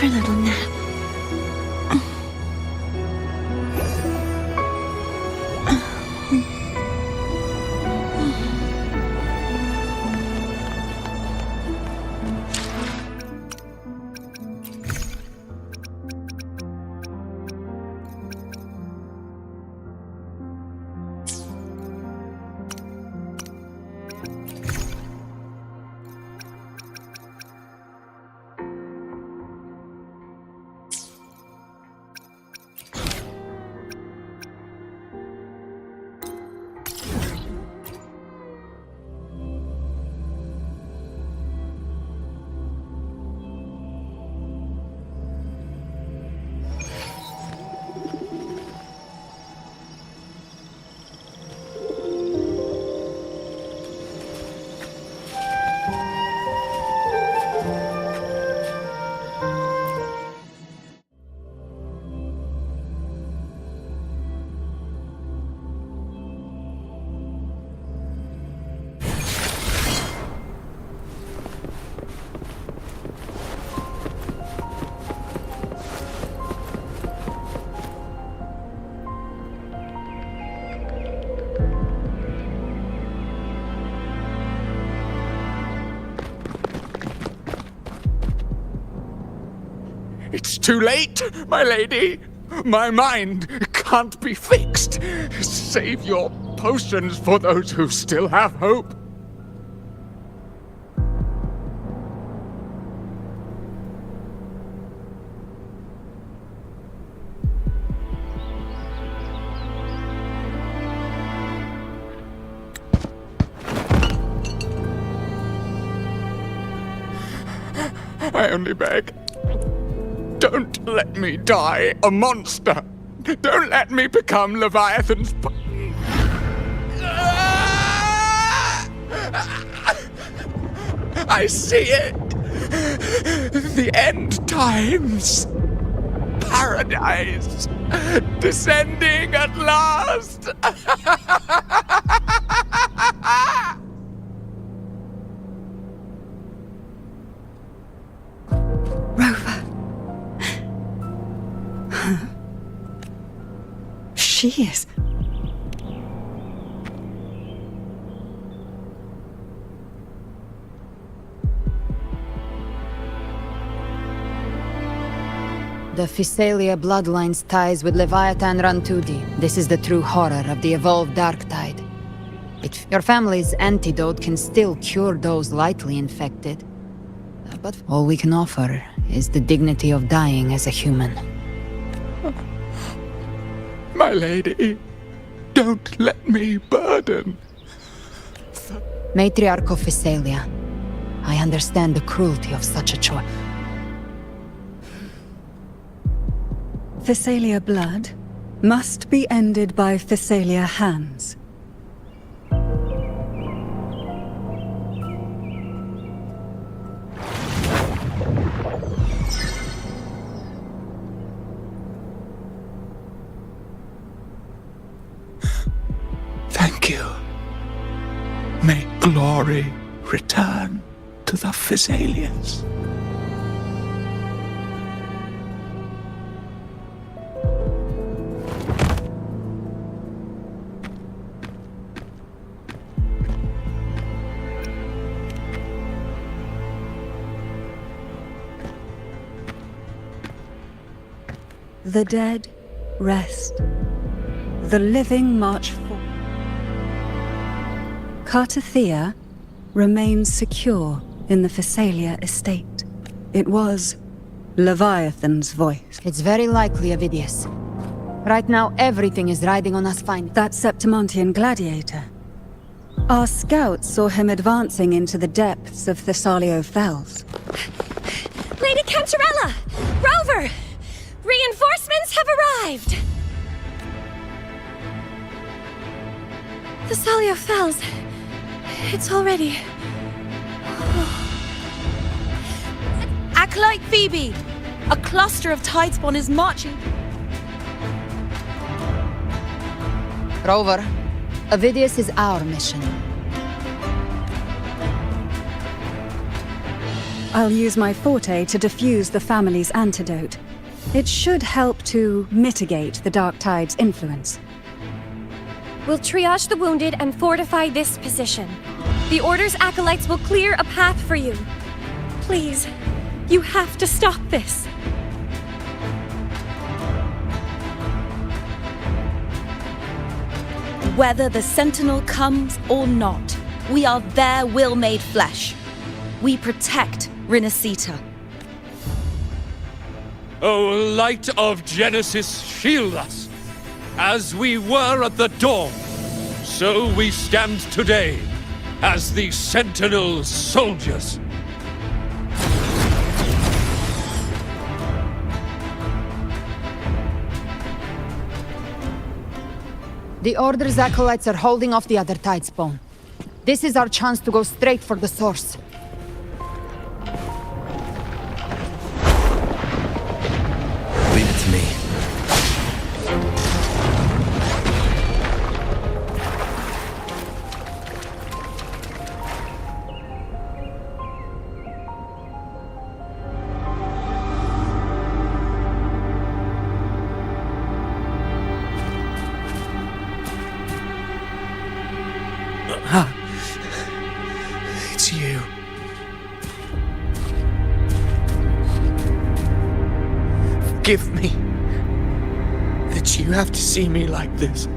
for a little nap. It's too late, my lady. My mind can't be fixed. Save your potions for those who still have hope. I only beg. Don't let me die a monster. Don't let me become Leviathan's... I see it. The end times. Paradise. Descending at last. Rover. She is. The Physalia bloodline's ties with Leviathan run too deep. This is the true horror of the evolved dark tide. Your family's antidote can still cure those lightly infected. But all we can offer is the dignity of dying as a human. My lady, don't let me burden. Matriarch of Physalia, I understand the cruelty of such a choice. Physalia blood must be ended by Physalia hands. Thank you. May glory return to the Physalians. The dead rest. The living march forward. Cartathea remains secure in the Physalia estate. It was Leviathan's voice. It's very likely, Avidius. Right now, everything is riding on us finding That Septimontian gladiator. Our scouts saw him advancing into the depths of Thessalio Fells. Lady Cantarella! Rover! Reinforcements have arrived! Thessalio Fells. It's already... Acolyte Phoebe! A cluster of tidespawn is marching... Rover, Avidius is our mission. I'll use my forte to defuse the family's antidote. It should help to mitigate the Dark Tide's influence. We'll triage the wounded and fortify this position. The Order's acolytes will clear a path for you. Please, you have to stop this. Whether the Sentinel comes or not, we are their will made flesh. We protect Rinasita. O light of Genesis, shield us! As we were at the dawn, so we stand today, as the Sentinel soldiers. The Order's acolytes are holding off the other Tidespawn. This is our chance to go straight for the source. Leave it to me. It's you. Forgive me that you have to see me like this.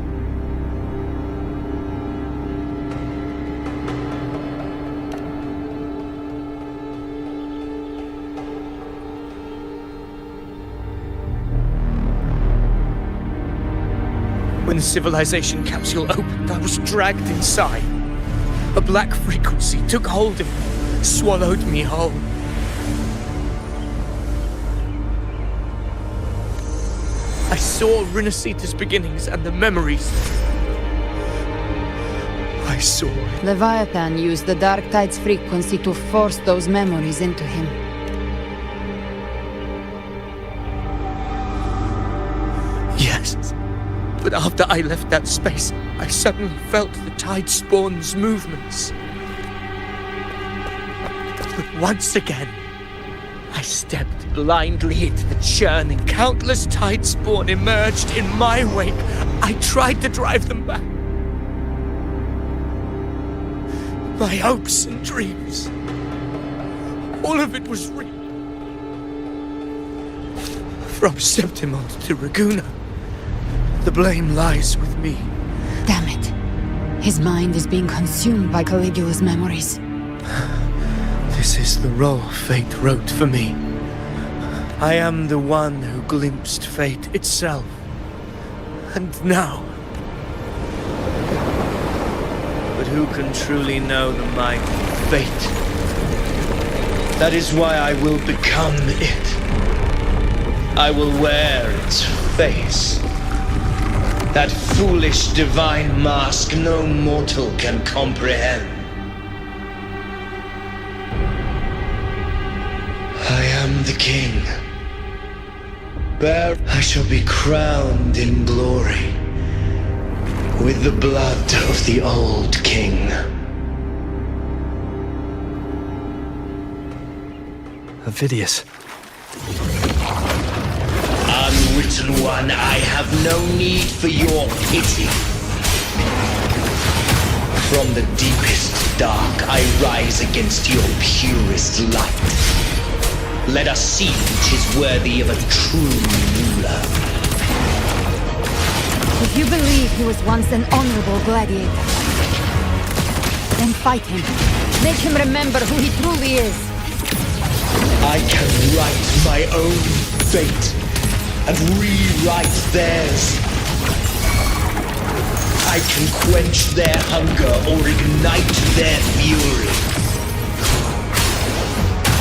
When the civilization capsule opened, I was dragged inside. A black frequency took hold of me, swallowed me whole. I saw Rinasita's beginnings and the memories. I saw it. Leviathan used the Dark Tide's frequency to force those memories into him. Yes, but after I left that space, I suddenly felt the Tidespawn's movements. But once again, I stepped blindly into the churning. Countless Tidespawn emerged in my wake. I tried to drive them back. My hopes and dreams. All of it was real. From Septimont to Raguna, the blame lies with me. Damn it. His mind is being consumed by Caligula's memories. This is the role fate wrote for me. I am the one who glimpsed fate itself. And now... But who can truly know the mind of fate? That is why I will become it. I will wear its face. That foolish divine mask no mortal can comprehend. I am the king. I shall be crowned in glory with the blood of the old king. Avidius. Unwritten one, I have no need for your pity. From the deepest dark, I rise against your purest light. Let us see which is worthy of a true ruler. If you believe he was once an honorable gladiator, then fight him. Make him remember who he truly is. I can write my own fate and rewrite theirs. I can quench their hunger or ignite their fury.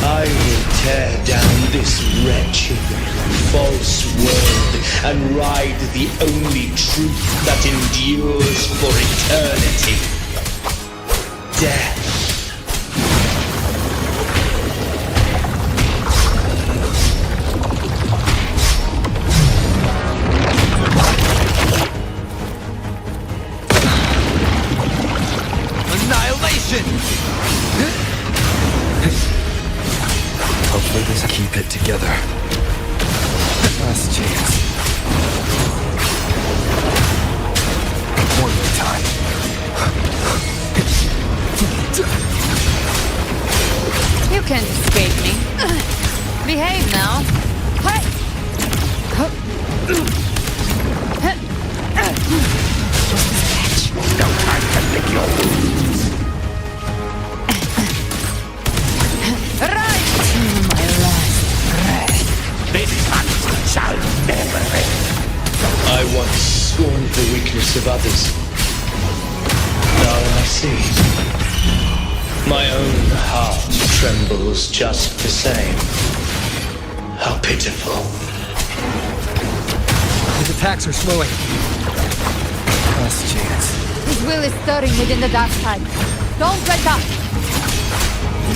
I will tear down this wretched, false world and ride the only truth that endures for eternity. Death. Annihilation! Hopefully this keep it together. Last chance. One more time. You can't escape me. Behave now. Hey! Just a scratch. No time to lick your wounds. Right to my last breath. This hunt shall never end. I once scorned the weakness of others. Now I see. My own heart trembles just the same. How pitiful. His attacks are slowing. Last chance. His will is stirring within the dark side. Don't let up.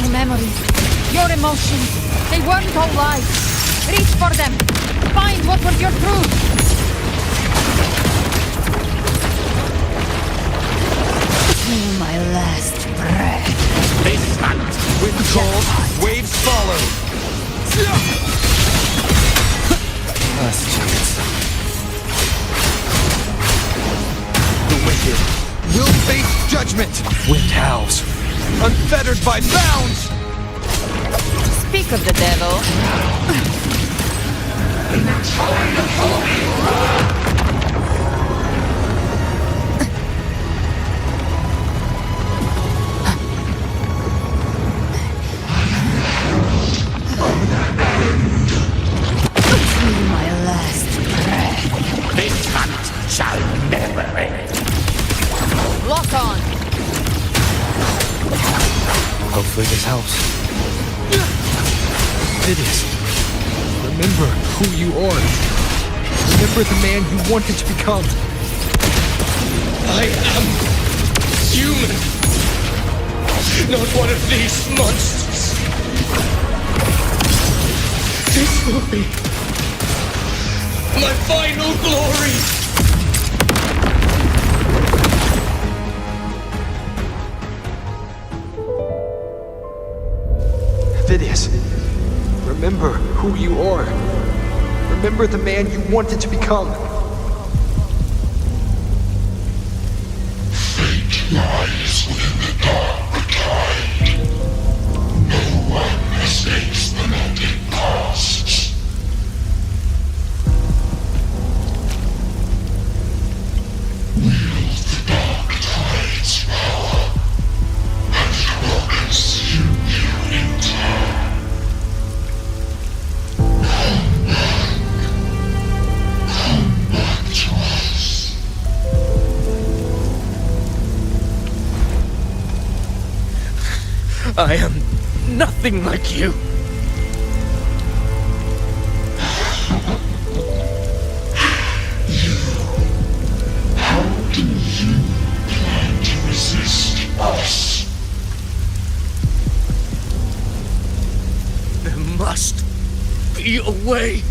Your memories, your emotions, they weren't all lies. Reach for them. Find what was your truth. Till my last breath. This hunt Wind calls, waves follow. Last chance. The wicked will face judgment. Wind howls, unfettered by bounds. Speak of the devil. My last breath. This hunt shall never end. Lock on. Hopefully this helps. Hideous. Remember who you are. Remember the man you wanted to become. I am human. Not one of these monsters. This will be my final glory. Hideous. Remember who you are. Remember the man you wanted to become. Fate lies within the dark tide. No one escapes the melting past. Wield the dark tide's power, and it will consume you in turn. Come back to us. I am nothing like you. How do you plan to resist us? There must be a way.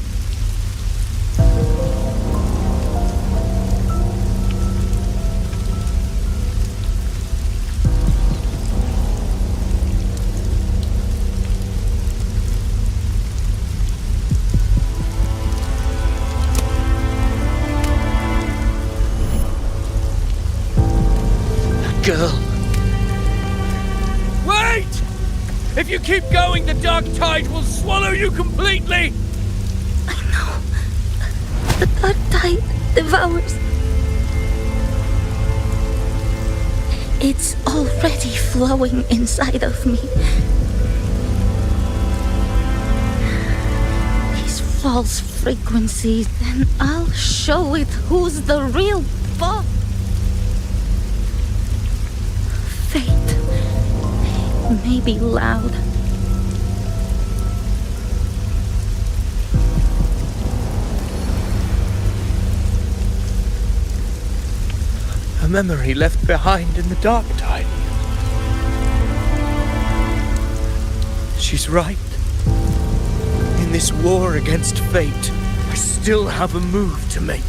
Girl. Wait! If you keep going, the dark tide will swallow you completely! I know. The dark tide devours. It's already flowing inside of me. These false frequencies, and I'll show it who's the real boss. Fate may be loud. A memory left behind in the dark tide. She's right. In this war against fate, I still have a move to make.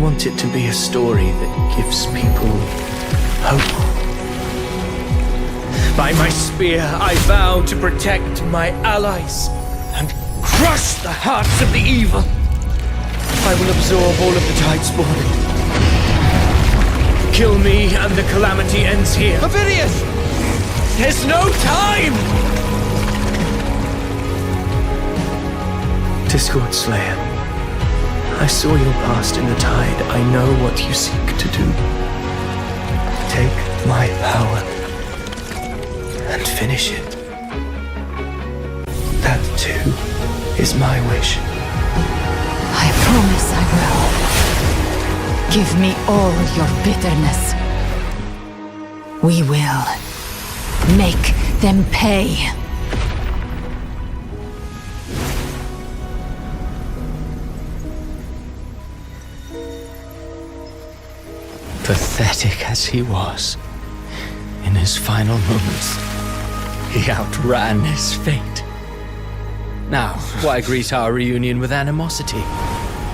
want it to be a story that gives people hope. By my spear, I vow to protect my allies and crush the hearts of the evil. I will absorb all of the tide spawning. Kill me and the calamity ends here. Avidius! There's no time! Discord Slayer, I saw your past in the tide. I know what you seek to do. Take my power and finish it. That too is my wish. I promise I will. Give me all your bitterness. We will make them pay. Pathetic as he was, in his final moments, he outran his fate. Now, why greet our reunion with animosity?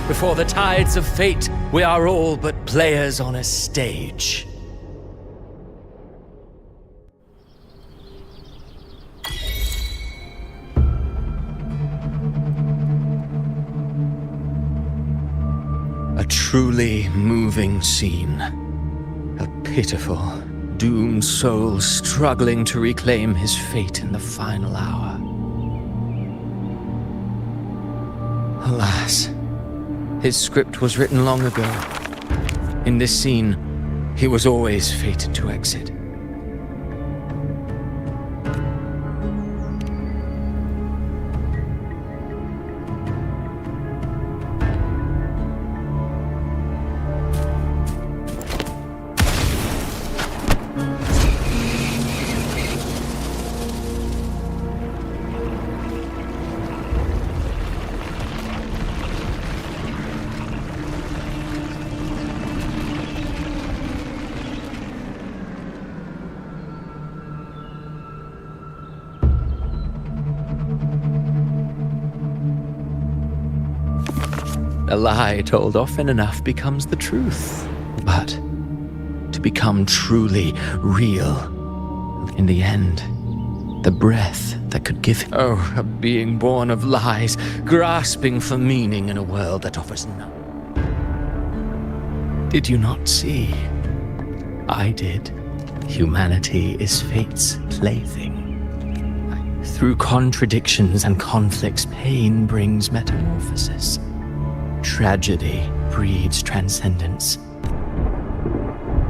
Before the tides of fate, we are all but players on a stage. A truly moving scene. A pitiful, doomed soul struggling to reclaim his fate in the final hour. Alas, his script was written long ago. In this scene, he was always fated to exit. A lie told often enough becomes the truth. But to become truly real, in the end, the breath that could give... Oh, a being born of lies, grasping for meaning in a world that offers none. Did you not see? I did. Humanity is fate's plaything. Through contradictions and conflicts, pain brings metamorphosis. Tragedy breeds transcendence.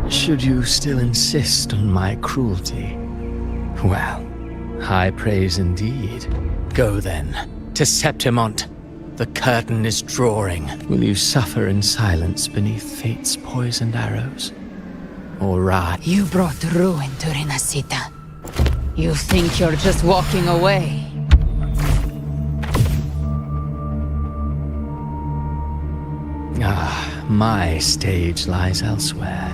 Should you still insist on my cruelty? Well, high praise indeed. Go then, to Septimont. The curtain is drawing. Will you suffer in silence beneath fate's poisoned arrows? Or rise? You brought ruin to Rinascita. You think you're just walking away? Ah, my stage lies elsewhere.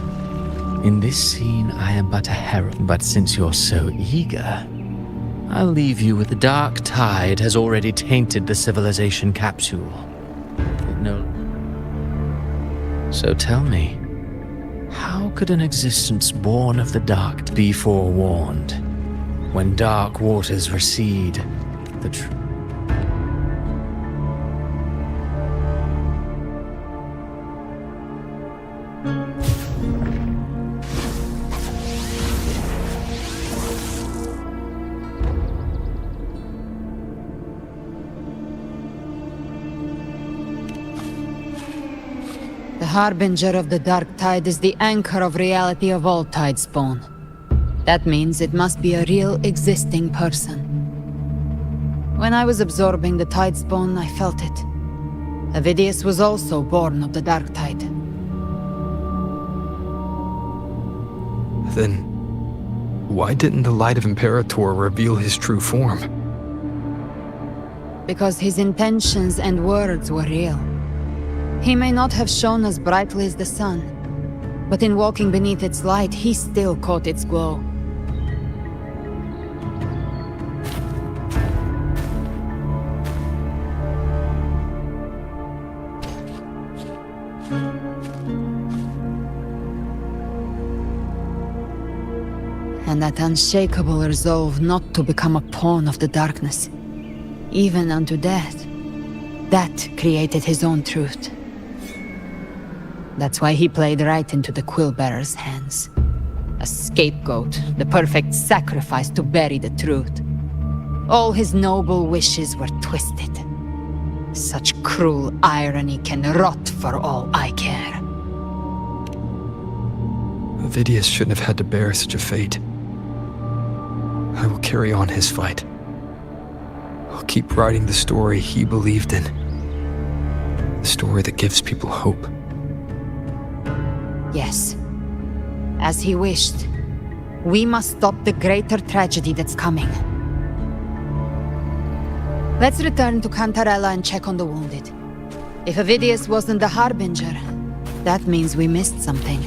In this scene, I am but a herald. But since you're so eager, I'll leave you with the dark tide has already tainted the civilization capsule. So tell me, how could an existence born of the dark be forewarned? When dark waters recede, the truth... The harbinger of the dark tide is the anchor of reality of all tide spawn. That means it must be a real existing person. When I was absorbing the tide spawn, I felt it. Avidius was also born of the dark tide. Then, why didn't the light of Imperator reveal his true form? Because his intentions and words were real. He may not have shone as brightly as the sun, but in walking beneath its light, he still caught its glow. that unshakable resolve not to become a pawn of the darkness, even unto death. That created his own truth. That's why he played right into the quill-bearer's hands. A scapegoat, the perfect sacrifice to bury the truth. All his noble wishes were twisted. Such cruel irony can rot for all I care. Vidius shouldn't have had to bear such a fate. I will carry on his fight. I'll keep writing the story he believed in. The story that gives people hope. Yes. As he wished. We must stop the greater tragedy that's coming. Let's return to Cantarella and check on the wounded. If Vidius wasn't the Harbinger, that means we missed something.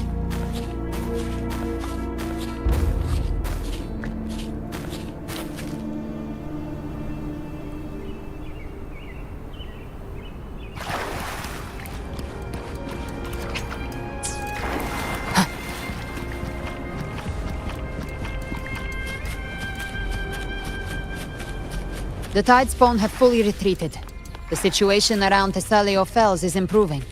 The Tidespawn have fully retreated. The situation around Thessalio Fells is improving.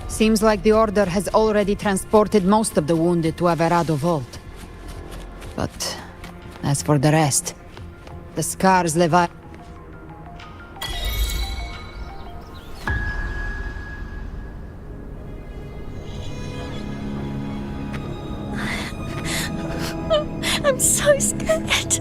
Seems like the Order has already transported most of the wounded to Averado Vault. But as for the rest, the scars Levi... I'm so scared.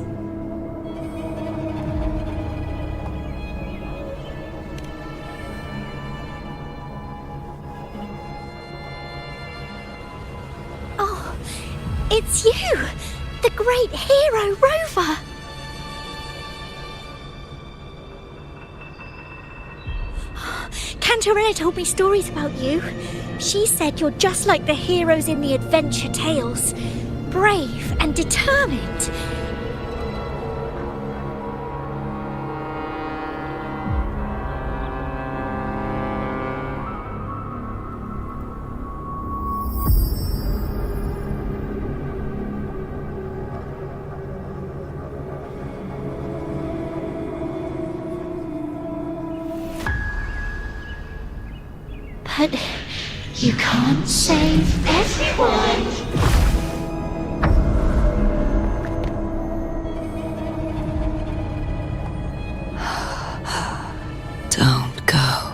Oh, it's you! The great hero, Rover! Cantarella told me stories about you. She said you're just like the heroes in the adventure tales. Brave and determined. But you can't save everyone. Don't go.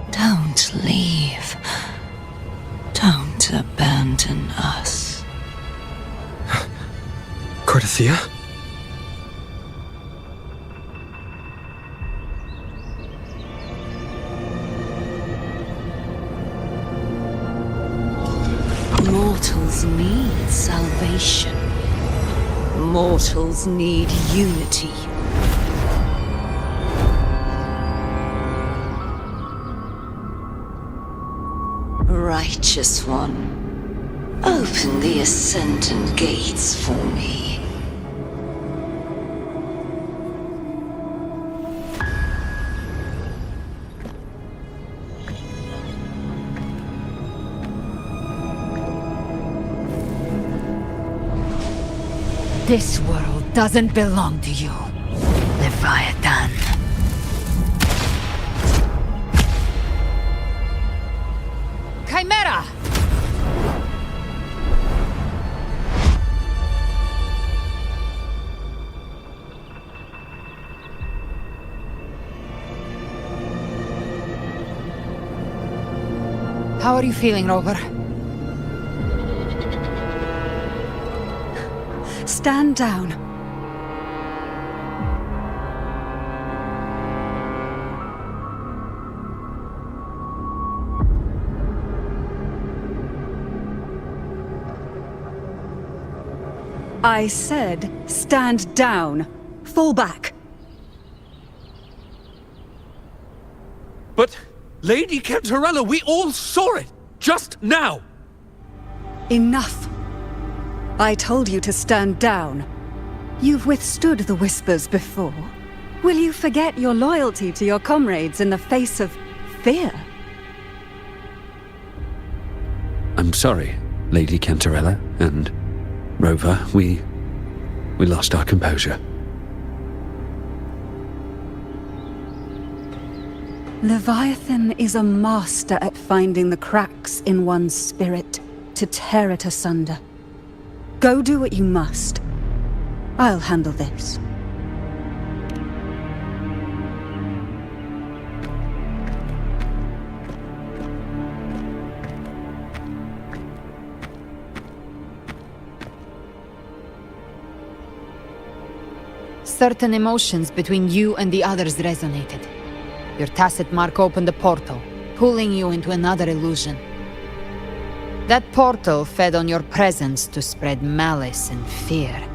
Don't leave. Don't abandon us. Cardathia? Mortals need salvation. Mortals need unity. Righteous One, open the Ascendant gates for me. This world doesn't belong to you, Leviathan. Chimera! How are you feeling, Rover? Stand down. I said, stand down. Fall back. But, Lady Cantarella, we all saw it! Just now! Enough. I told you to stand down. You've withstood the whispers before. Will you forget your loyalty to your comrades in the face of fear? I'm sorry, Lady Cantarella, and Rover, we lost our composure. Leviathan is a master at finding the cracks in one's spirit to tear it asunder. Go do what you must. I'll handle this. Certain emotions between you and the others resonated. Your tacit mark opened a portal, pulling you into another illusion. That portal fed on your presence to spread malice and fear.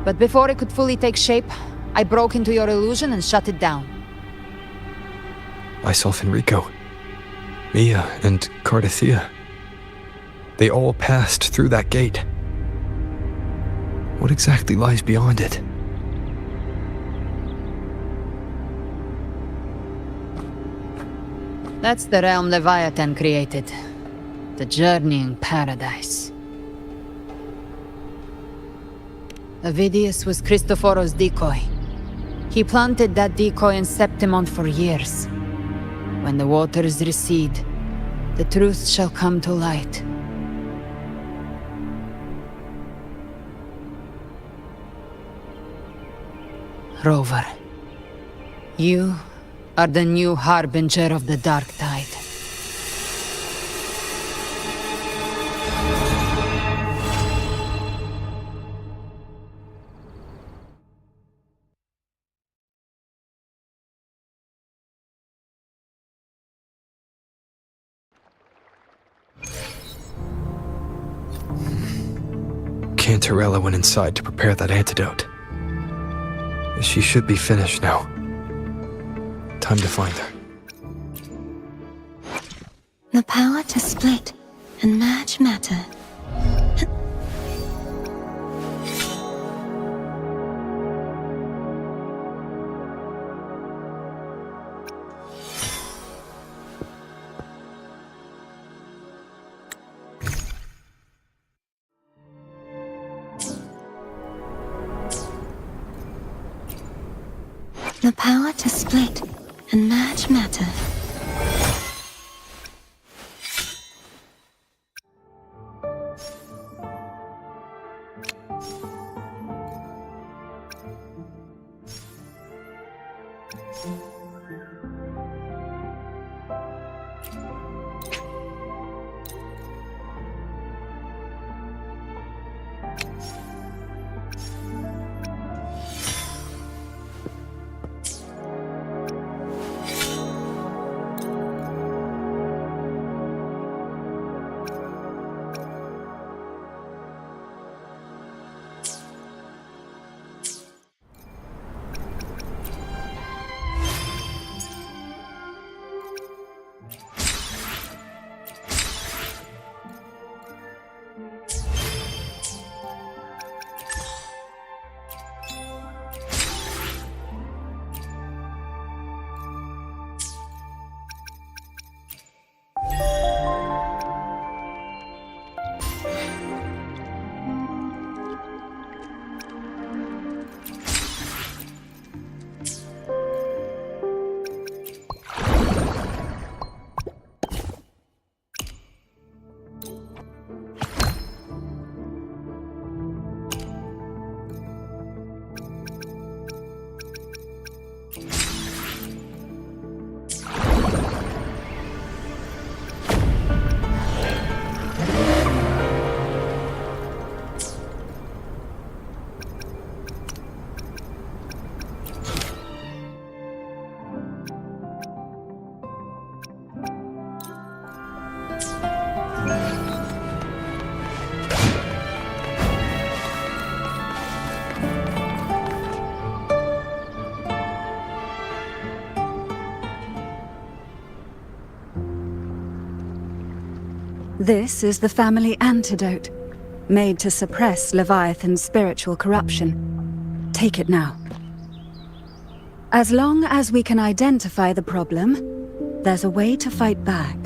But before it could fully take shape, I broke into your illusion and shut it down. I saw Fenrico, Mia, and Cardathea. They all passed through that gate. What exactly lies beyond it? That's the realm Leviathan created. The journeying paradise. Avidius was Cristoforo's decoy. He planted that decoy in Septimon for years. When the waters recede, the truth shall come to light. Rover, you are the new harbinger of the dark tide. Cantarella went inside to prepare that antidote. She should be finished now. Time to find her. The power to split and merge matter. The power to split and merge matter. This is the family antidote, made to suppress Leviathan's spiritual corruption. Take it now. As long as we can identify the problem, there's a way to fight back.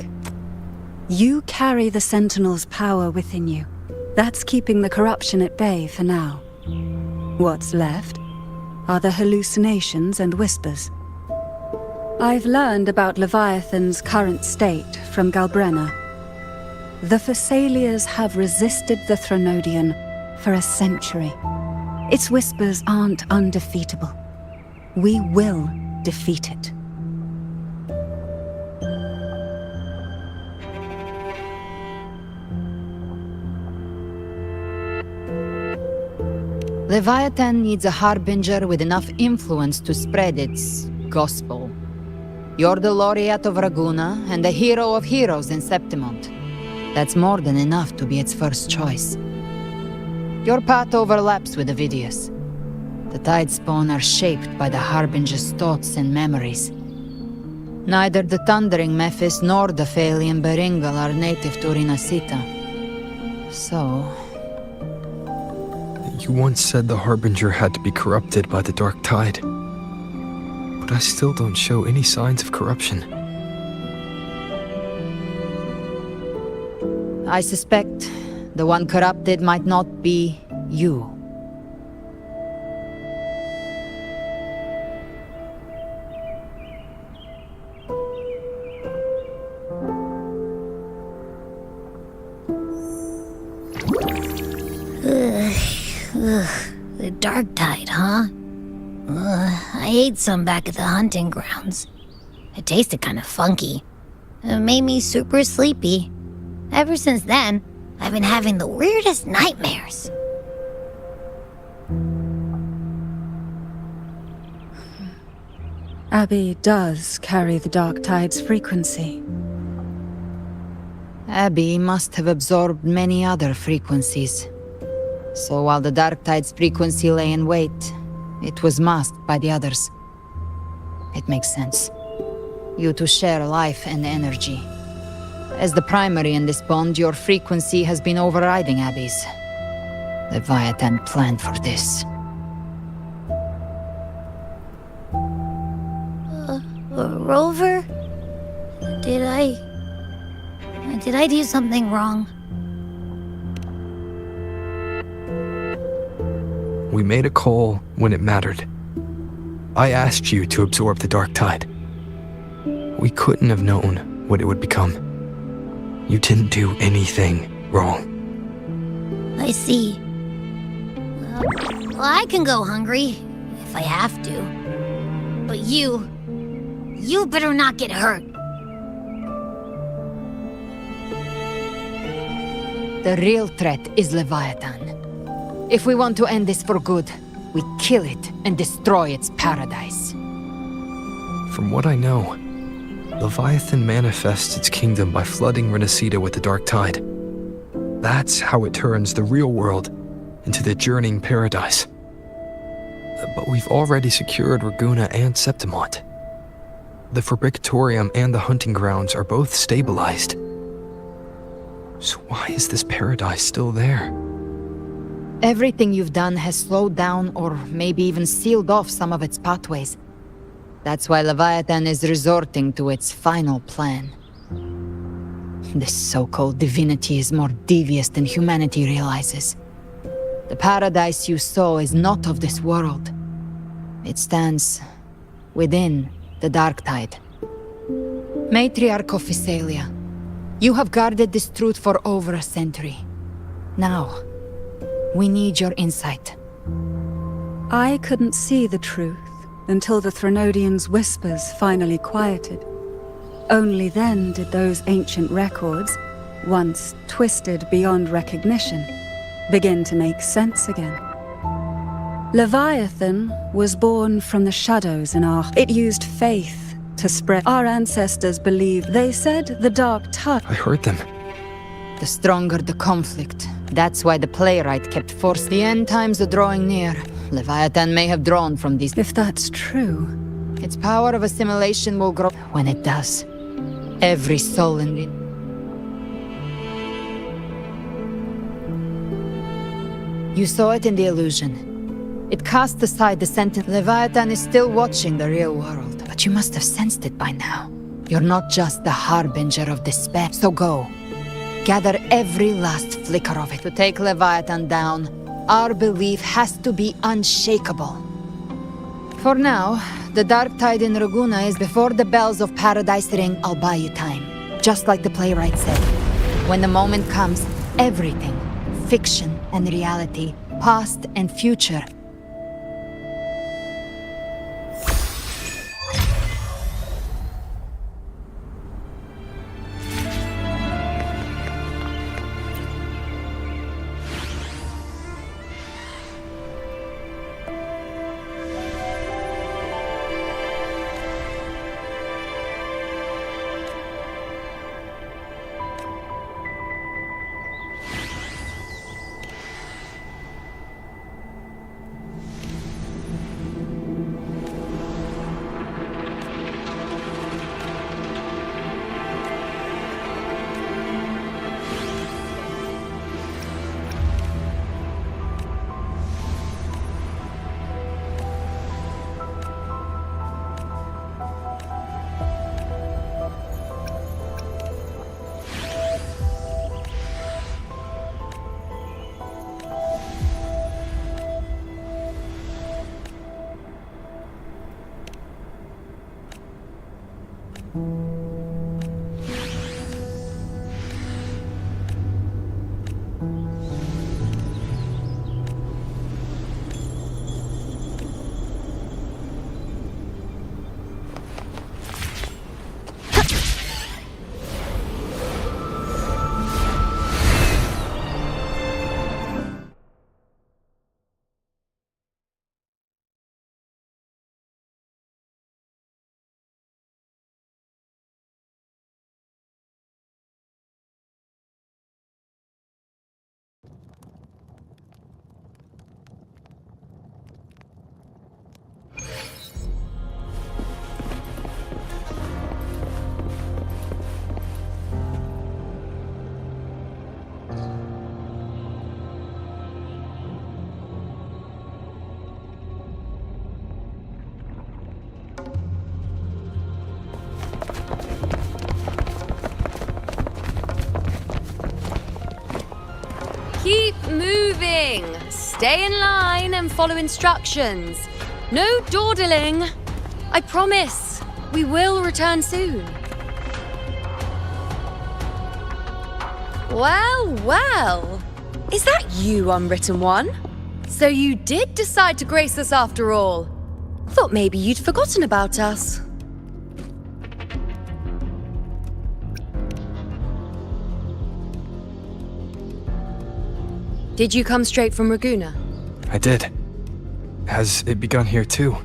You carry the Sentinel's power within you. That's keeping the corruption at bay for now. What's left are the hallucinations and whispers. I've learned about Leviathan's current state from Galbrenna. The Thessalias have resisted the Threnodian for a century. Its whispers aren't undefeatable. We will defeat it. Leviathan needs a harbinger with enough influence to spread its gospel. You're the laureate of Raguna and the hero of heroes in Septimont. That's more than enough to be its first choice. Your path overlaps with Ovidius. The Tidespawn are shaped by the harbinger's thoughts and memories. Neither the Thundering Mephis nor the Phalian Beringal are native to Rinasita. So... You once said the Harbinger had to be corrupted by the Dark Tide. But I still don't show any signs of corruption. I suspect the one corrupted might not be you. The Dark Tide, huh? I ate some back at the hunting grounds. It tasted kind of funky. It made me super sleepy. Ever since then, I've been having the weirdest nightmares. Abby does carry the Dark Tide's frequency. Abby must have absorbed many other frequencies. So while the Dark Tide's frequency lay in wait, it was masked by the others. It makes sense. You two share life and energy. As the primary in this bond, your frequency has been overriding Abby's. Leviathan planned for this. Rover? Did I do something wrong? We made a call when it mattered. I asked you to absorb the Dark Tide. We couldn't have known what it would become. You didn't do anything wrong. I see. Well, I can go hungry, if I have to. But you better not get hurt. The real threat is Leviathan. If we want to end this for good, we kill it and destroy its paradise. From what I know, Leviathan manifests its kingdom by flooding Rinasita with the Dark Tide. That's how it turns the real world into the journeying paradise. But we've already secured Raguna and Septimont. The Fabricatorium and the hunting grounds are both stabilized. So why is this paradise still there? Everything you've done has slowed down or maybe even sealed off some of its pathways. That's why Leviathan is resorting to its final plan. This so-called divinity is more devious than humanity realizes. The paradise you saw is not of this world. It stands within the Dark Tide. Matriarch of Thessalia, you have guarded this truth for over a century. Now, we need your insight. I couldn't see the truth until the Threnodian's whispers finally quieted. Only then did those ancient records, once twisted beyond recognition, begin to make sense again. Leviathan was born from the shadows in our... It used faith to spread. Our ancestors believed. They said the Dark Tide... I heard them. The stronger the conflict. That's why the playwright kept forcing. The end times are drawing near. Leviathan may have drawn from these... If that's true... Its power of assimilation will grow. When it does, every soul in it... You saw it in the illusion. It cast aside the sentence. Leviathan is still watching the real world. But you must have sensed it by now. You're not just the harbinger of despair. So go. Gather every last flicker of it. To take Leviathan down, our belief has to be unshakable. For now, the dark tide in Raguna is before the bells of Paradise ring. I'll buy you time. Just like the playwright said. When the moment comes, everything, fiction and reality, past and future, Keep moving! Stay in line and follow instructions. No dawdling. I promise, we will return soon. Well, well. Is that you, Unwritten One? So you did decide to grace us after all. Thought maybe you'd forgotten about us. Did you come straight from Raguna? I did. Has it begun here too?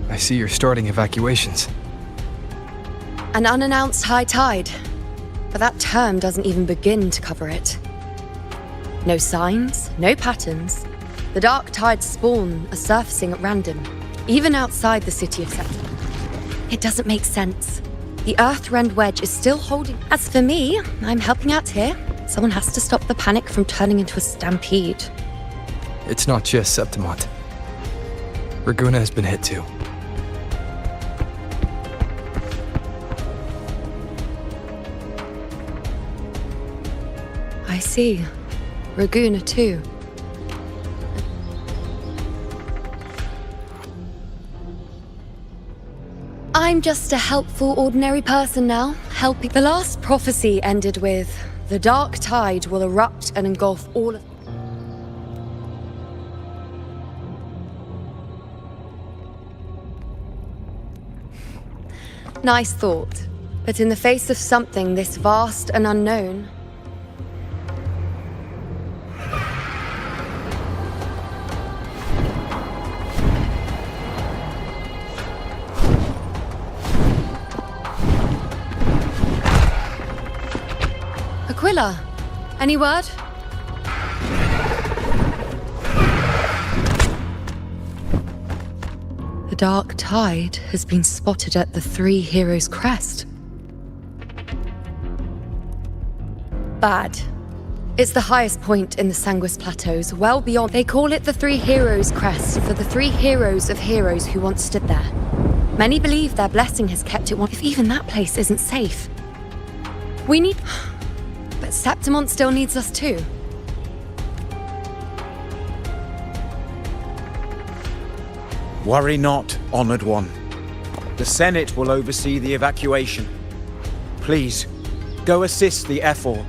I see you're starting evacuations. An unannounced high tide. But that term doesn't even begin to cover it. No signs, no patterns. The dark tide's spawn are surfacing at random, even outside the city of September. It doesn't make sense. The Earthrend Wedge is still holding. As for me, I'm helping out here. Someone has to stop the panic from turning into a stampede. It's not just Septimont. Raguna has been hit too. I see. Raguna too. I'm just a helpful ordinary person now, helping. The last prophecy ended with, the dark tide will erupt and engulf all of... Nice thought. But in the face of something this vast and unknown... Aquila, any word? The dark tide has been spotted at the Three Heroes' Crest. Bad. It's the highest point in the Sanguis Plateaus, well beyond. They call it the Three Heroes' Crest for the three heroes of heroes who once stood there. Many believe their blessing has kept it one. If even that place isn't safe. We need... But But Septimont still needs us too. Worry not, honored one. The Senate will oversee the evacuation. Please, go assist the Ephor.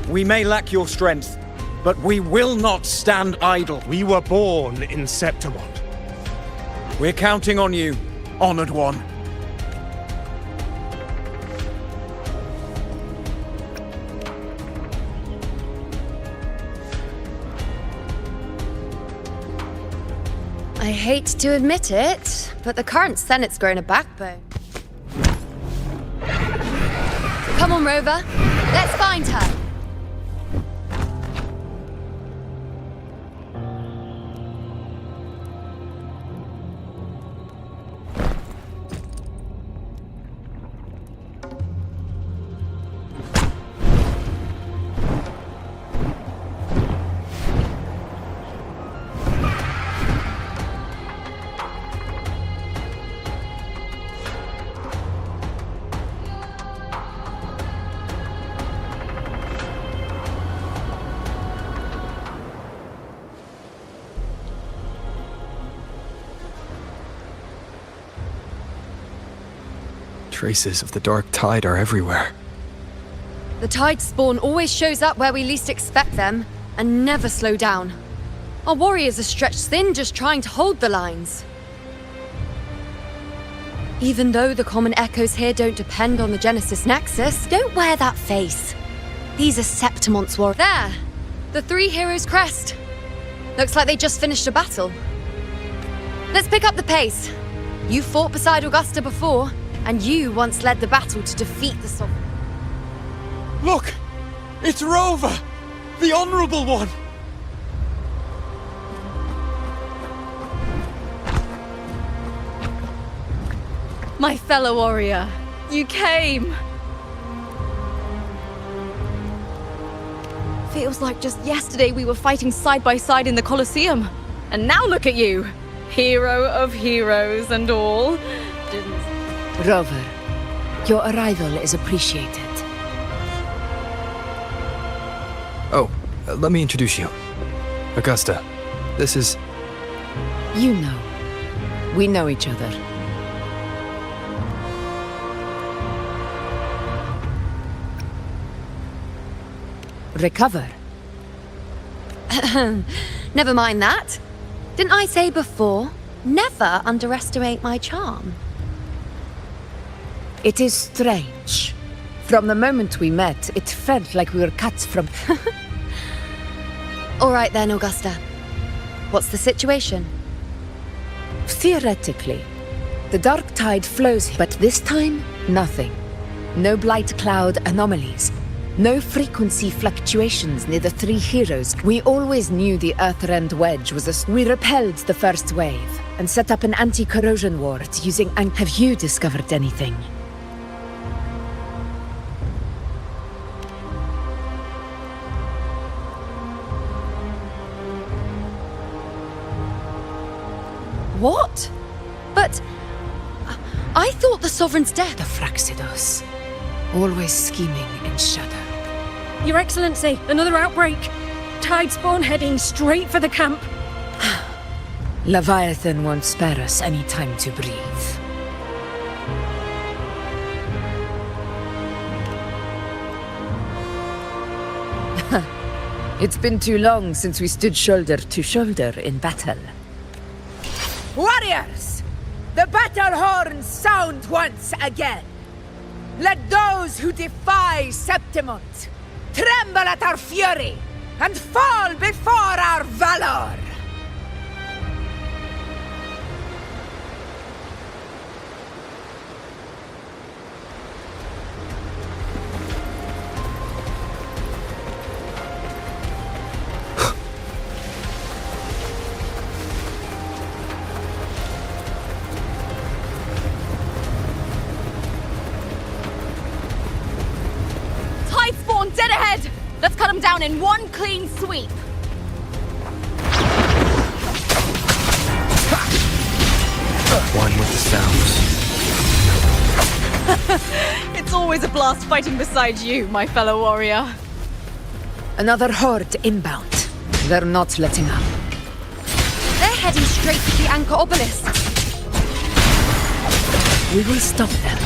We may lack your strength, but we will not stand idle. We were born in Septimont. We're counting on you, honored one. I hate to admit it, but the current Senate's grown a backbone. Come on, Rover. Let's find her. Traces of the dark tide are everywhere. The tide spawn always shows up where we least expect them, and never slow down. Our warriors are stretched thin just trying to hold the lines. Even though the common echoes here don't depend on the Genesis Nexus, don't wear that face. These are Septimont's war. There! The three heroes' crest. Looks like they just finished a battle. Let's pick up the pace. You fought beside Augusta before, and you once led the battle to defeat the Sovereign. Look! It's Rover! The Honorable One! My fellow warrior, you came! Feels like just yesterday we were fighting side by side in the Colosseum. And now look at you! Hero of heroes and all. Rover, your arrival is appreciated. Oh, let me introduce you. Augusta, this is... You know. We know each other. Recover. Never mind that. Didn't I say before, never underestimate my charm? It is strange. From the moment we met, it felt like we were cut from... All right then, Augusta. What's the situation? Theoretically, the dark tide flows, but this time, nothing. No blight cloud anomalies. No frequency fluctuations near the three heroes. We always knew the Earthrend Wedge was a... We repelled the first wave and set up an anti-corrosion ward using... Have you discovered anything? What? But... I thought the Sovereign's dead. The Fraxidos. Always scheming in shadow. Your Excellency, another outbreak. Tide spawn heading straight for the camp. Leviathan won't spare us any time to breathe. It's been too long since we stood shoulder to shoulder in battle. Warriors! The battle horns sound once again! Let those who defy Septimont tremble at our fury and fall before our valor! Dead ahead! Let's cut them down in one clean sweep! One with the sounds. It's It's always a blast fighting beside you, my fellow warrior. Another horde inbound. They're not letting up. They're heading straight for the anchor obelisk. We will stop them.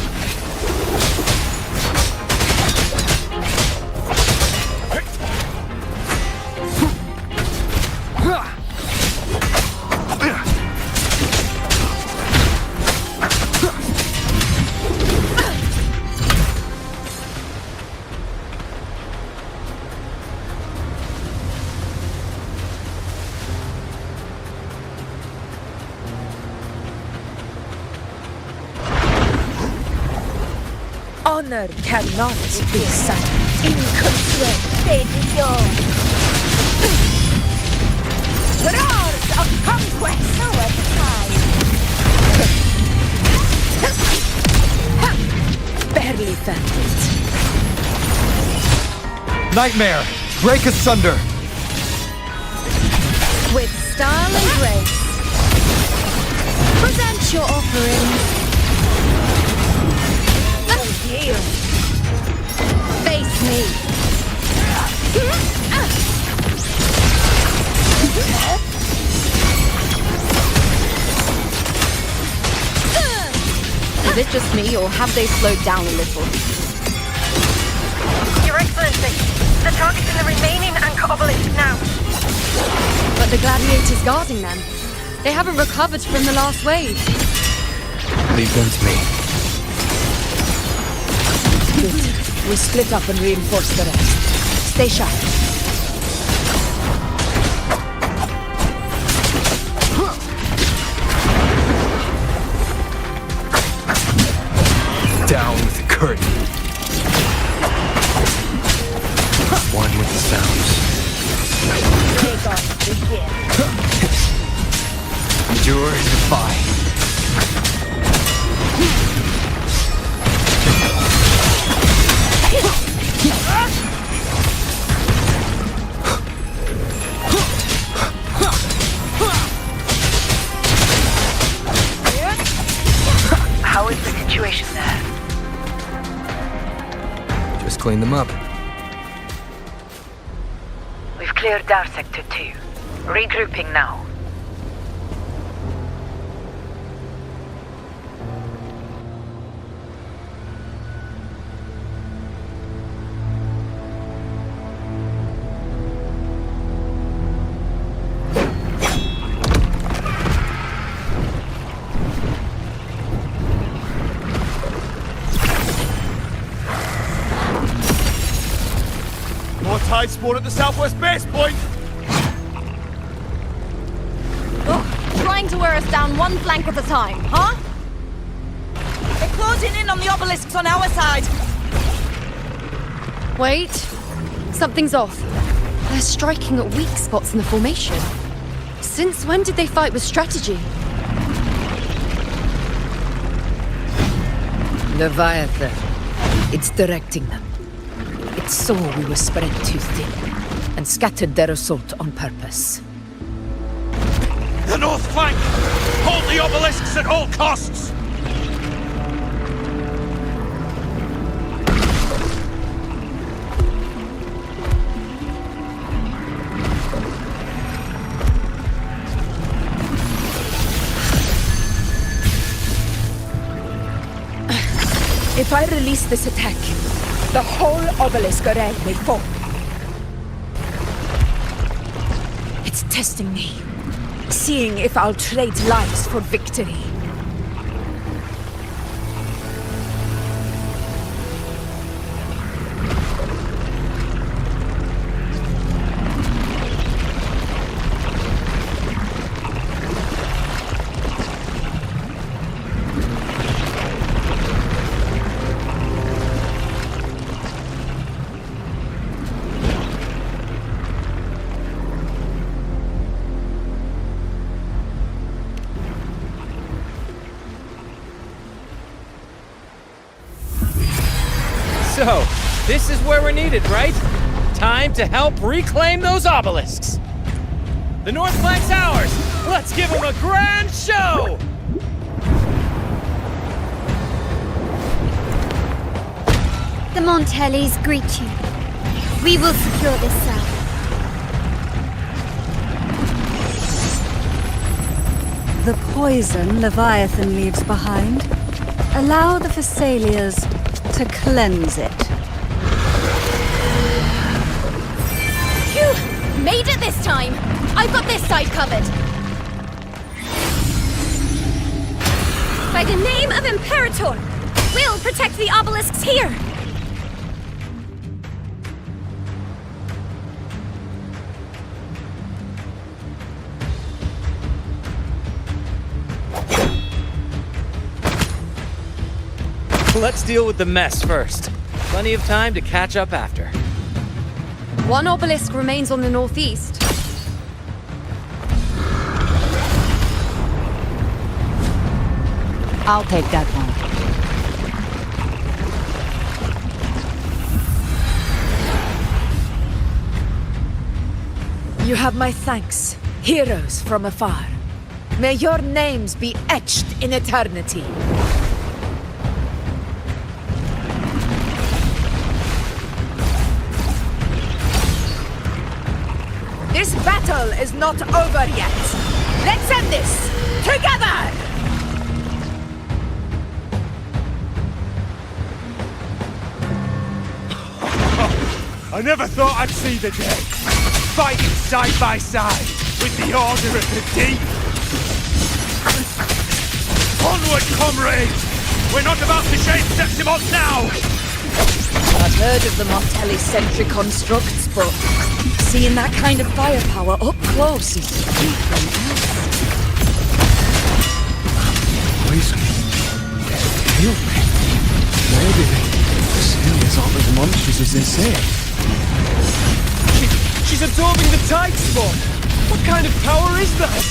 Honor cannot be silent. Roars of conquest! Barely felt it. Nightmare! Break asunder! With style and grace. Present your offerings. Face me. Is it just me, or have they slowed down a little? Your Excellency, the target's in the remaining anchor obelisk now. But the gladiators guarding them, they haven't recovered from the last wave. Leave them to me. Good. We split up and reinforce the rest. Stay sharp. Down with the curtain. One with the sounds. Endure and defy. How is the situation there? Just clean them up. We've cleared our Sector 2. Regrouping now. Tide spawn at the southwest base point! Trying to wear us down one flank at a time, huh? They're closing in on the obelisks on our side. Wait. Something's off. They're striking at weak spots in the formation. Since when did they fight with strategy? Leviathan. It's directing them. It saw we were spread too thin, and scattered their assault on purpose. The north flank! Hold the obelisks at all costs! If I release this attack, the whole obelisk array may fall. It's testing me, seeing if I'll trade lives for victory. So, this is where we're needed, right? Time to help reclaim those obelisks. The north flank's ours. Let's give them a grand show! The Montellis greet you. We will secure this cell. The poison Leviathan leaves behind, allow the Thessalias to cleanse it. Phew! Made it this time! I've got this side covered. By the name of Imperator, we'll protect the obelisks here! Let's deal with the mess first. Plenty of time to catch up after. One obelisk remains on the northeast. I'll take that one. You have my thanks, heroes from afar. May your names be etched in eternity. This battle is not over yet. Let's end this together! I never thought I'd see the day. Fighting side by side with the Order of the Deep. Onward, comrades! We're not about to shade Septimos now! I've heard of the Montelli sentry constructs, but seeing that kind of firepower up close is something else. Poison. Killed me. Maybe the Celia's aren't as monstrous as they say. She's absorbing the tide spawn! What kind of power is that?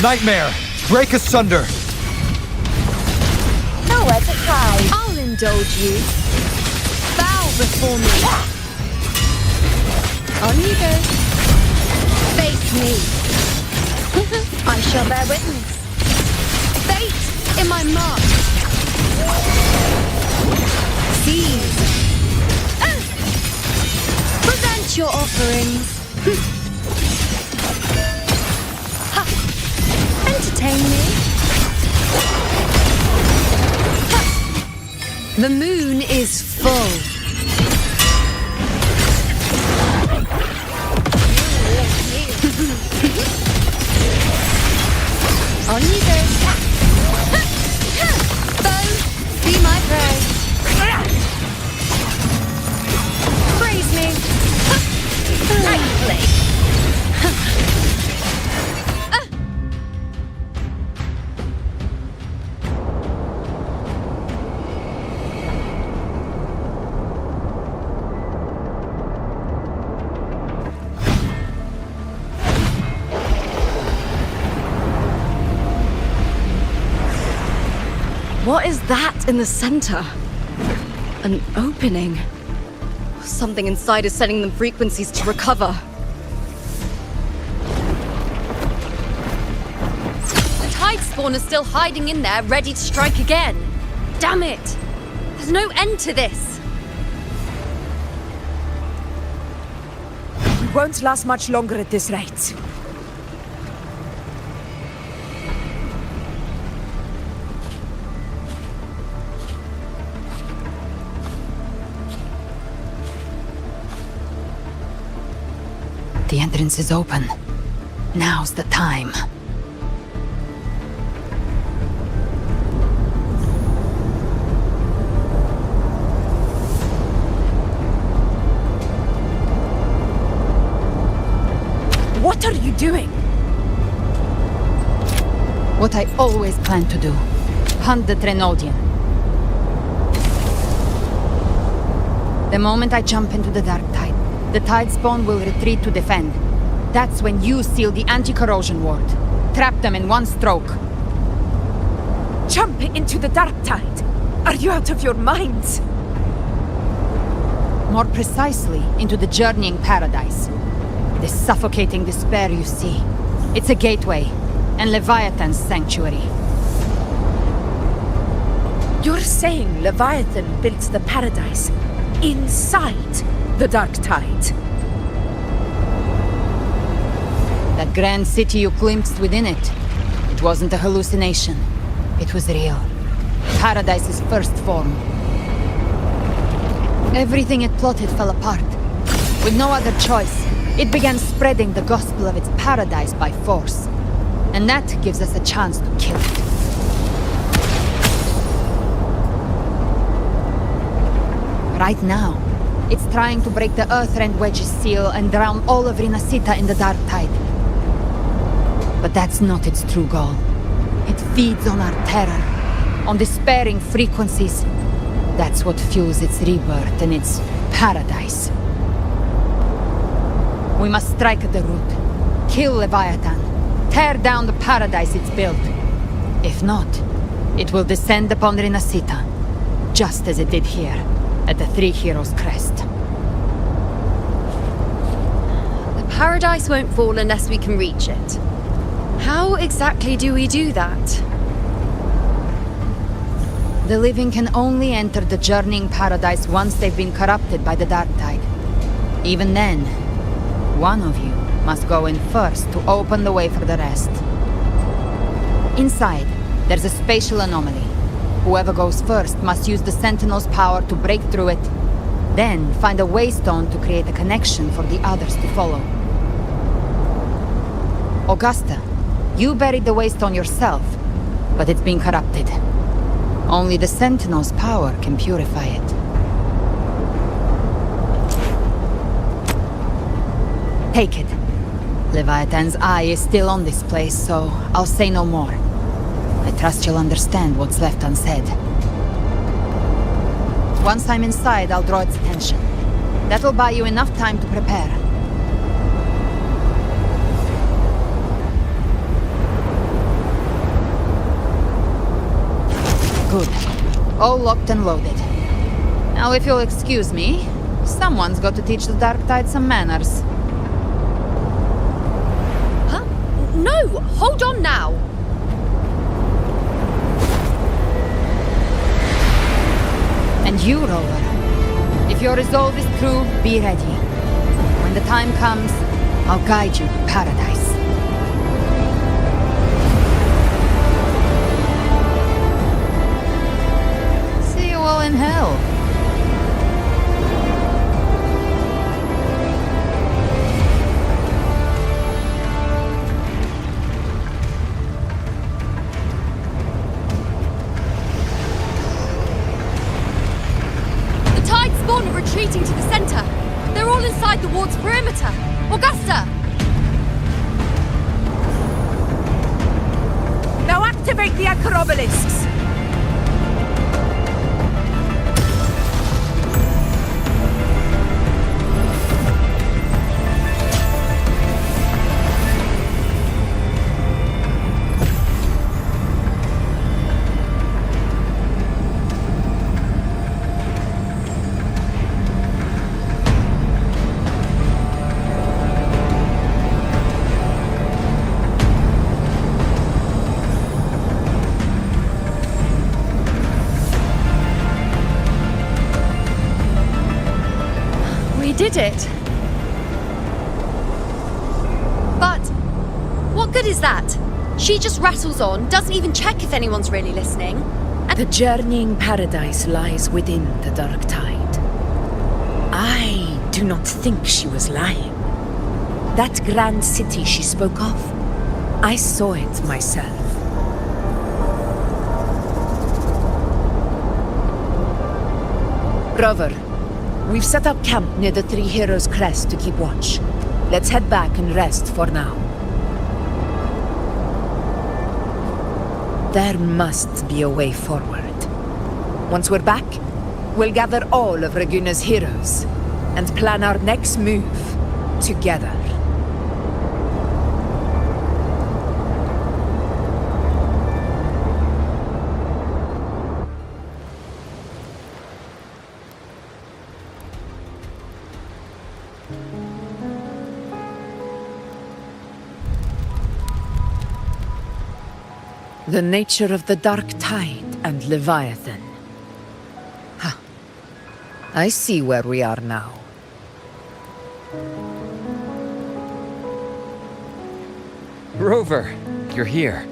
Nightmare! Break asunder! Nowhere to hide. I'll indulge you. Bow before me. On you go. Face me. I shall bear witness. Fate in my mark. Seize. Present your offerings. Ha. Entertain me. Ha. The moon is full. On you go. Foe, be my prey. Praise me. Lightly. What is that in the center? An opening. Something inside is sending them frequencies to recover. The tide spawn is still hiding in there, ready to strike again. Damn it! There's no end to this. We won't last much longer at this rate. The entrance is open. Now's the time. What are you doing? What I always planned to do. Hunt the Trenodian. The moment I jump into the dark tide, the tide spawn will retreat to defend. That's when you seal the anti-corrosion ward. Trap them in one stroke. Jump into the dark tide? Are you out of your minds? More precisely, into the journeying paradise. The suffocating despair you see. It's a gateway, and Leviathan's sanctuary. You're saying Leviathan built the paradise inside the Dark Tide? That grand city you glimpsed within it, it wasn't a hallucination. It was real. Paradise's first form. Everything it plotted fell apart. With no other choice, it began spreading the gospel of its paradise by force. And that gives us a chance to kill it. Right now, it's trying to break the Earthrend Wedge's seal and drown all of Rinasita in the Dark Tide. But that's not its true goal. It feeds on our terror, on despairing frequencies. That's what fuels its rebirth and its paradise. We must strike at the root, kill Leviathan, tear down the paradise it's built. If not, it will descend upon Rinasita, just as it did here, at the Three Heroes' Crest. The paradise won't fall unless we can reach it. How exactly do we do that? The living can only enter the journeying paradise once they've been corrupted by the Dark Tide. Even then, one of you must go in first to open the way for the rest. Inside, there's a spatial anomaly. Whoever goes first must use the Sentinel's power to break through it, then find a waystone to create a connection for the others to follow. Augusta, you buried the waystone yourself, but it's been corrupted. Only the Sentinel's power can purify it. Take it. Leviathan's eye is still on this place, so I'll say no more. I trust you'll understand what's left unsaid. Once I'm inside, I'll draw its attention. That'll buy you enough time to prepare. Good. All locked and loaded. Now, if you'll excuse me, someone's got to teach the Dark Tide some manners. Huh? No! Hold on now! And you, Rover. If your resolve is true, be ready. When the time comes, I'll guide you to paradise. See you all in hell. Spawn are retreating to the center. They're all inside the ward's perimeter. Augusta! Now activate the anchor obelisks! Did it? But what good is that? She just rattles on, doesn't even check if anyone's really listening. And the journeying paradise lies within the Dark Tide. I do not think she was lying. That grand city she spoke of, I saw it myself. Rover, we've set up camp near the Three Heroes' Crest to keep watch. Let's head back and rest for now. There must be a way forward. Once we're back, we'll gather all of Raguna's heroes and plan our next move together. The nature of the Dark Tide and Leviathan. I see where we are now. Rover, you're here.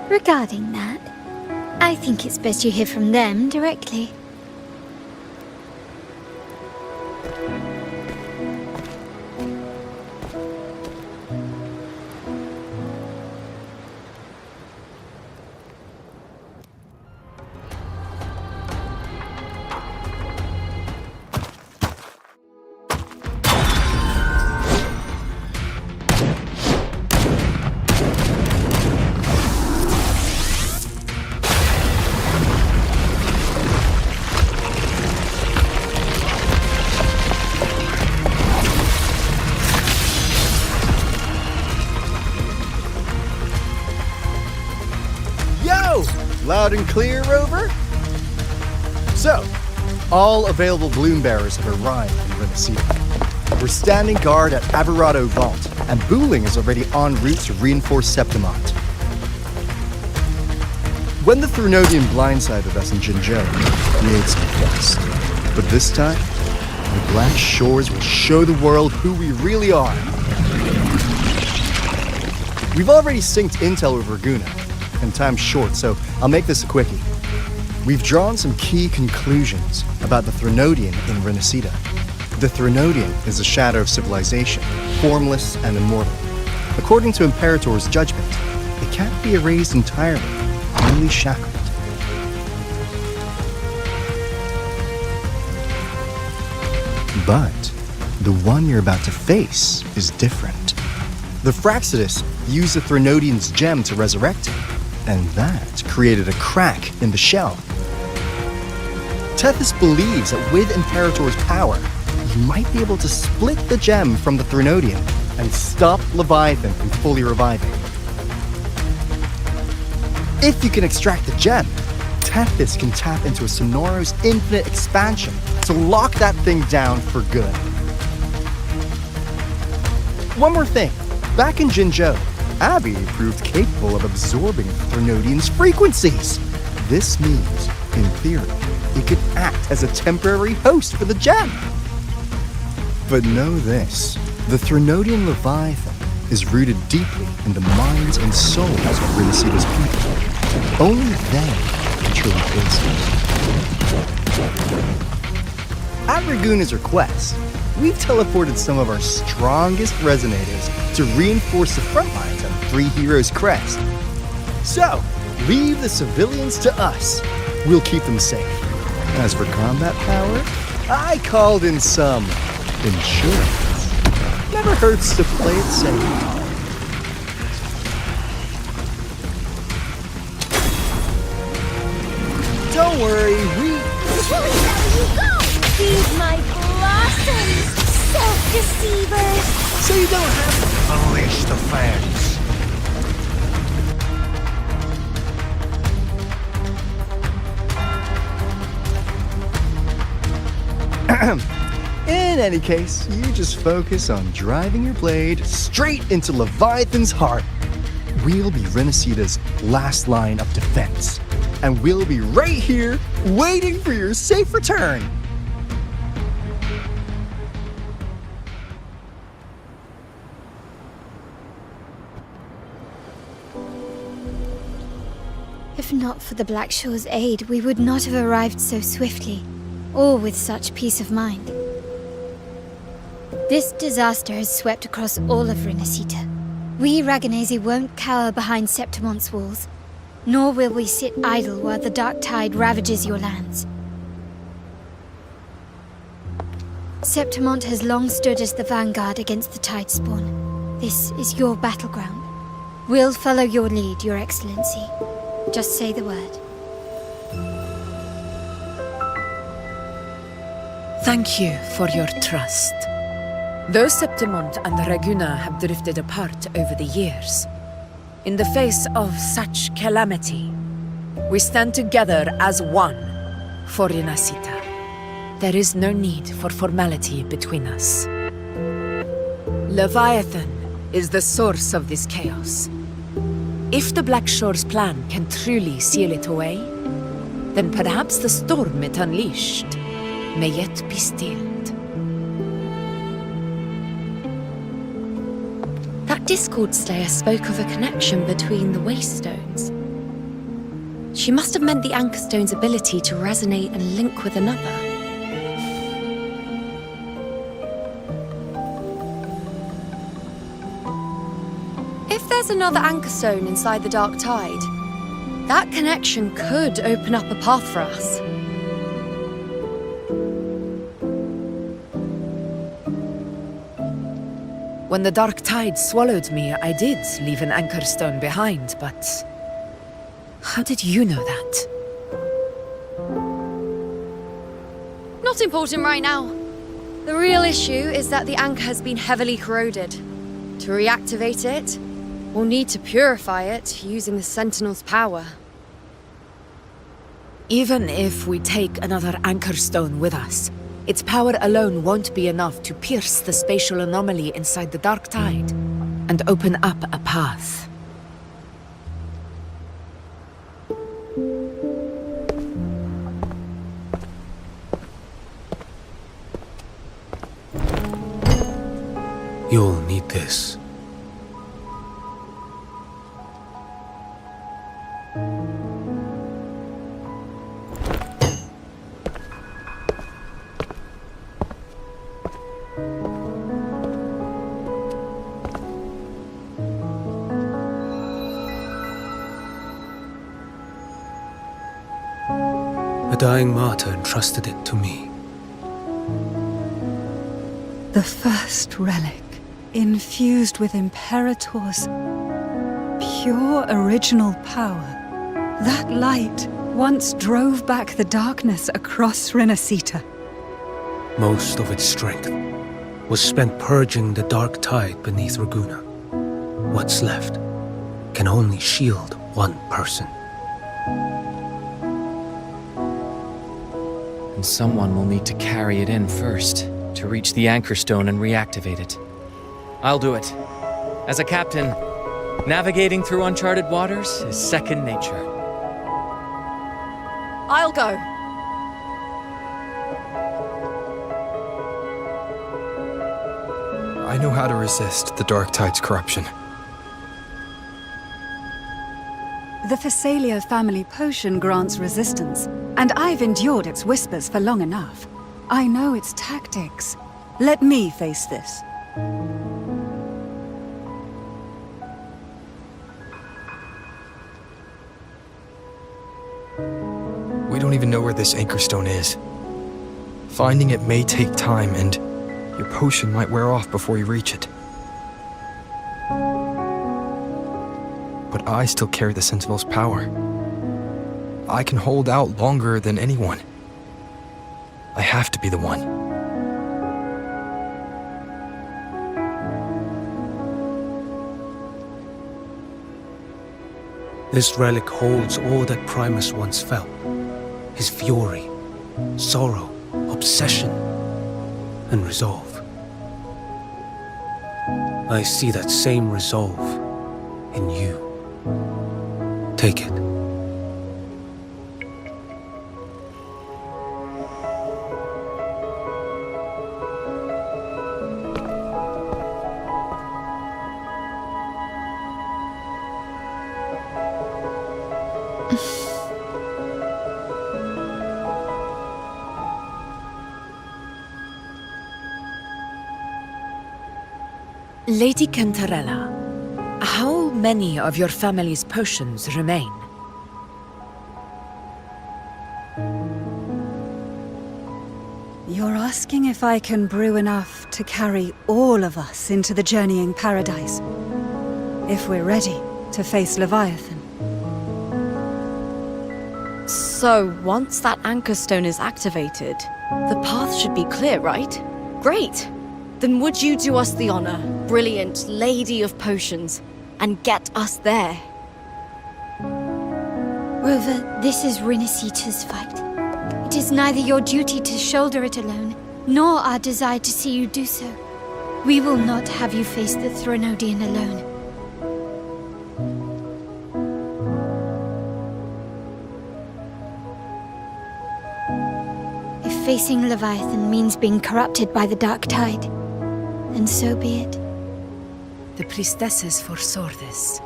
Regarding that, I think it's best you hear from them directly. Loud and clear, Rover? So, all available bloom bearers have arrived in Renacida. We're standing guard at Averado Vault, and Booling is already en route to reinforce Septimont. When the Threnodian blindsided us in Jinzhou, we made some quest. But this time, the Black Shores will show the world who we really are. We've already synced intel with Raguna, and time's short, so I'll make this a quickie. We've drawn some key conclusions about the Threnodian in Renacida. The Threnodian is a shadow of civilization, formless and immortal. According to Imperator's judgment, it can't be erased entirely, only shackled. But the one you're about to face is different. The Fraxidus used the Threnodian's gem to resurrect him, and that created a crack in the shell. Tethys believes that with Imperator's power, you might be able to split the gem from the Threnodian and stop Leviathan from fully reviving. If you can extract the gem, Tethys can tap into a Sonoro's infinite expansion to lock that thing down for good. One more thing. Back in Jinzhou, Abby proved capable of absorbing Threnodian's frequencies. This means, in theory, it could act as a temporary host for the gem. But know this, the Threnodian Leviathan is rooted deeply in the minds and souls of Renacida's people. Only they can truly face it. At Raguna's request, we've teleported some of our strongest resonators to reinforce the front lines of Three Heroes Crest. So, leave the civilians to us. We'll keep them safe. As for combat power, I called in some insurance. Never hurts to play it safe. Don't worry, Where you go? Feed my blossoms, self-deceivers! So you don't have to unleash the fans. In any case, you just focus on driving your blade straight into Leviathan's heart. We'll be Renacida's last line of defense, and we'll be right here waiting for your safe return. If not for the Black Shore's aid, we would not have arrived so swiftly, or with such peace of mind. This disaster has swept across all of Renacida. We Raganese won't cower behind Septimont's walls, nor will we sit idle while the dark tide ravages your lands. Septimont has long stood as the vanguard against the tide spawn. This is your battleground. We'll follow your lead, Your Excellency. Just say the word. Thank you for your trust. Though Septimont and Raguna have drifted apart over the years, in the face of such calamity, we stand together as one for Renacida. There is no need for formality between us. Leviathan is the source of this chaos. If the Black Shore's plan can truly seal it away, then perhaps the storm it unleashed may yet be stilled. That Discord Slayer spoke of a connection between the Wastestones. She must have meant the Anchor Stone's ability to resonate and link with another. If there's another Anchor Stone inside the Dark Tide, that connection could open up a path for us. When the Dark Tide swallowed me, I did leave an Anchor Stone behind, but... how did you know that? Not important right now. The real issue is that the anchor has been heavily corroded. To reactivate it, we'll need to purify it using the Sentinel's power. Even if we take another Anchor Stone with us, its power alone won't be enough to pierce the spatial anomaly inside the Dark Tide and open up a path. You'll need this. A dying martyr entrusted it to me. The first relic, infused with Imperator's pure original power. That light once drove back the darkness across Renacita. Most of its strength was spent purging the dark tide beneath Raguna. What's left can only shield one person. And someone will need to carry it in first, to reach the Anchor Stone and reactivate it. I'll do it. As a captain, navigating through uncharted waters is second nature. I'll go. I know how to resist the Dark Tide's corruption. The Physalia family potion grants resistance, and I've endured its whispers for long enough. I know its tactics. Let me face this. We don't even know where this Anchor Stone is. Finding it may take time, and your potion might wear off before you reach it. But I still carry the Sentinel's power. I can hold out longer than anyone. I have to be the one. This relic holds all that Primus once felt. His fury, sorrow, obsession, and resolve. I see that same resolve in you. Take it. Lady Cantarella, how many of your family's potions remain? You're asking if I can brew enough to carry all of us into the journeying paradise. If we're ready to face Leviathan. So, once that Anchor Stone is activated, the path should be clear, right? Great! Then would you do us the honor, brilliant Lady of Potions, and get us there? Rover, this is Renacita's fight. It is neither your duty to shoulder it alone, nor our desire to see you do so. We will not have you face the Threnodian alone. If facing Leviathan means being corrupted by the dark tide, then so be it. The priestesses foresaw this.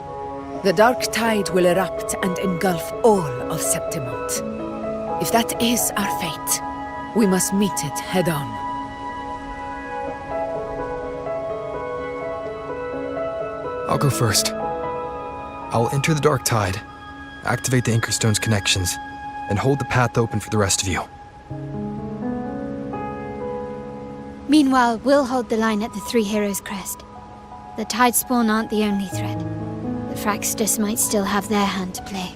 The dark tide will erupt and engulf all of Septimont. If that is our fate, we must meet it head-on. I'll go first. I'll enter the dark tide, activate the Anchorstone's connections, and hold the path open for the rest of you. Meanwhile, we'll hold the line at the Three Heroes Crest. The Tidespawn aren't the only threat. The Fraxters might still have their hand to play.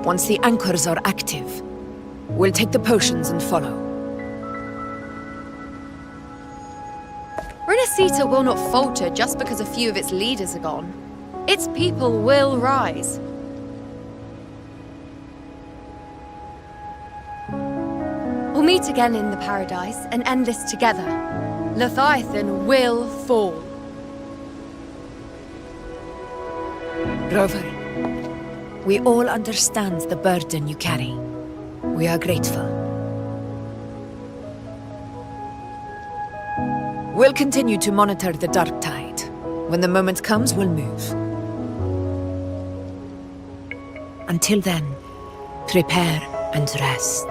Once the anchors are active, we'll take the potions and follow. Renacita will not falter just because a few of its leaders are gone. Its people will rise. We'll meet again in the Paradise and end this together. Leviathan will fall. Rover, we all understand the burden you carry. We are grateful. We'll continue to monitor the dark tide. When the moment comes, we'll move. Until then, prepare and rest.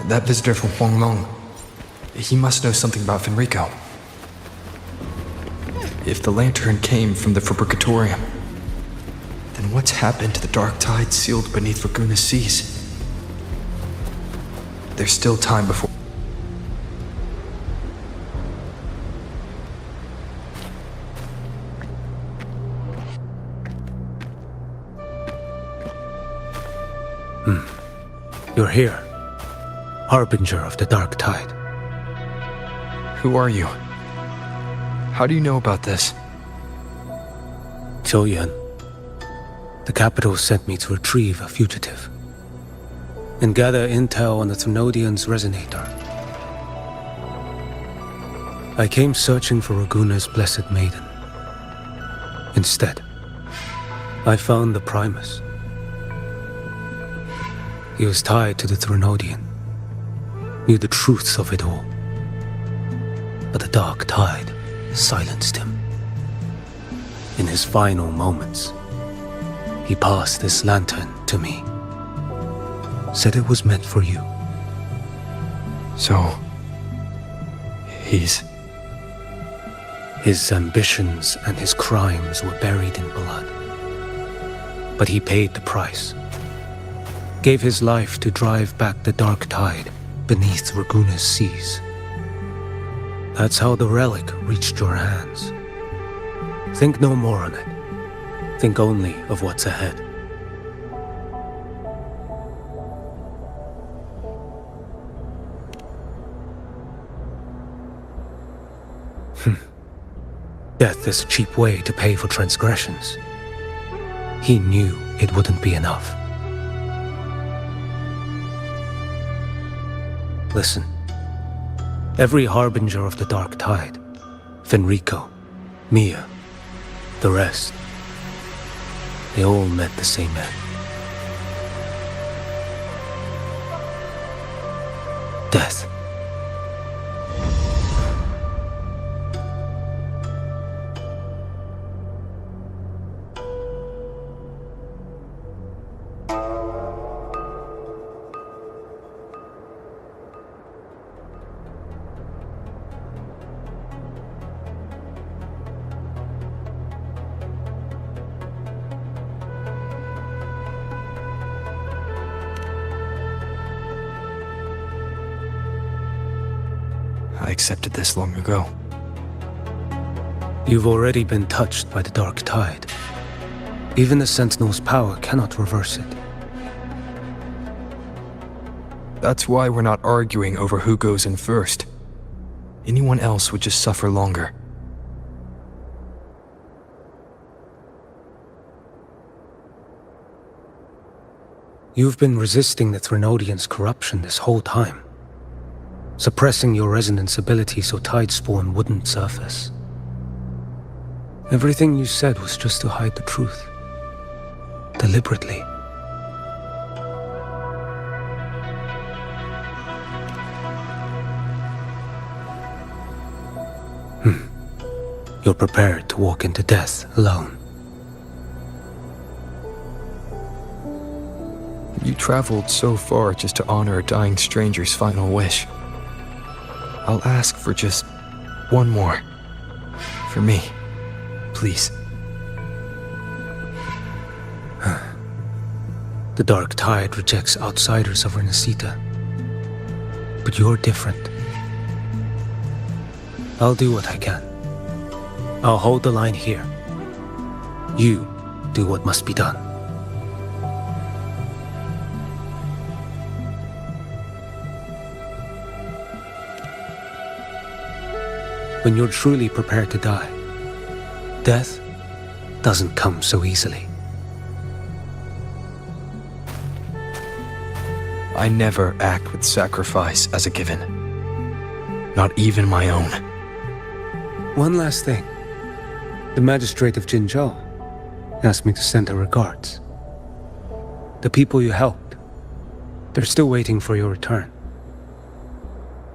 That visitor from Huanglong, he must know something about Fenrico. If the lantern came from the Fabricatorium, then what's happened to the dark tide sealed beneath Raguna's seas? There's still time before... You're here. Harbinger of the dark tide. Who are you? How do you know about this? Choyan. The capital sent me to retrieve a fugitive and gather intel on the Threnodian's resonator. I came searching for Raguna's blessed maiden. Instead, I found the Primus. He was tied to the Threnodian, knew the truths of it all. But the dark tide silenced him. In his final moments, he passed this lantern to me. Said it was meant for you. So... His ambitions and his crimes were buried in blood. But he paid the price. Gave his life to drive back the dark tide beneath Raguna's seas. That's how the relic reached your hands. Think no more on it. Think only of what's ahead. Death is a cheap way to pay for transgressions. He knew it wouldn't be enough. Listen. Every harbinger of the dark tide, Fenrico, Mia, the rest, they all met the same end. Death. I accepted this long ago. You've already been touched by the dark tide. Even the Sentinel's power cannot reverse it. That's why we're not arguing over who goes in first. Anyone else would just suffer longer. You've been resisting the Threnodians' corruption this whole time, suppressing your resonance ability so Tidespawn wouldn't surface. Everything you said was just to hide the truth. Deliberately. You're prepared to walk into death alone. You traveled so far just to honor a dying stranger's final wish. I'll ask for just one more. For me. Please. The Dark Tide rejects outsiders of Renacita. But you're different. I'll do what I can. I'll hold the line here. You do what must be done. When you're truly prepared to die, death doesn't come so easily. I never act with sacrifice as a given. Not even my own. One last thing. The magistrate of Jinzhou asked me to send her regards. The people you helped, they're still waiting for your return.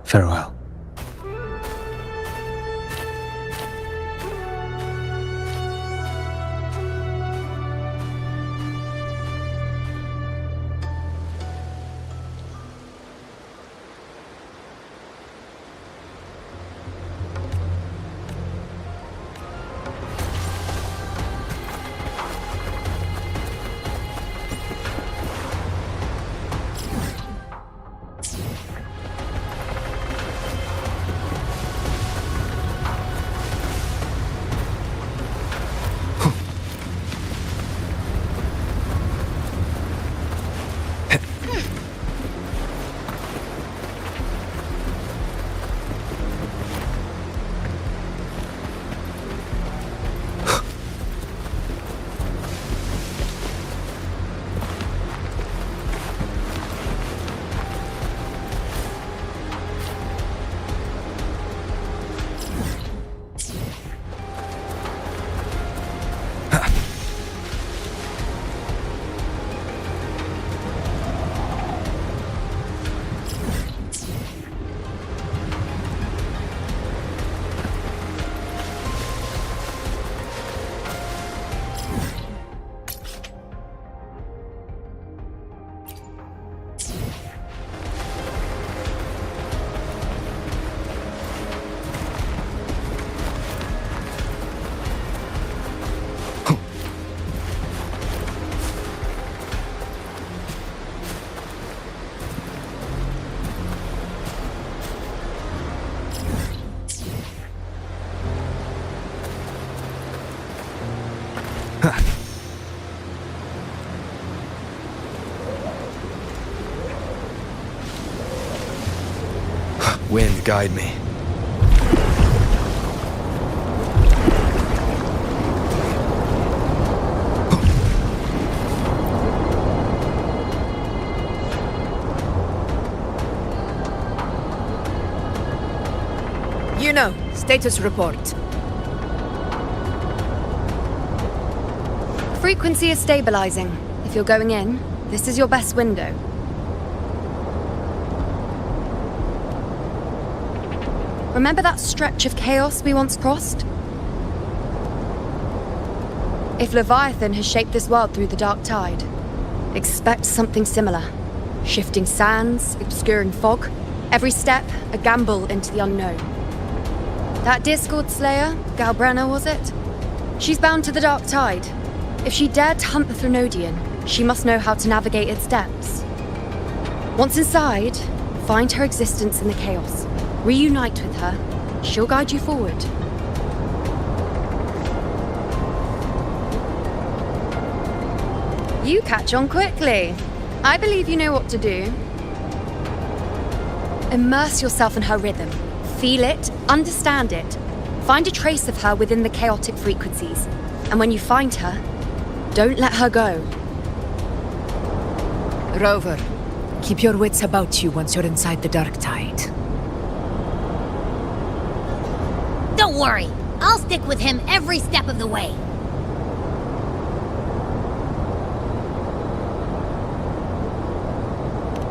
Farewell. Wind, guide me. You know, status report. Frequency is stabilizing. If you're going in, this is your best window. Remember that stretch of chaos we once crossed? If Leviathan has shaped this world through the dark tide, expect something similar. Shifting sands, obscuring fog, every step a gamble into the unknown. That Discord Slayer, Galbrenna was it? She's bound to the dark tide. If she dared to hunt the Threnodian, she must know how to navigate its depths. Once inside, find her existence in the chaos. Reunite with her. She'll guide you forward. You catch on quickly. I believe you know what to do. Immerse yourself in her rhythm. Feel it, understand it. Find a trace of her within the chaotic frequencies. And when you find her, don't let her go. Rover, keep your wits about you once you're inside the dark tide. Don't worry, I'll stick with him every step of the way.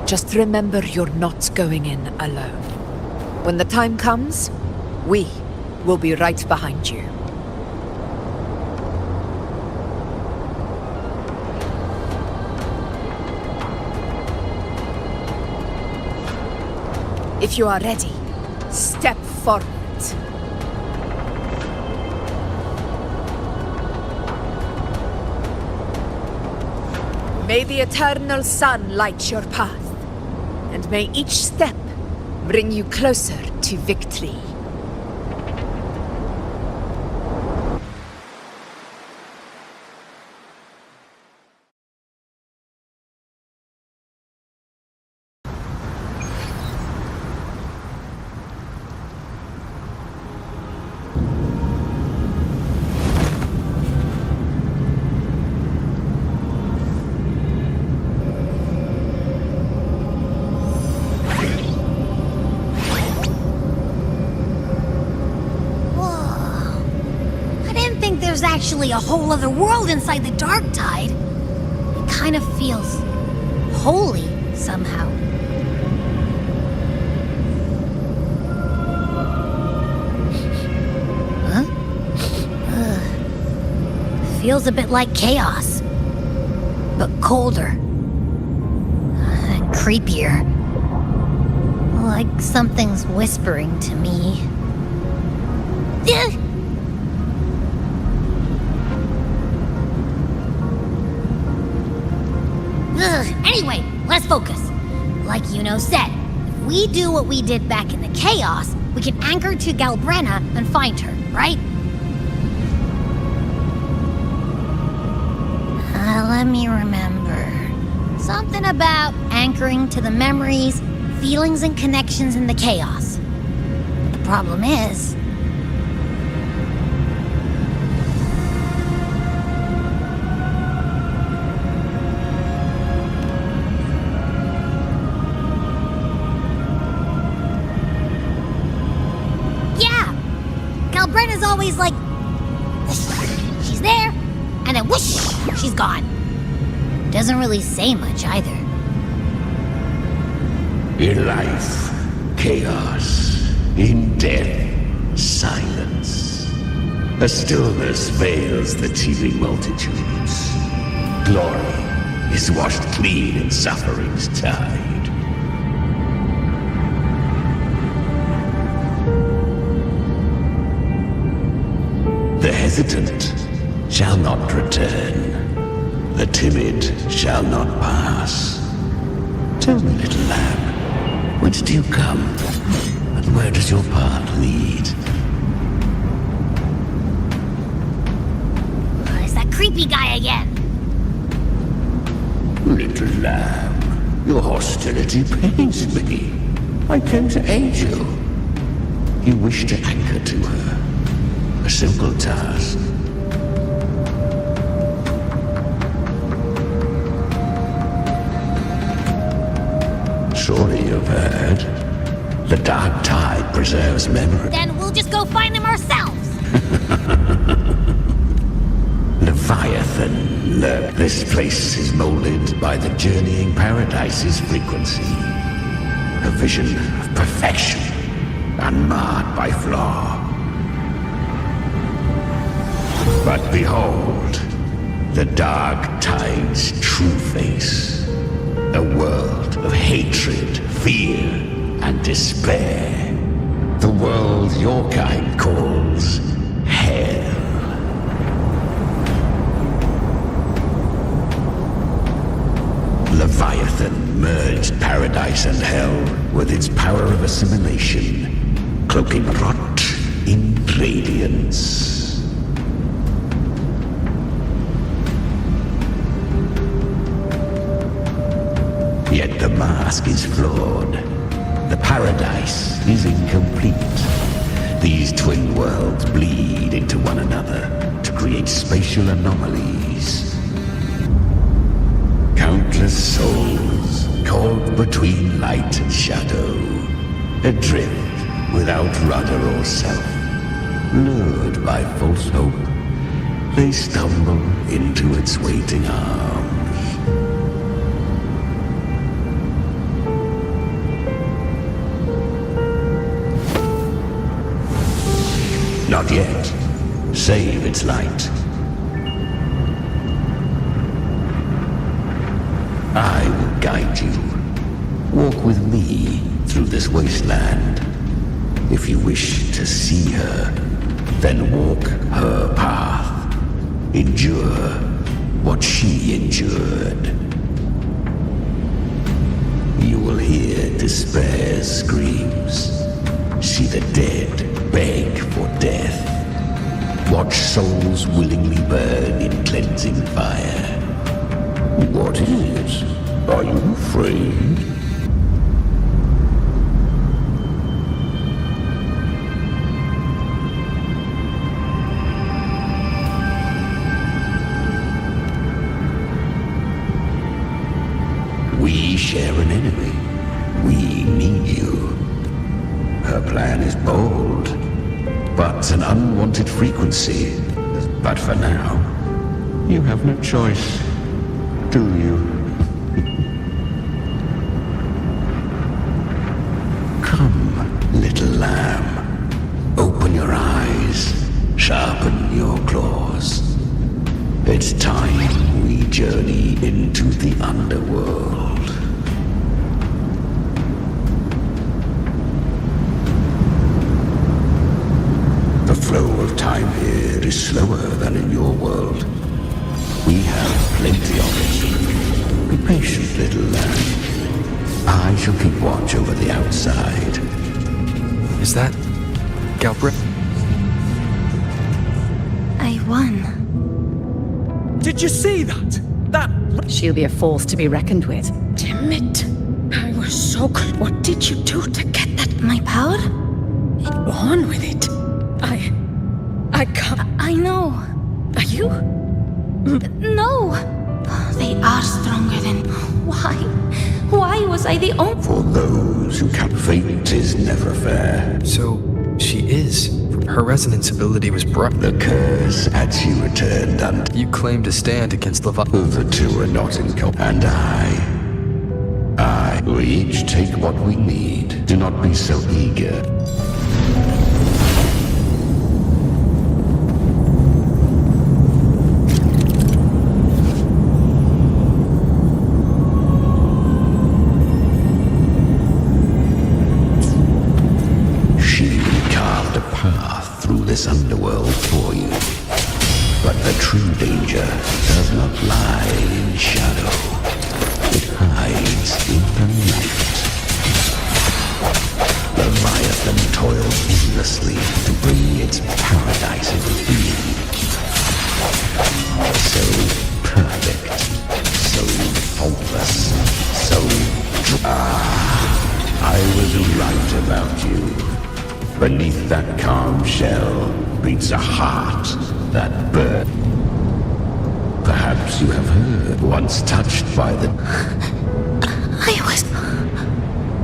Just remember you're not going in alone. When the time comes, we will be right behind you. If you are ready, step forward. May the eternal sun light your path, and may each step bring you closer to victory. There's actually a whole other world inside the dark tide. It kind of feels holy somehow. Huh? Feels a bit like chaos, but colder and creepier. Like something's whispering to me. Anyway, let's focus. Like Yuno said, if we do what we did back in the chaos, we can anchor to Galbrena and find her, right? Let me remember. Something about anchoring to the memories, feelings, and connections in the chaos. The problem is... Brenna's always like, she's there, and then whoosh, she's gone. Doesn't really say much either. In life, chaos. In death, silence. A stillness veils the teeming multitudes. Glory is washed clean in suffering's tide. The hesitant shall not return. The timid shall not pass. Tell me, little lamb, whence do you come? And where does your path lead? It's that creepy guy again. Little lamb, your hostility pains me. I came to aid you. You wish to anchor to her. A simple task. Surely you've heard. The dark tide preserves memory. Then we'll just go find them ourselves. Leviathan lurk. This place is molded by the journeying paradise's frequency. A vision of perfection, unmarred by flaw. But behold, the dark tide's true face. A world of hatred, fear, and despair. The world your kind calls hell. Leviathan merged paradise and hell with its power of assimilation, cloaking rot in radiance. Yet the mask is flawed. The paradise is incomplete. These twin worlds bleed into one another to create spatial anomalies. Count countless souls caught between light and shadow, adrift without rudder or self, lured by false hope, they stumble into its waiting arms. Not yet. Save its light. I will guide you. Walk with me through this wasteland. If you wish to see her, then walk her path. Endure what she endured. You will hear despair's screams. See the dead beg for death. Watch souls willingly burn in cleansing fire. What is? Are you afraid? We share an enemy. We need you. Her plan is bold, but an unwanted frequency. But for now, you have no choice, do you? Come, little lamb. Open your eyes, sharpen your claws. It's time we journey into the underworld. The flow of time here is slower than in your world. We have plenty of it. Be patient, little lamb. I shall keep watch over the outside. Is that Galbraith? I won. Did you see that? She'll be a force to be reckoned with. Damn it. I was so good. What did you do to get that? My power? On with it. I can't. I know. Are you? No. They are stronger than... Why? Why was I the only... For those who can, fate is never fair. So, she is. Her resonance ability was brought. The curse had you returned, and you claimed to stand against Leviathan. The two are not in and we each take what we need. Do not be so eager. This underworld for you. But the true danger does not lie in shadow. It hides in the night. Leviathan toils endlessly to bring its paradise into being. So perfect, so faultless, so... I was right about you. Beneath that calm shell beats a heart that burns. Perhaps you have heard, once touched by the... I was...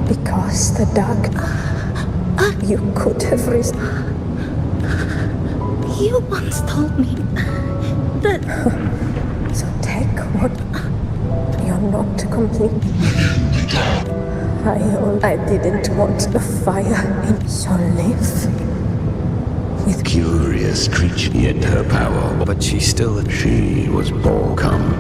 Because the dark... You could have risen. You once told me that... So take what... You're not complete. I didn't want the fire in, so live. With curious creature, yet her power, but she still... She was born. Come.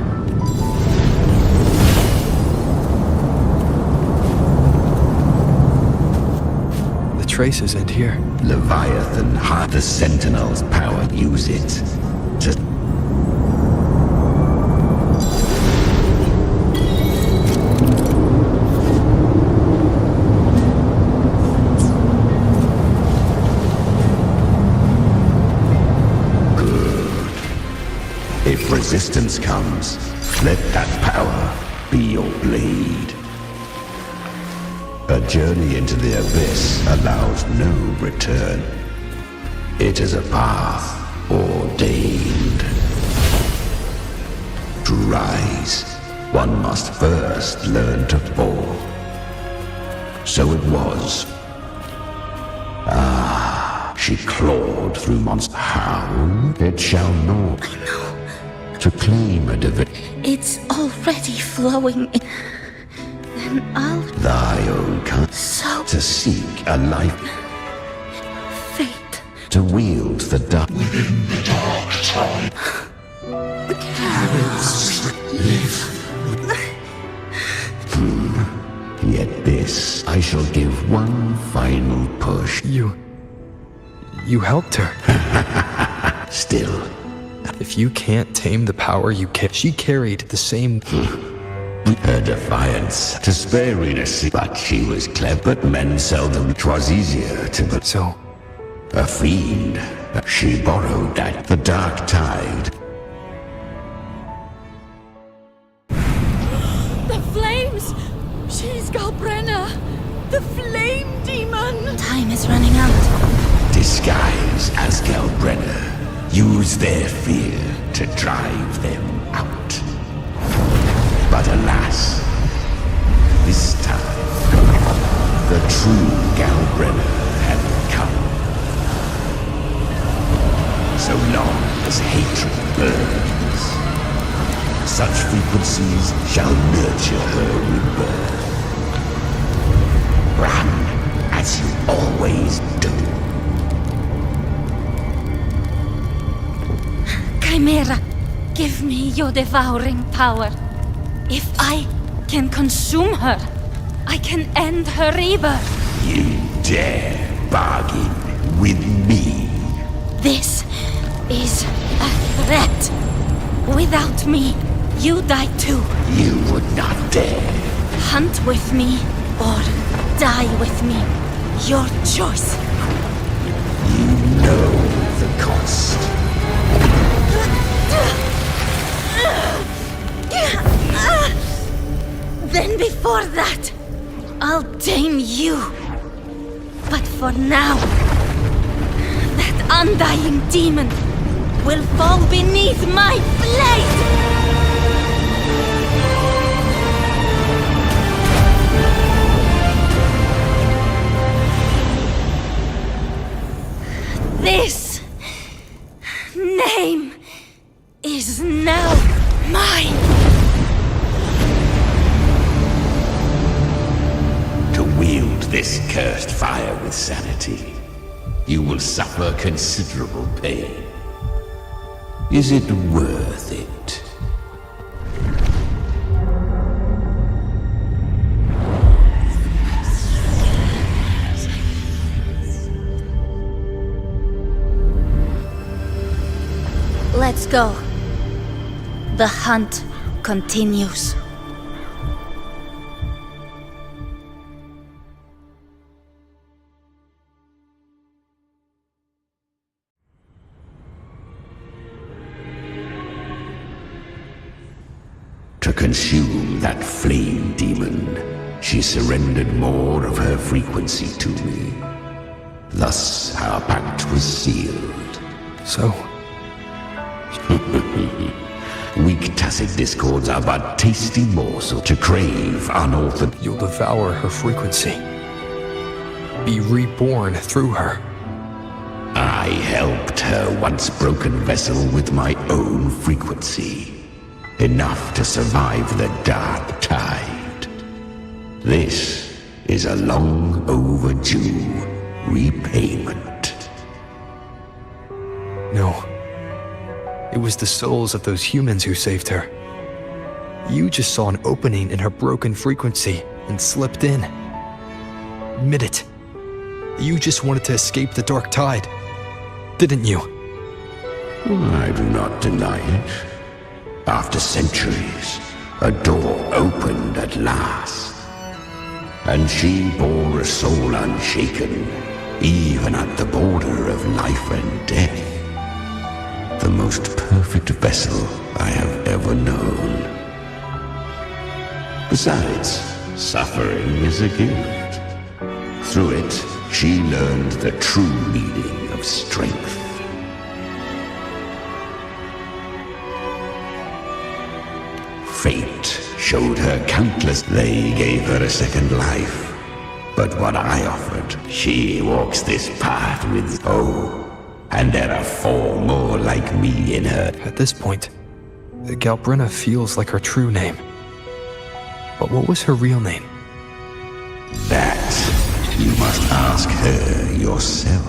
The traces end here. Leviathan had the Sentinel's power. Use it to... If resistance comes, let that power be your blade. A journey into the abyss allows no return. It is a path ordained to rise one must first learn to fall. So it was. She clawed through monsters. How? It shall not. I know. To claim a divinity. It's already flowing. Then I'll... Thy own kind. So... To seek a life. Fate. To wield the dark. Within the dark tide. Yet this, I shall give one final push. You helped her. Still. If you can't tame the power she carried the same... Her defiance to spare Renus, but she was clever. But men seldom. 'Twas easier to... So? A fiend. She borrowed that. The dark tide. The flames! She's Galbrenna! The flame demon! Time is running out. Disguise as Galbrenna. Use their fear to drive them out. But alas, this time, the true Galbrenna had come. So long as hatred burns, such frequencies shall nurture her rebirth. Run as you always do. Chimera, give me your devouring power. If I can consume her, I can end her rebirth. You dare bargain with me? This is a threat. Without me, you die too. You would not dare. Hunt with me or die with me. Your choice. You know the cost. Then before that, I'll tame you. But for now, that undying demon will fall beneath my blade! This name is now mine! To wield this cursed fire with sanity, you will suffer considerable pain. Is it worth it? Let's go. The hunt continues. To consume that flame demon, she surrendered more of her frequency to me. Thus our pact was sealed. So? Weak tacit discords are but tasty morsel to crave unauthored. You'll devour her frequency. Be reborn through her. I helped her once broken vessel with my own frequency. Enough to survive the dark tide. This is a long overdue repayment. No. It was the souls of those humans who saved her. You just saw an opening in her broken frequency and slipped in. Admit it. You just wanted to escape the dark tide, didn't you? I do not deny it. After centuries, a door opened at last. And she bore a soul unshaken, even at the border of life and death. The most perfect vessel I have ever known. Besides, suffering is a gift. Through it, she learned the true meaning of strength. Fate showed her countless. They gave her a second life. But what I offered, she walks this path with. Oh, and there are 4 more like me in her. At this point, Galbrina feels like her true name. But what was her real name? That you must ask her yourself.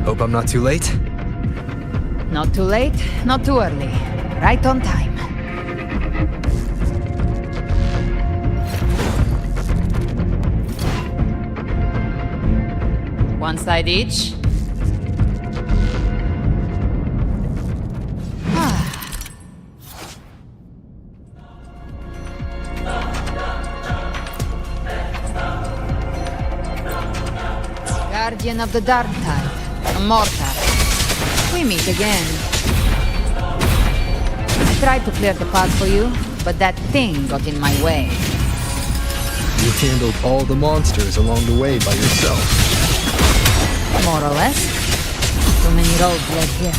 Hope I'm not too late? Not too late, not too early. Right on time. One side each. Guardian of the Dark Tide. Mortar. We meet again. I tried to clear the path for you, but that thing got in my way. You handled all the monsters along the way by yourself. More or less. Too many roads led here,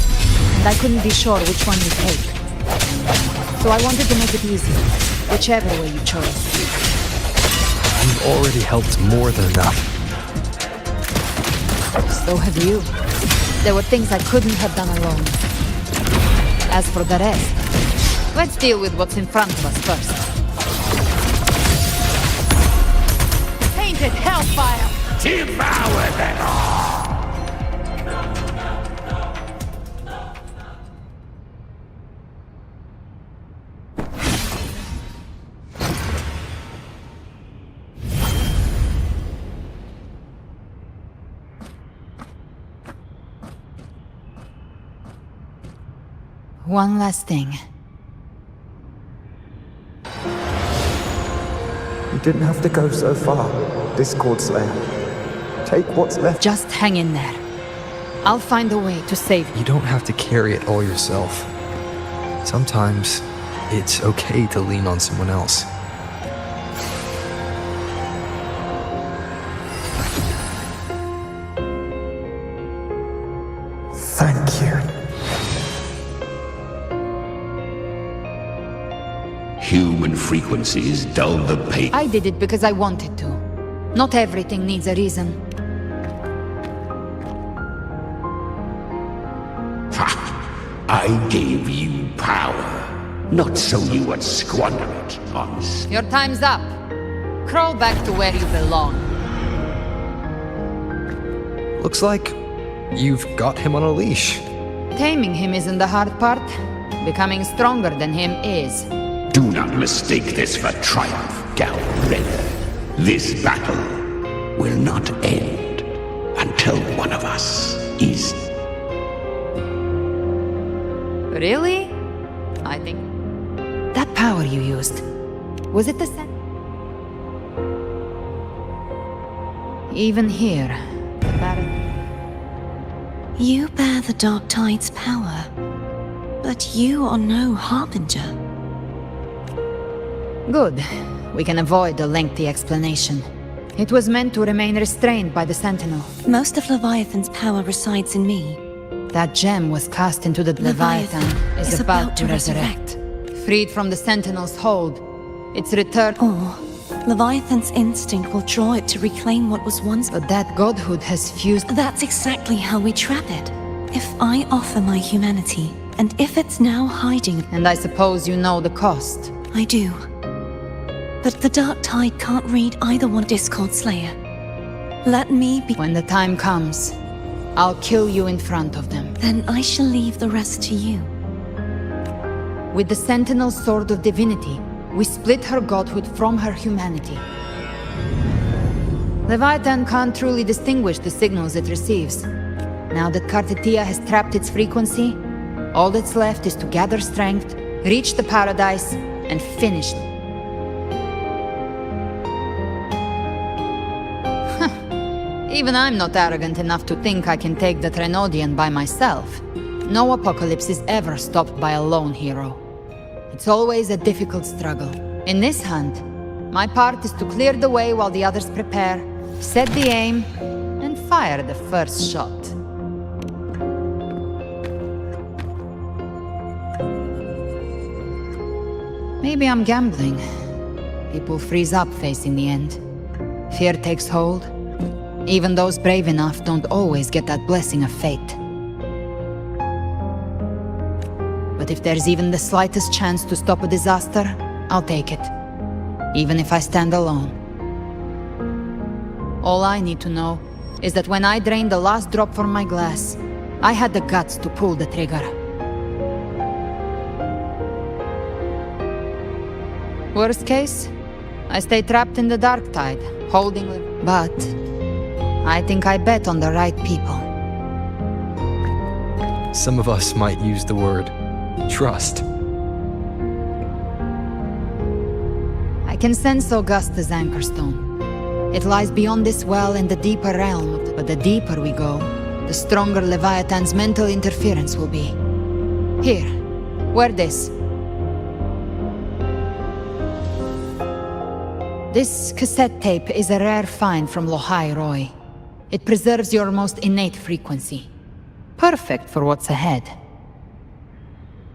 and I couldn't be sure which one you take. So I wanted to make it easy, whichever way you chose. You've already helped more than enough. So have you. There were things I couldn't have done alone. As for the rest, let's deal with what's in front of us first. Painted hellfire! Devour them all! One last thing. You didn't have to go so far, Discord Slayer. Take what's left. Just hang in there. I'll find a way to save you. You don't have to carry it all yourself. Sometimes, it's okay to lean on someone else. Thank you. Human frequencies dull the pain. I did it because I wanted to. Not everything needs a reason. Ha! I gave you power, not so you would squander it on... Your time's up. Crawl back to where you belong. Looks like you've got him on a leash. Taming him isn't the hard part. Becoming stronger than him is. Do not mistake this for triumph, Galbrina. This battle will not end until one of us is... Really? I think... That power you used, was it the same? Even here, the Baron... You bear the Dark Tide's power, but you are no harbinger. Good. We can avoid a lengthy explanation. It was meant to remain restrained by the Sentinel. Most of Leviathan's power resides in me. That gem was cast into the Leviathan is about to resurrect. Freed from the Sentinel's hold, its return... Or Leviathan's instinct will draw it to reclaim what was once... But that godhood has fused... That's exactly how we trap it. If I offer my humanity, and if it's now hiding... And I suppose you know the cost. I do. But the Dark Tide can't read either one. Discord Slayer. Let me be... When the time comes, I'll kill you in front of them. Then I shall leave the rest to you. With the Sentinel's Sword of Divinity, we split her godhood from her humanity. Leviathan can't truly distinguish the signals it receives. Now that Kartetia has trapped its frequency, All that's left is to gather strength, reach the paradise, and finish. Even I'm not arrogant enough to think I can take the Trenodian by myself. No apocalypse is ever stopped by a lone hero. It's always a difficult struggle. In this hunt, my part is to clear the way while the others prepare, set the aim, and fire the first shot. Maybe I'm gambling. People freeze up facing the end. Fear takes hold. Even those brave enough don't always get that blessing of fate. But if there's even the slightest chance to stop a disaster, I'll take it. Even if I stand alone. All I need to know is that when I drained the last drop from my glass, I had the guts to pull the trigger. Worst case, I stay trapped in the dark tide, holding... But I think I bet on the right people. Some of us might use the word trust. I can sense Augusta's anchorstone. It lies beyond this well in the deeper realm, but the deeper we go, the stronger Leviathan's mental interference will be. Here, wear this. This cassette tape is a rare find from Lohai Roy. It preserves your most innate frequency. Perfect for what's ahead.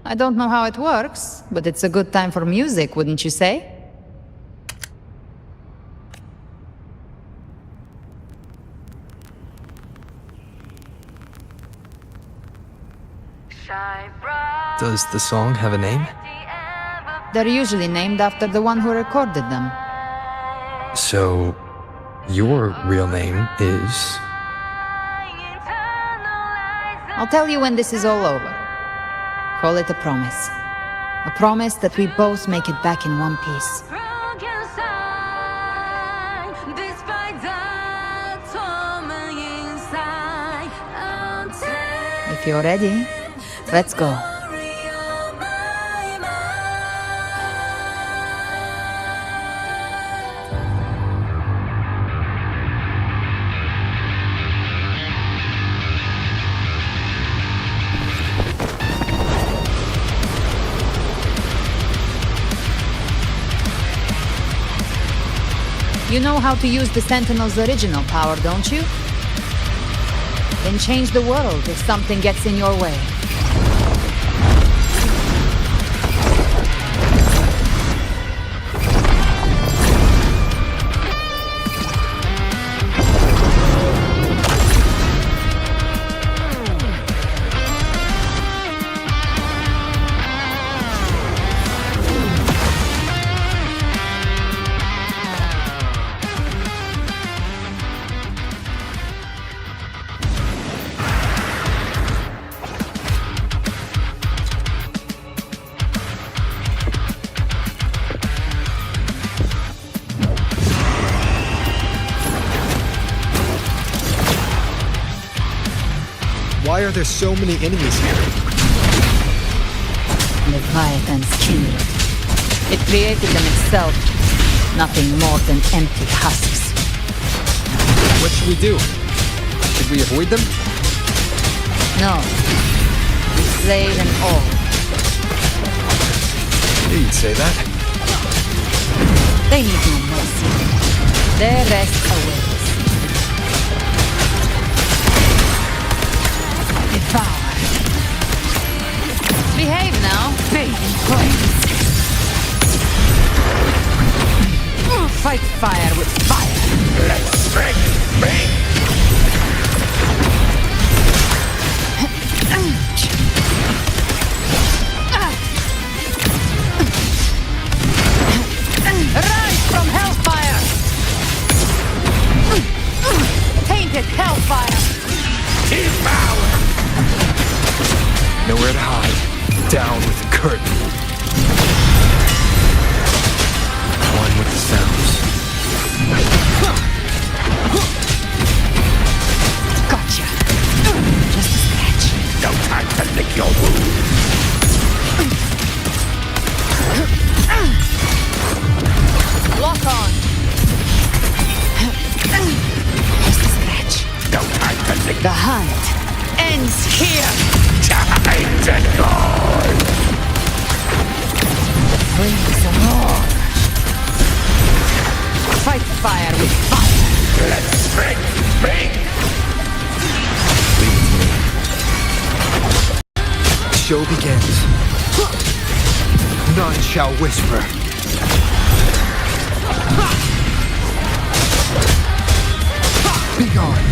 I don't know how it works, but it's a good time for music, wouldn't you say? Does the song have a name? They're usually named after the one who recorded them. So, your real name is... I'll tell you when this is all over. Call it a promise. A promise that we both make it back in one piece. If you're ready, let's go. You know how to use the Sentinel's original power, don't you? Then change the world if something gets in your way. Why are there so many enemies here? Leviathan's kindred. It created them itself. Nothing more than empty husks. What should we do? Should we avoid them? No. We slay them all. You'd say that. They need no mercy. Their rest awaits. Devour. Behave now. Bathe in flames. Fight fire with fire. Let's strike me. Rise from hellfire! Tainted hellfire! Devour! Nowhere to hide. Down with the curtain. One with the sounds. Gotcha! Just a scratch. No time fire with fire. Let strength speak! The show begins. None shall whisper. Be gone.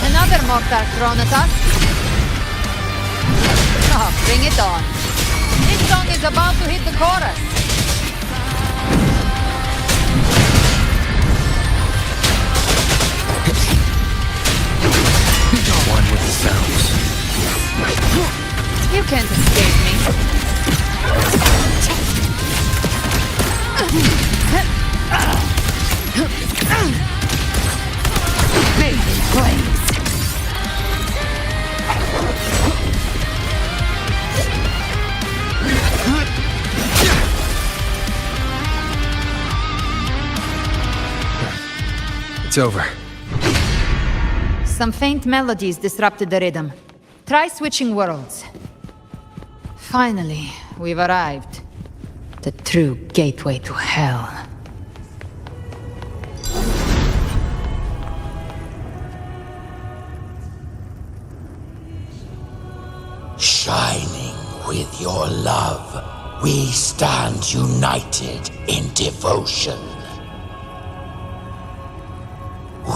Another mortar thrown at us. Oh, bring it on. This song is about to hit the chorus. One with the sounds. You can't escape me. Big flames. It's over. Some faint melodies disrupted the rhythm. Try switching worlds. Finally, we've arrived. The true gateway to hell. Shining with your love, we stand united in devotion.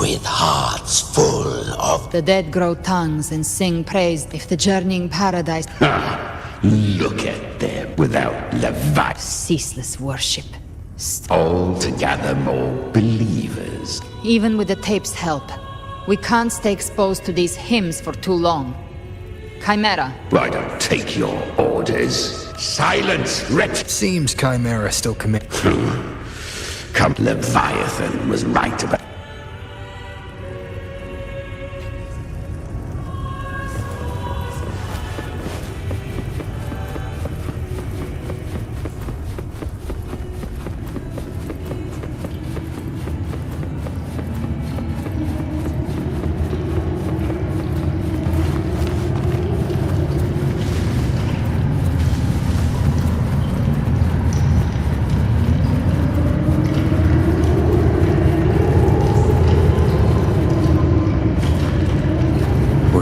With hearts full of... The dead grow tongues and sing praise if the journeying paradise... Look at them without Leviathan. Ceaseless worship. All together more believers. Even with the tape's help, we can't stay exposed to these hymns for too long. Chimera. I don't take your orders. Silence, wretch! Seems Chimera still commit. Come, Leviathan was right about...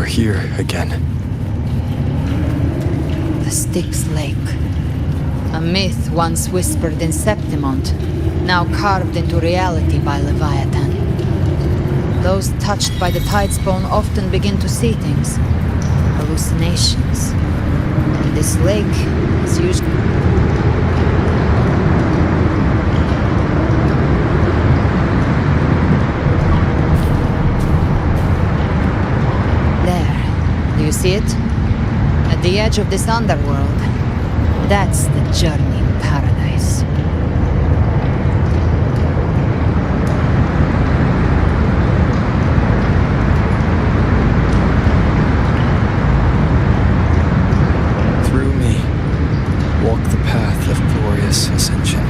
Here again. The Styx Lake. A myth once whispered in Septimont, now carved into reality by Leviathan. Those touched by the Tidespawn often begin to see things. Hallucinations. This lake is usually... You see it? At the edge of this underworld. That's the journey in paradise. Through me, walk the path of glorious ascension.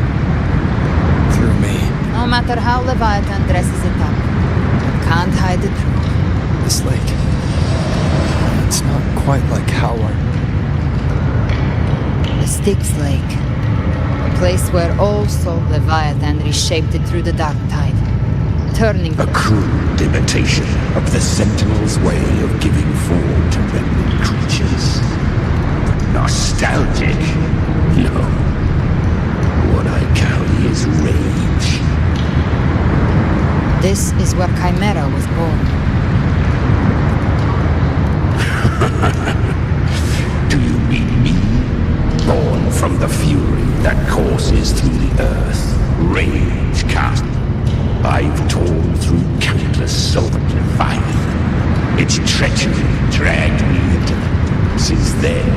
Through me. No matter how Leviathan dresses it up, you can't hide the truth. This lake. It's not quite like Howard. The Styx Lake. A place where also Leviathan reshaped it through the dark tide. Turning... A crude imitation of the Sentinel's way of giving form to remnant creatures. Nostalgic? No. What I carry is rage. This is where Chimera was born. Do you mean me? Born from the fury that courses through the earth, rage cast. I've torn through countless souls of Leviathan. Its treachery dragged me into them. Since then,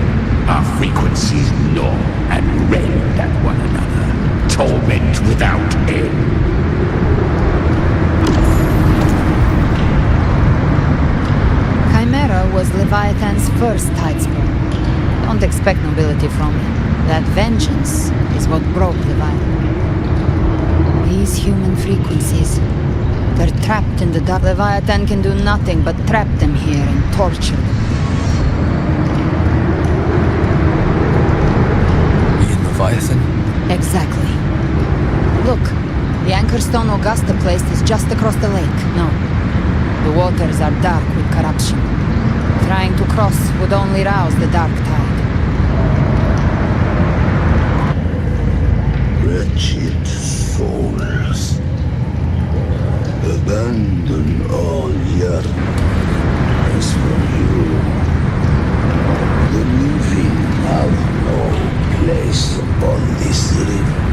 our frequencies gnaw and rend at one another, torment without end. Chimera was Leviathan's first Tidespawn. Don't expect nobility from him. That vengeance is what broke Leviathan. These human frequencies, they're trapped in the dark. Leviathan can do nothing but trap them here and torture them. Me and Leviathan? Exactly. stone Augusta placed is just across the lake. No. The waters are dark with corruption. Trying to cross would only rouse the dark tide. Wretched souls, abandon all yearning. As for you, the living have no place upon this river.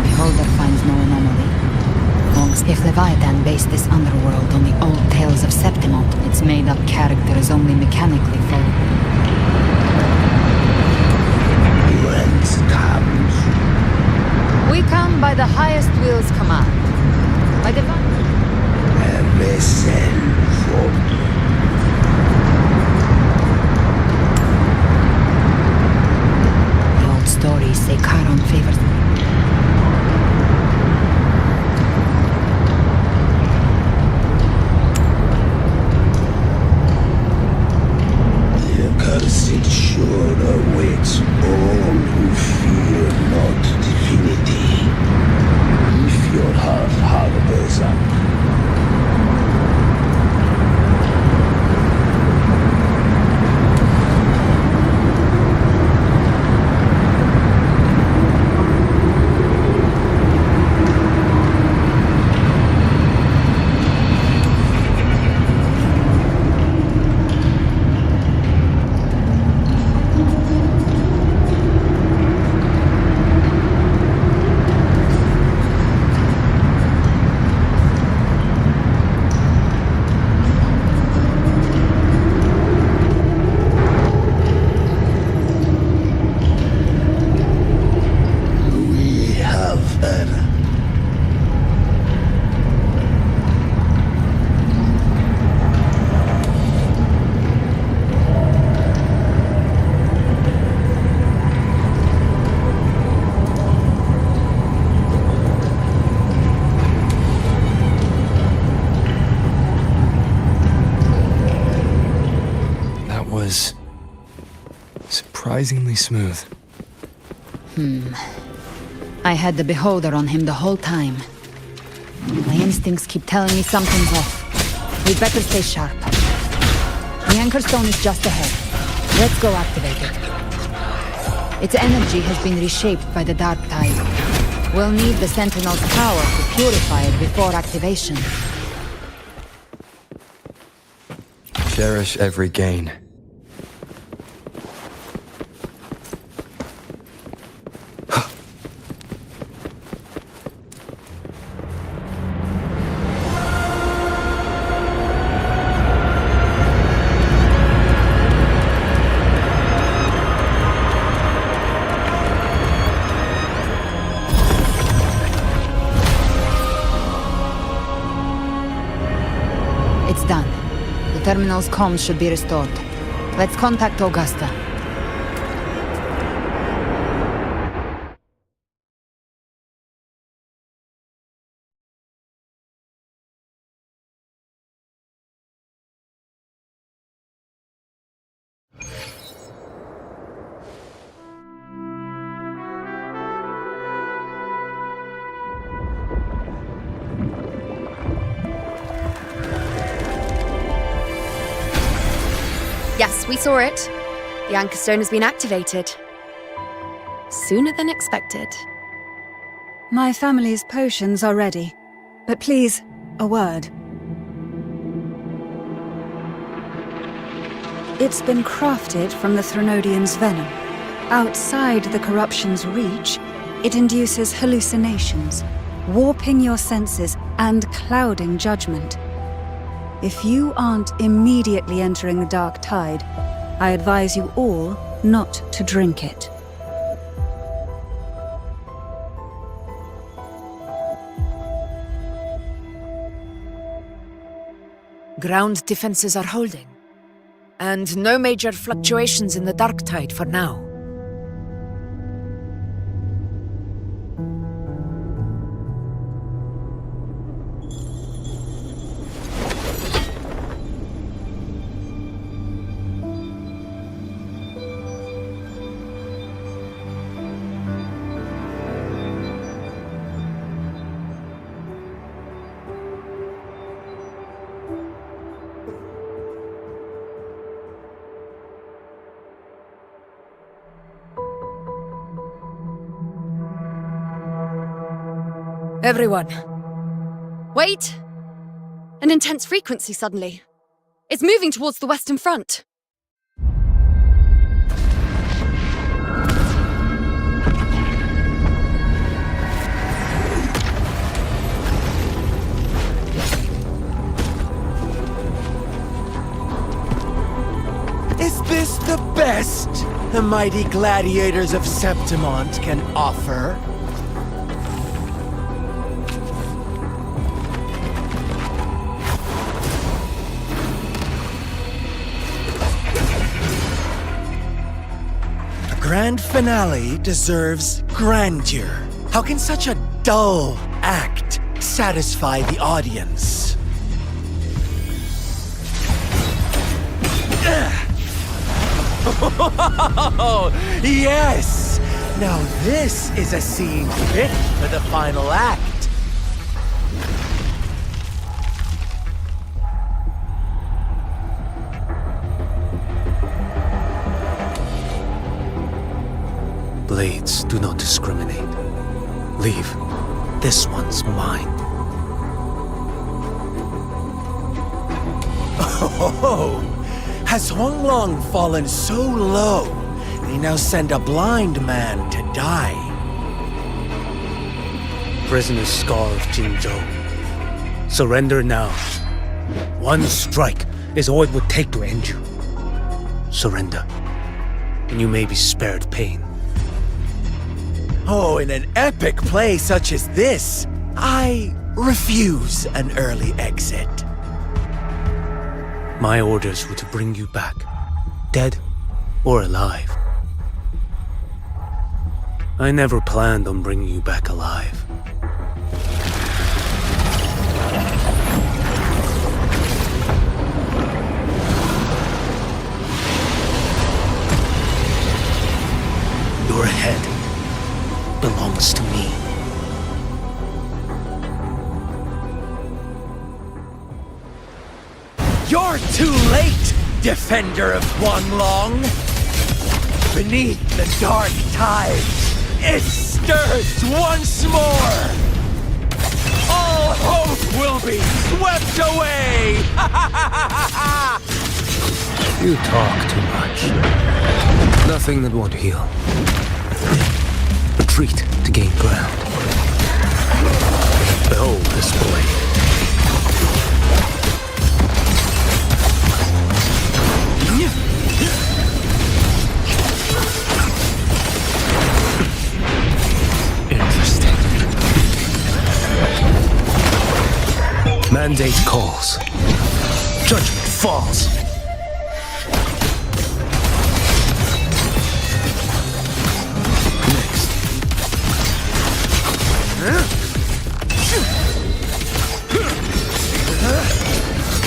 Beholder finds no anomaly. Monks, if Leviathan based this underworld on the old tales of Septimont, its made-up characters only mechanically follow. Whence comes? We come by the highest will's command. By divine. A vessel for The old stories say Charon favors me. the accursed shore awaits all who fear not divinity. If your heart harbors up, we have an That was surprisingly smooth. I had the beholder on him the whole time. My instincts keep telling me something's off. We'd better stay sharp. The anchor stone is just ahead. Let's go activate it. Its energy has been reshaped by the dark tide. We'll need the Sentinel's power to purify it before activation. Cherish every gain. It's done. The terminal's comms should be restored. Let's contact Augusta. Yes, we saw it. The anchor stone has been activated. Sooner than expected. My family's potions are ready. But please, a word. It's been crafted from the Threnodian's venom. Outside the corruption's reach, it induces hallucinations, warping your senses and clouding judgment. If you aren't immediately entering the dark tide, I advise you all not to drink it. Ground defenses are holding. And no major fluctuations in the dark tide for now. Everyone. Wait! An intense frequency suddenly. It's moving towards the Western Front. Is this the best the mighty gladiators of Septimont can offer? A grand finale deserves grandeur. How can such a dull act satisfy the audience? Oh, yes! Now this is a scene fit for the final act. Blades do not discriminate. Leave. This one's mine. Oh! Has Honglong fallen so low, they now send a blind man to die? Prisoner's Scar of Jinzhou. Surrender now. One strike is all it would take to end you. Surrender, and you may be spared pain. Oh, in an epic play such as this, I refuse an early exit. My orders were to bring you back, dead or alive. I never planned on bringing you back alive. Your head belongs to me. You're too late, defender of Huanglong! Beneath the dark tide, it stirs once more! All hope will be swept away! You talk too much. Nothing that won't heal. Retreat to gain ground. Behold this blade. Interesting. Mandate calls. Judgment falls. Next.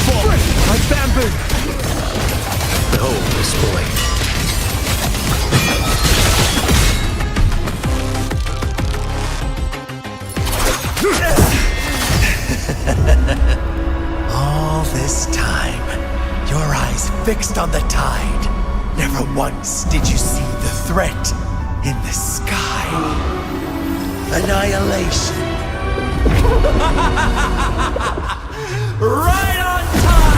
Fall like bamboo. Behold this blade. All this time, your eyes fixed on the tide. Never once did you see the threat in the sky. Annihilation. Right on time!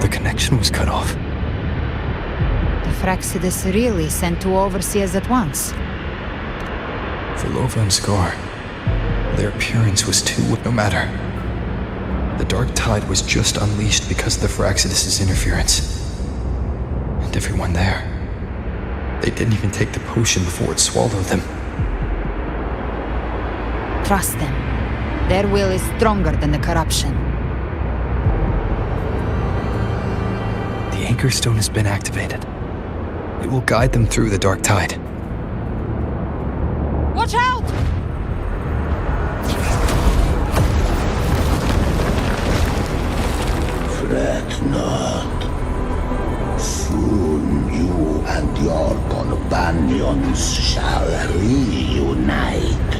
The connection was cut off. The Fraxidus really sent two overseers at once. For Lova and Scar, their appearance was too... No matter. The dark tide was just unleashed because of the Fraxidus' interference. And everyone there, they didn't even take the potion before it swallowed them. Trust them. Their will is stronger than the corruption. anchor stone has been activated. It will guide them through the dark tide. Watch out! Fret not. Soon you and your companions shall reunite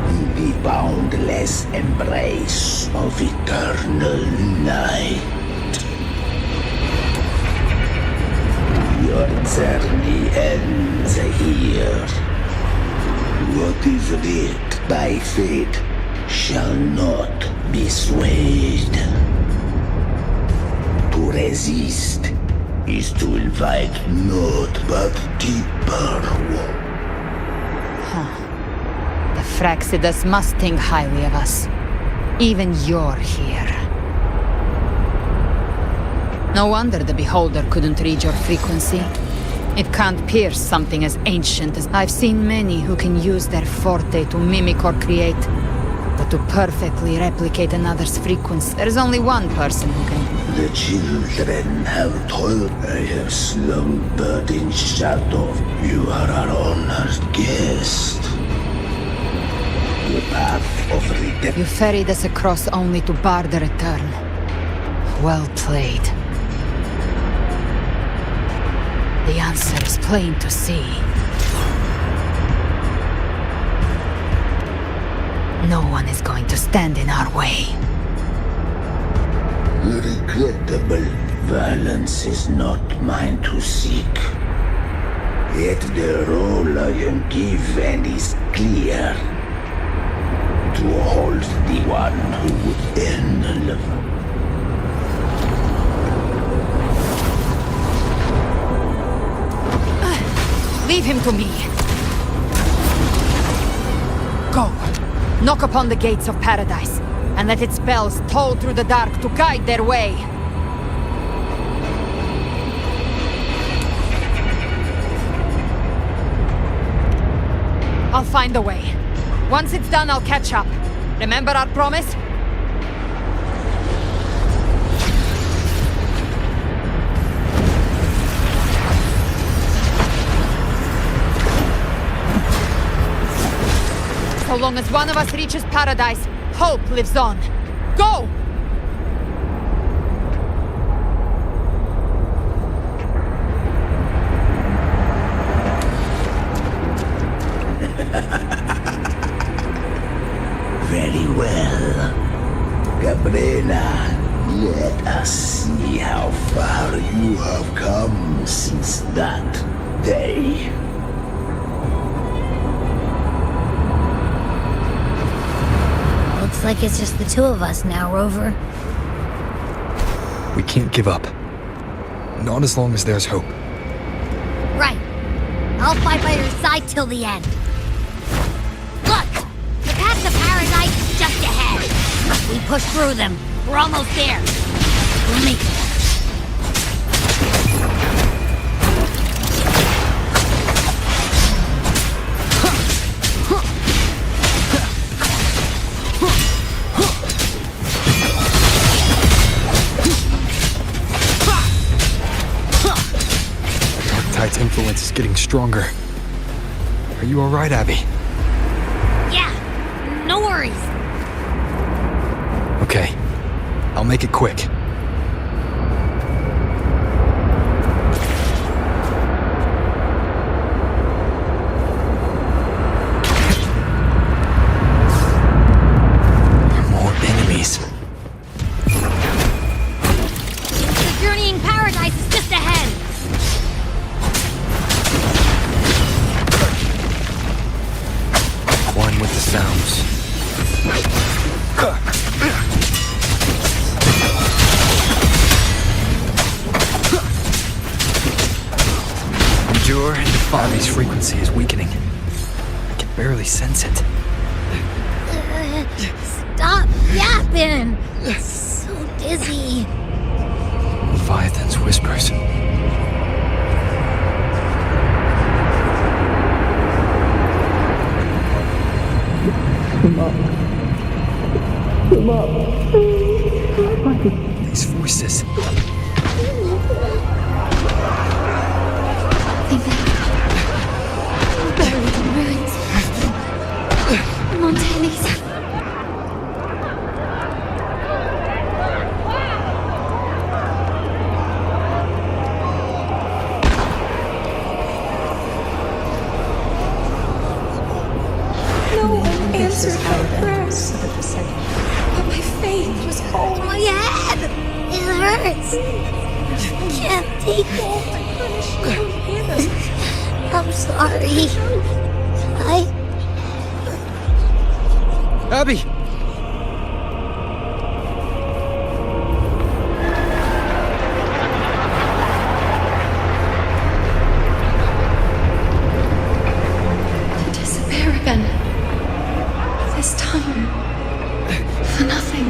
in the boundless embrace of eternal night. Your journey ends here. What is writ by fate shall not be swayed. To resist is to invite naught but deeper woe. The Fraxidus must think highly of us. Even you're here. No wonder the Beholder couldn't read your frequency. It can't pierce something as ancient as... I've seen many who can use their forte to mimic or create, but to perfectly replicate another's frequency, there's only one person who can. The children have toiled. I have slumbered in shadow. You are our honored guest. The path of redemption. You ferried us across only to bar the return. Well played. The answer is plain to see. No one is going to stand in our way. Regrettable violence is not mine to seek. Yet the role I am given is clear. To hold the one who would end love. Leave him to me. Go. Knock upon the gates of paradise, and let its bells toll through the dark to guide their way. I'll find a way. Once it's done, I'll catch up. Remember our promise? So long as one of us reaches paradise, hope lives on. Go! Very well. Gabrina, let us see how far you have come since that day. Looks like it's just the two of us now, Rover. We can't give up. Not as long as there's hope. Right. I'll fight by your side till the end. Look! The path to paradise is just ahead. We push through them. We're almost there. We'll make it. Tide's influence is getting stronger. Are you alright, Abby? Yeah, no worries. Okay, I'll make it quick. More enemies. The journeying paradise is just ahead. One with the sounds. Endure and defy. Abby's frequency is weakening. I can barely sense it. Stop yapping. It's so dizzy. Leviathan's whispers. Come up. Come up. These voices. Montelli's. No one answered my prayers. But my faith was whole. My head! It hurts! Can't take it. I'm sorry. Abby! To disappear again. This time. For nothing.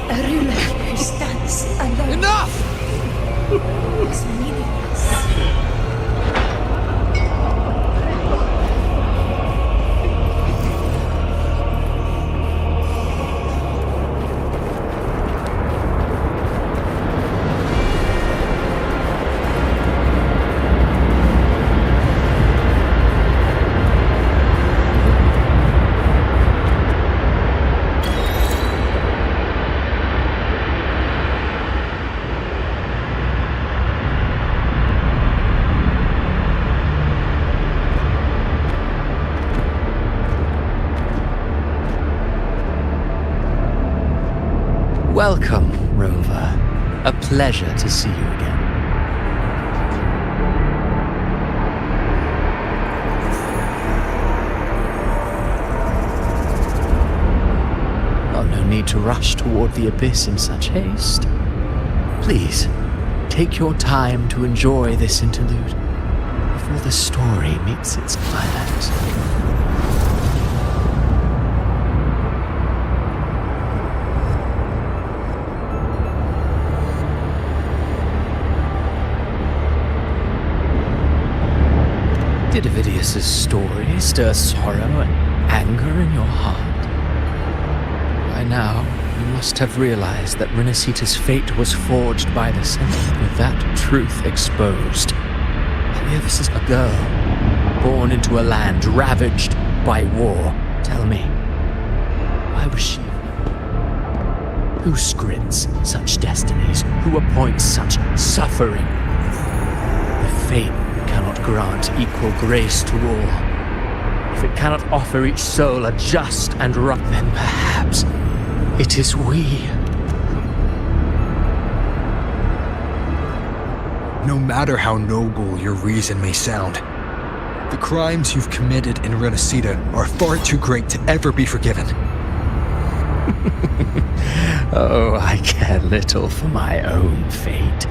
A ruler who stands alone. Enough! Is meaningless. Welcome, Rover. A pleasure to see you again. Well, no need to rush toward the abyss in such haste. Please, take your time to enjoy this interlude before the story meets its climax. Did Avidius's story stir sorrow and anger in your heart? By now, you must have realized that Renacita's fate was forged by the Senate, with that truth exposed. Here, this is a girl, born into a land ravaged by war. Tell me, why was she? Who scripts such destinies? Who appoints such suffering? The fate cannot grant equal grace to all. If it cannot offer each soul a just and right, then perhaps it is we. No matter how noble your reason may sound, the crimes you've committed in Renacita are far too great to ever be forgiven. Oh, I care little for my own fate.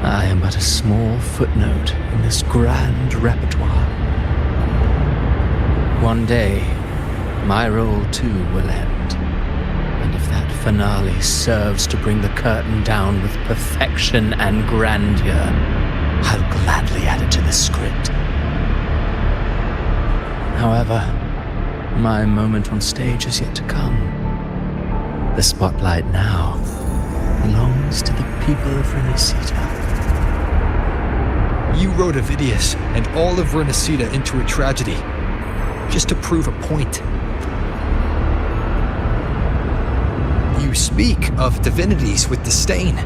I am but a small footnote in this grand repertoire. One day, my role too will end. And if that finale serves to bring the curtain down with perfection and grandeur, I'll gladly add it to the script. However, my moment on stage is yet to come. The spotlight now belongs to the people of Renacita. You wrote Avidius and all of Renacita into a tragedy, just to prove a point. You speak of divinities with disdain,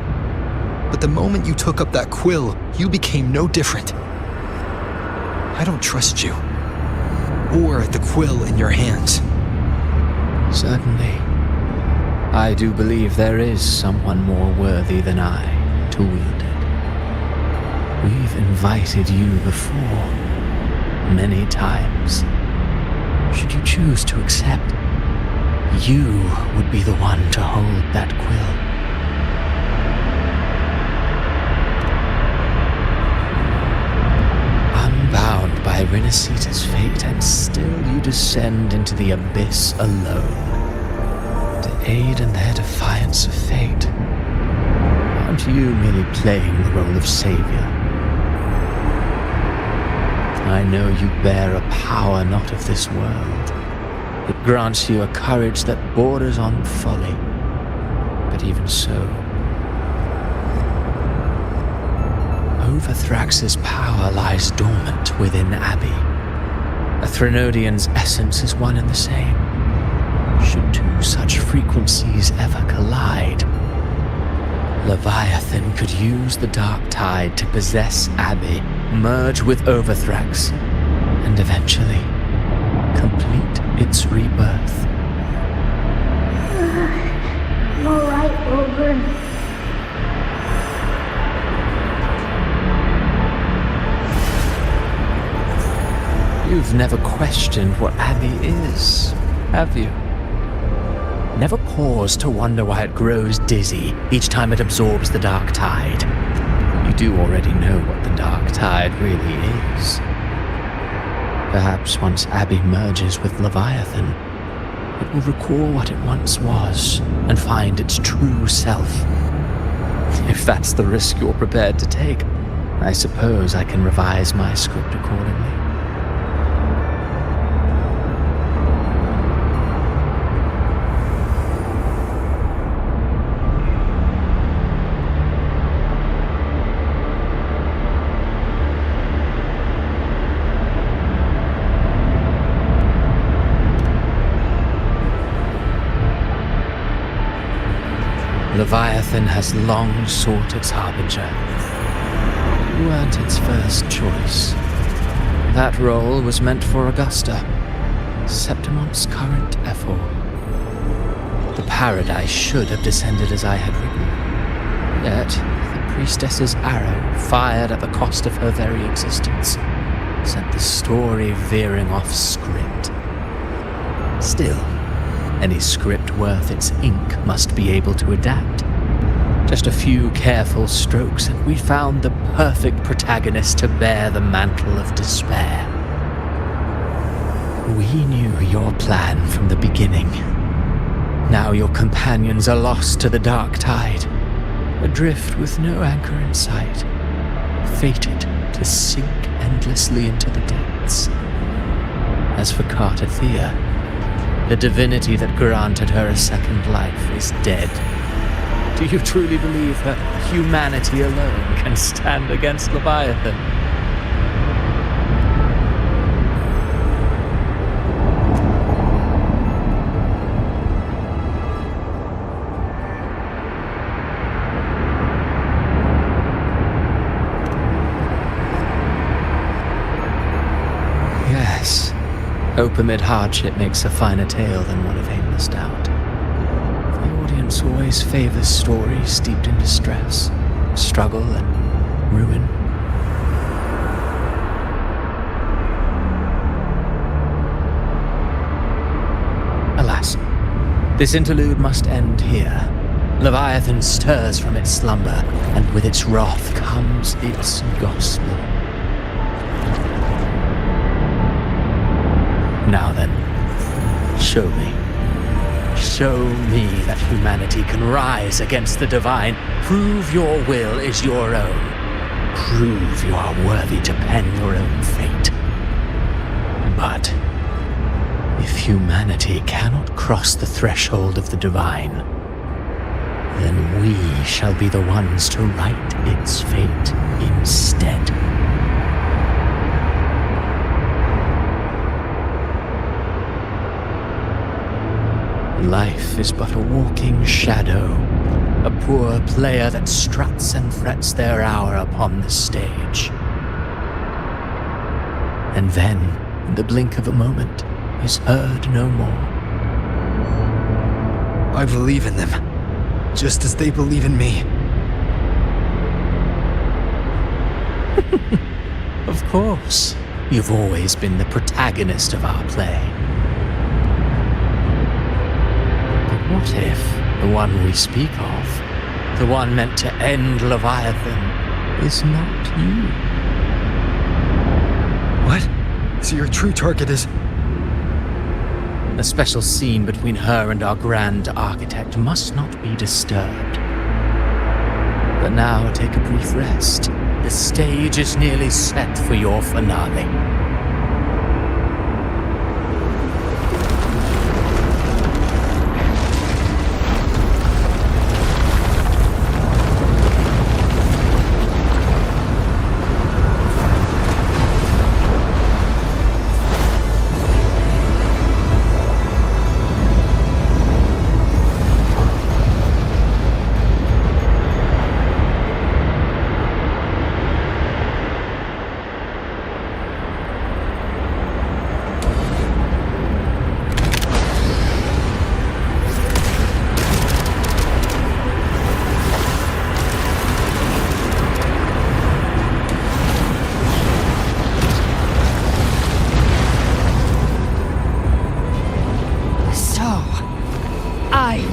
but the moment you took up that quill, you became no different. I don't trust you, or the quill in your hands. Certainly. I do believe there is someone more worthy than I to wield it. We've invited you before, many times. Should you choose to accept, you would be the one to hold that quill. Unbound by Renacita's fate, and still you descend into the abyss alone, to aid in their defiance of fate. Aren't you merely playing the role of savior? I know you bear a power not of this world. It grants you a courage that borders on folly. But even so, Overthrax's power lies dormant within Abbey. A Trinodian's essence is one and the same. Should two such frequencies ever collide, Leviathan could use the dark tide to possess Abby, merge with Overthrax, and eventually complete its rebirth. I'm alright, Wilbur. You've never questioned what Abby is, have you? Never paused to wonder why it grows dizzy each time it absorbs the dark tide. You do already know what the dark tide really is. Perhaps once Abby merges with Leviathan, it will recall what it once was and find its true self. If that's the risk you're prepared to take, I suppose I can revise my script accordingly. Leviathan has long sought its harbinger. You weren't its first choice. That role was meant for Augusta, Septimon's current ephor. The paradise should have descended as I had written. Yet, the priestess's arrow, fired at the cost of her very existence, sent the story veering off script. Still, any script worth its ink must be able to adapt. Just a few careful strokes and we found the perfect protagonist to bear the mantle of despair. We knew your plan from the beginning. Now your companions are lost to the dark tide, adrift with no anchor in sight, fated to sink endlessly into the depths. As for Cartathea, the divinity that granted her a second life is dead. Do you truly believe that humanity alone can stand against Leviathan? Yes. Hope amid hardship makes a finer tale than one of aimless doubt. The audience always favors stories steeped in distress, struggle, and ruin. Alas, this interlude must end here. Leviathan stirs from its slumber, and with its wrath comes its gospel. Now then, show me. Show me that humanity can rise against the divine. Prove your will is your own. Prove you are worthy to pen your own fate. But if humanity cannot cross the threshold of the divine, then we shall be the ones to write its fate instead. Life is but a walking shadow, a poor player that struts and frets their hour upon the stage. And then, in the blink of a moment, is heard no more. I believe in them, just as they believe in me. Of course, you've always been the protagonist of our play. What if the one we speak of, the one meant to end Leviathan, is not you? What? So your true target is... The special scene between her and our grand architect must not be disturbed. But now take a brief rest. The stage is nearly set for your finale.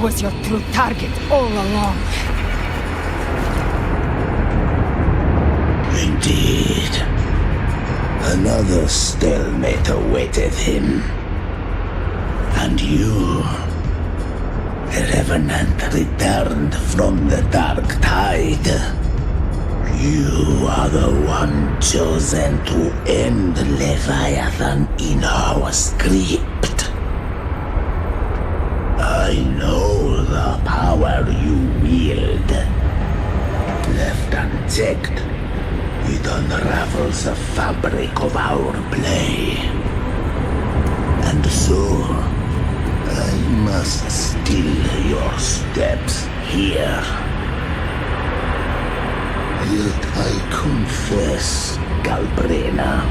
was your true target all along. Indeed. Another stalemate awaited him. And you, a revenant returned from the dark tide. You are the one chosen to end Leviathan in our script. I know the power you wield. Left unchecked, it unravels the fabric of our play. And so, I must still your steps here. Yet I confess, Galbrena,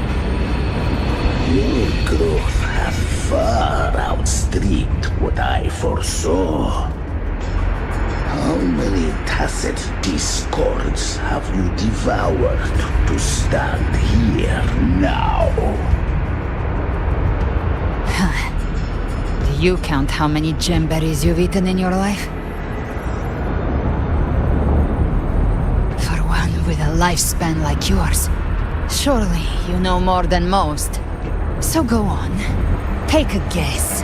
your growth hath far outstripped what I foresaw. How many tacit discords have you devoured to stand here now? Do you count how many gemberries you've eaten in your life? For one with a lifespan like yours, surely you know more than most. So go on, take a guess.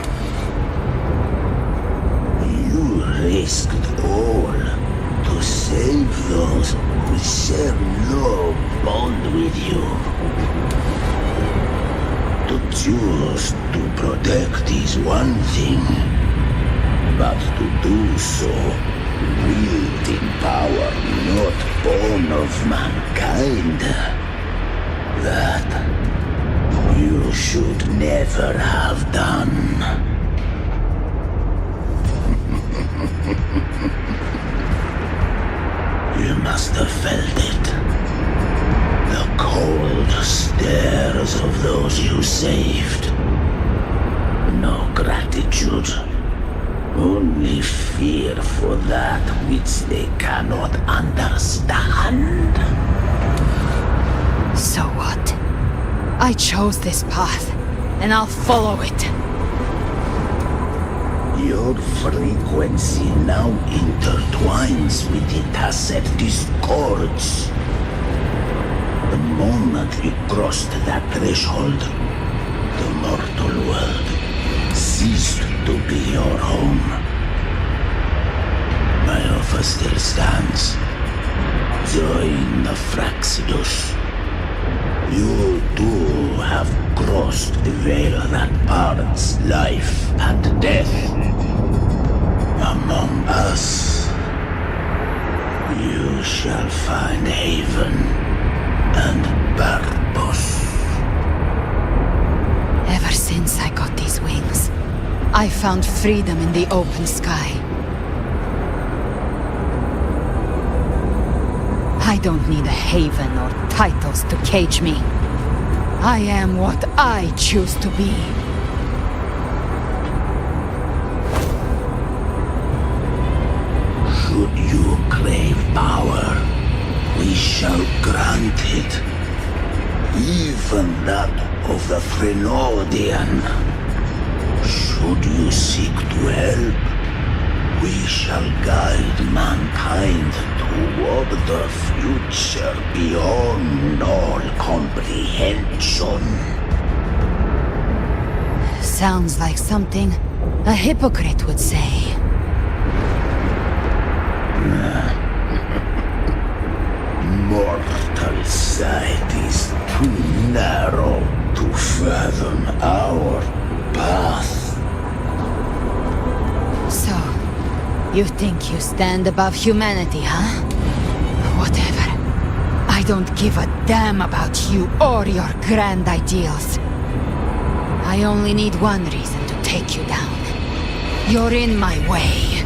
You risked all to save those who share no bond with you. To choose to protect is one thing, but to do so wielding power not born of mankind, that you should never have done. You must have felt it. The cold stares of those you saved. No gratitude. Only fear for that which they cannot understand. So what? I chose this path, and I'll follow it. Your frequency now intertwines with the tacit discords. The moment you crossed that threshold, the mortal world ceased to be your home. My offer still stands. Join the Fraxidus. You too have crossed the veil that parts life and death. Among us, you shall find haven and purpose. Ever since I got these wings, I found freedom in the open sky. I don't need a haven or titles to cage me. I am what I choose to be. Should you crave power, we shall grant it. Even that of the Frenodian. Should you seek to help, we shall guide mankind toward the future beyond all comprehension. Sounds like something a hypocrite would say. Mortal sight is too narrow to fathom our path. So, you think you stand above humanity, huh? Whatever. I don't give a damn about you or your grand ideals. I only need one reason to take you down. You're in my way.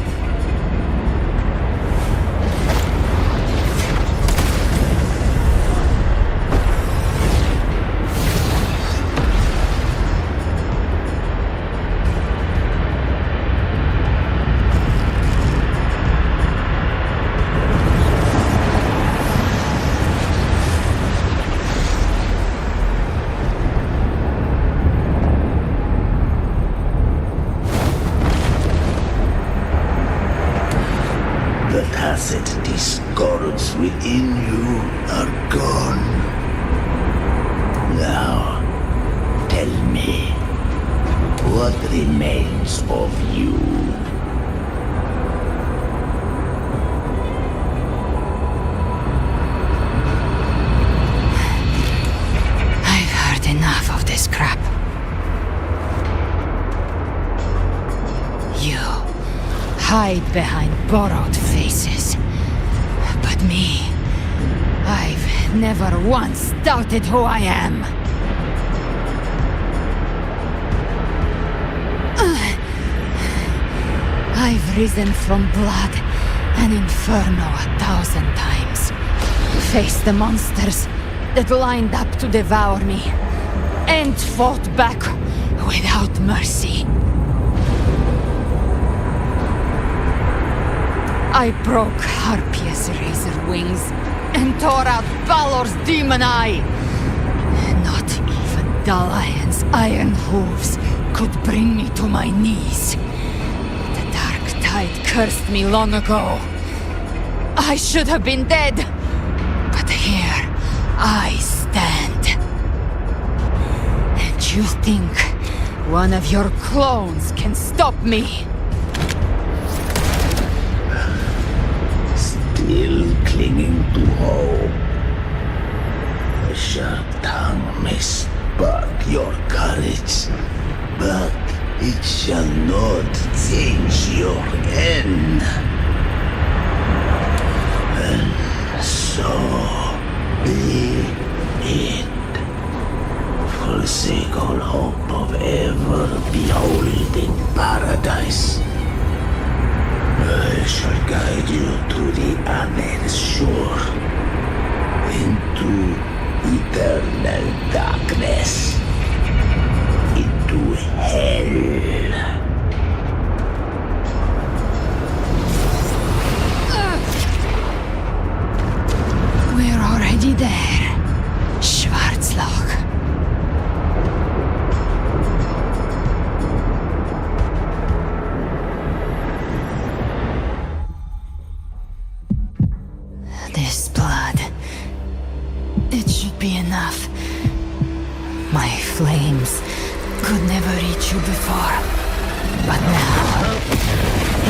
within you are gone. Now, tell me, what remains of you? I've heard enough of this crap. You hide behind borrowed faces. But me, I've never once doubted who I am. I've risen from blood and inferno 1,000 times. Faced the monsters that lined up to devour me, and fought back without mercy. I broke Harpia's razor wings and tore out Balor's demon eye. Not even Dalayan's iron hooves could bring me to my knees. The dark tide cursed me long ago. I should have been dead, but here I stand. And you think one of your clones can stop me? Still clinging to hope. A sharp tongue may spark your courage, but it shall not change your end. And so be it. Forsake all hope of ever beholding paradise. I shall guide you to the other shore, into eternal darkness, into hell. We're already there, Schwarzloch. This blood, it should be enough. My flames could never reach you before, but now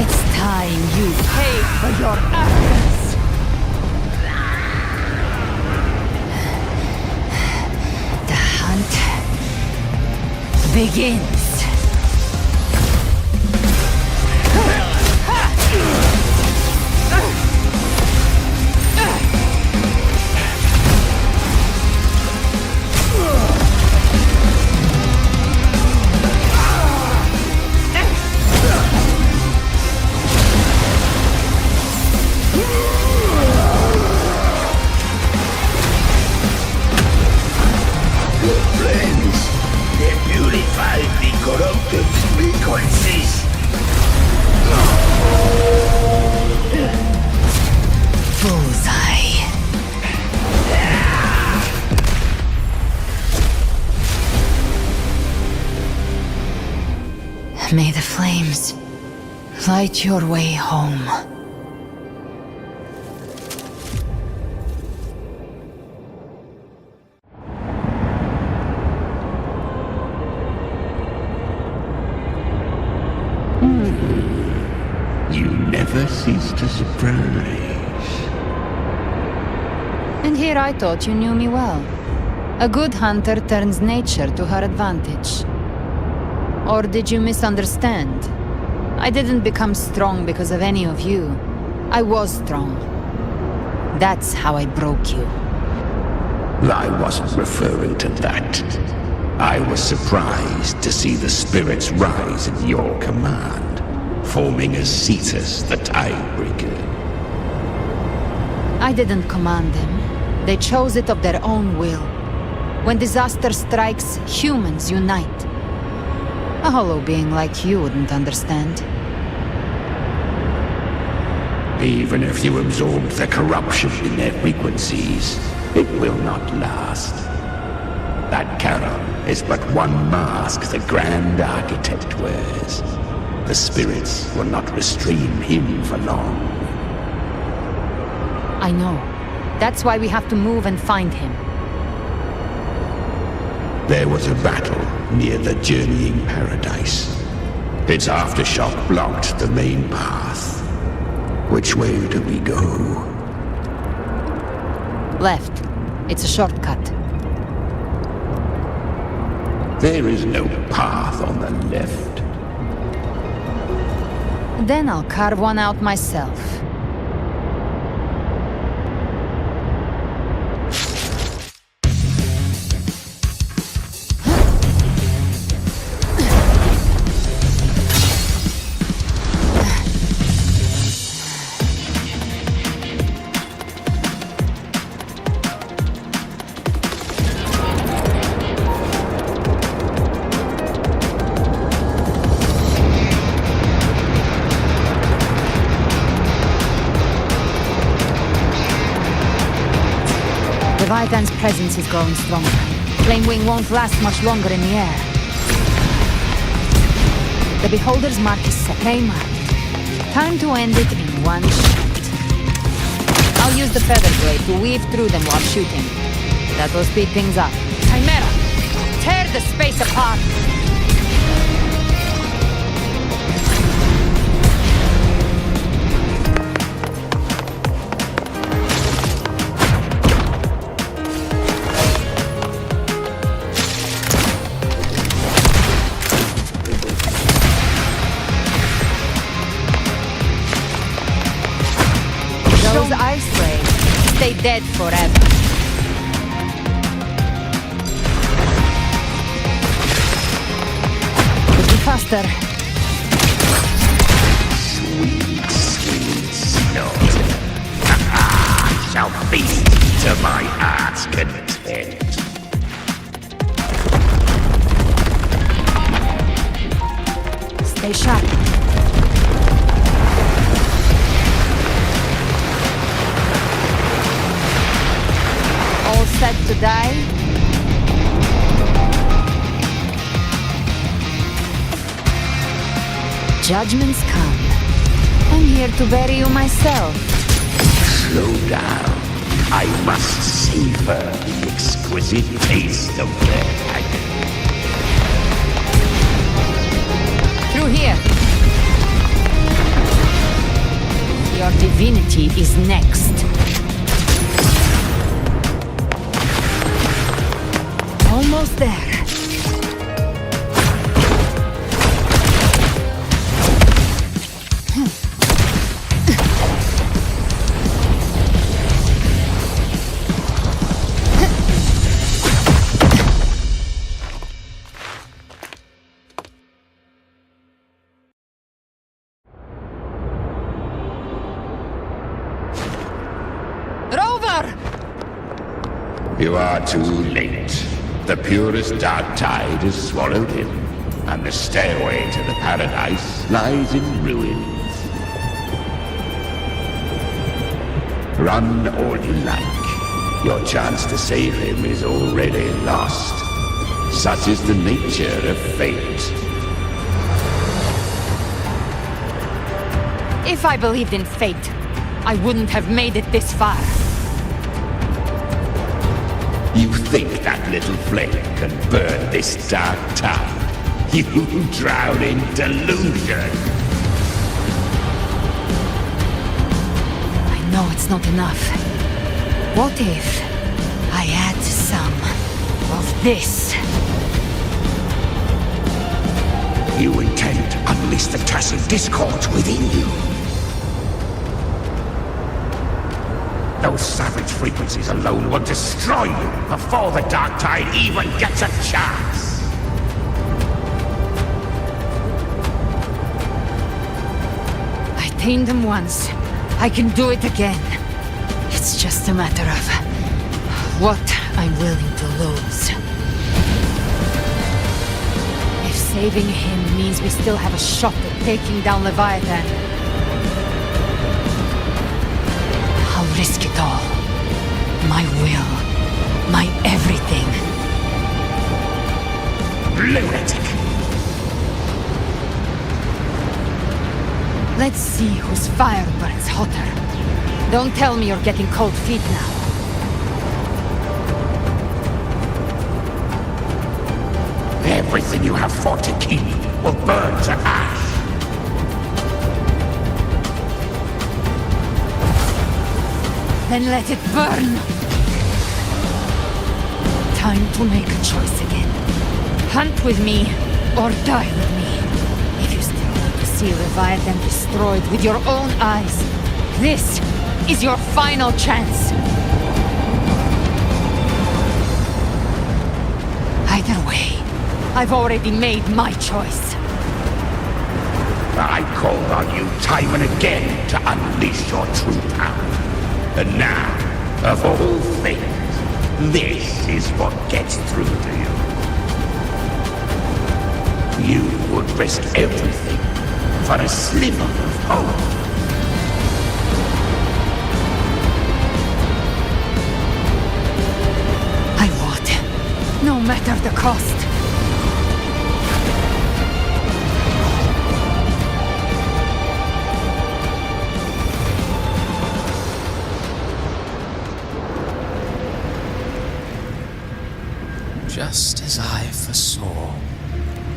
it's time you pay for your actions. The hunt begins. Corrupted frequencies. Bullseye. May the flames light your way home. Never cease to surprise. And here I thought you knew me well. A good hunter turns nature to her advantage. Or did you misunderstand? I didn't become strong because of any of you. I was strong. That's how I broke you. I wasn't referring to that. I was surprised to see the spirits rise at your command, forming as Cetus the Tidebreaker. I didn't command them. They chose it of their own will. When disaster strikes, humans unite. A hollow being like you wouldn't understand. Even if you absorb the corruption in their frequencies, it will not last. That Charon is but one mask the Grand Architect wears. The spirits will not restrain him for long. I know. That's why we have to move and find him. There was a battle near the journeying paradise. Its aftershock blocked the main path. Which way do we go? Left. It's a shortcut. There is no path on the left. Then I'll carve one out myself. Leviathan's presence is growing stronger. Flame Wing won't last much longer in the air. The Beholder's mark is set. Name time to end it in one shot. I'll use the feather blade to weave through them while shooting. That will speed things up. Chimera! Tear the space apart! Those ice rays stay dead forever. Could be faster. Sweet, sweet slaughter. Shall feast to my heart's content. Stay sharp. All set to die? Judgments come. I'm here to bury you myself. Slow down. I must savor the exquisite taste of their agony. Through here. Your divinity is next. Almost there. You are too late. The purest dark tide has swallowed him, and the stairway to the paradise lies in ruins. Run all you like. Your chance to save him is already lost. Such is the nature of fate. If I believed in fate, I wouldn't have made it this far. You think that little flame can burn this dark town? You drown in delusion! I know it's not enough. What if I add some of this? You intend to unleash the curse of discord within you. Those savage frequencies alone will destroy you before the dark tide even gets a chance. I tamed them once. I can do it again. It's just a matter of what I'm willing to lose. If saving him means we still have a shot at taking down Leviathan, I'll risk it all. My will. My everything. Lunatic! Let's see whose fire burns hotter. Don't tell me you're getting cold feet now. Everything you have fought to keep will burn to ash. Then let it burn! Time to make a choice again. Hunt with me, or die with me. If you still want to see Leviathan destroyed with your own eyes, this is your final chance. Either way, I've already made my choice. I called on you time and again to unleash your true power. And now, of all things, this is what gets through to you. You would risk everything for a sliver of hope. I would, no matter the cost. Just as I foresaw,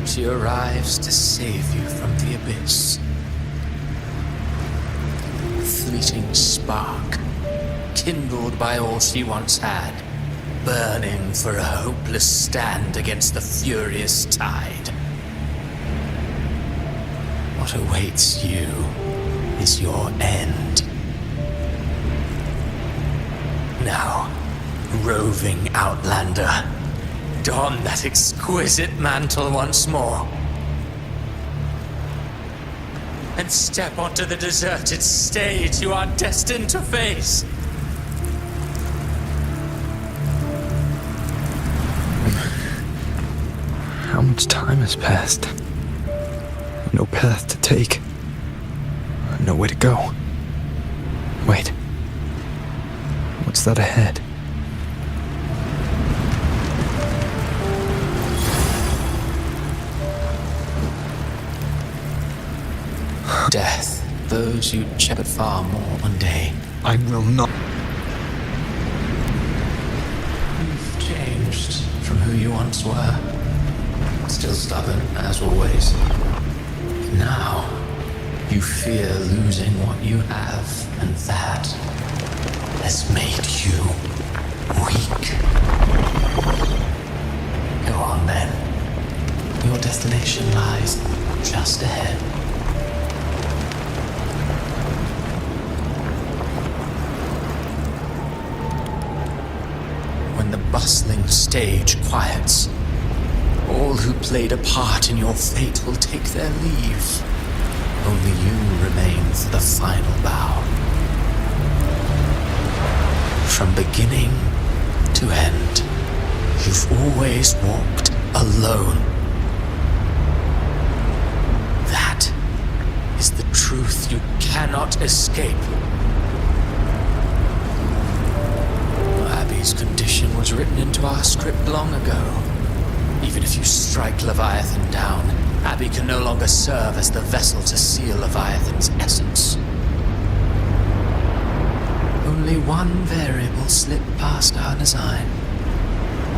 she arrives to save you from the abyss. A fleeting spark, kindled by all she once had, burning for a hopeless stand against the furious tide. What awaits you is your end. Now, roving outlander, don that exquisite mantle once more, and step onto the deserted stage you are destined to face. How much time has passed? No path to take. Nowhere to go. Wait. What's that ahead? Death, those you shepherd far more one day. I will not. You've changed from who you once were. Still stubborn, as always. Now, you fear losing what you have, and that has made you weak. Go on then. Your destination lies just ahead. When the bustling stage quiets, all who played a part in your fate will take their leave. Only you remain for the final bow. From beginning to end, you've always walked alone. That is the truth you cannot escape. Abby's condition was written into our script long ago. Even if you strike Leviathan down, Abby can no longer serve as the vessel to seal Leviathan's essence. Only one variable slipped past our design.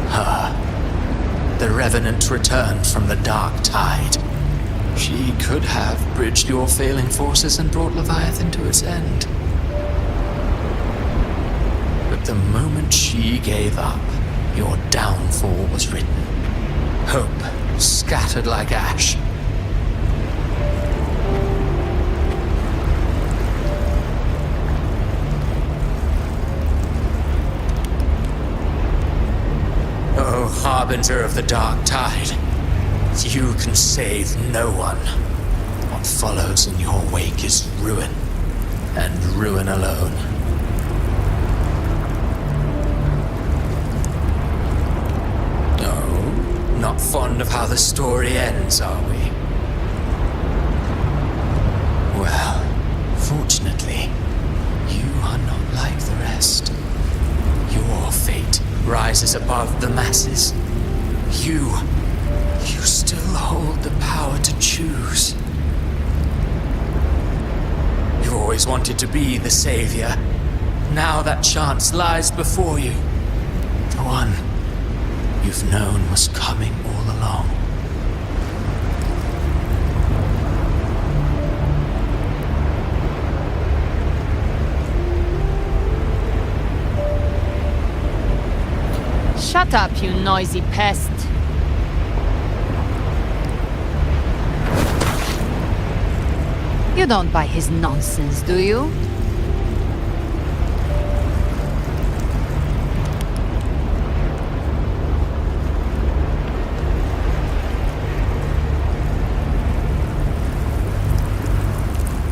Her. The Revenant returned from the dark tide. She could have bridged your failing forces and brought Leviathan to its end. But the moment she gave up, your downfall was written. Hope scattered like ash. Oh, harbinger of the dark tide, you can save no one. What follows in your wake is ruin, and ruin alone. Not fond of how the story ends, are we? Well, fortunately, you are not like the rest. Your fate rises above the masses. You still hold the power to choose. You've always wanted to be the savior. Now that chance lies before you. The one you've known was coming all along. Shut up, you noisy pest. You don't buy his nonsense, do you?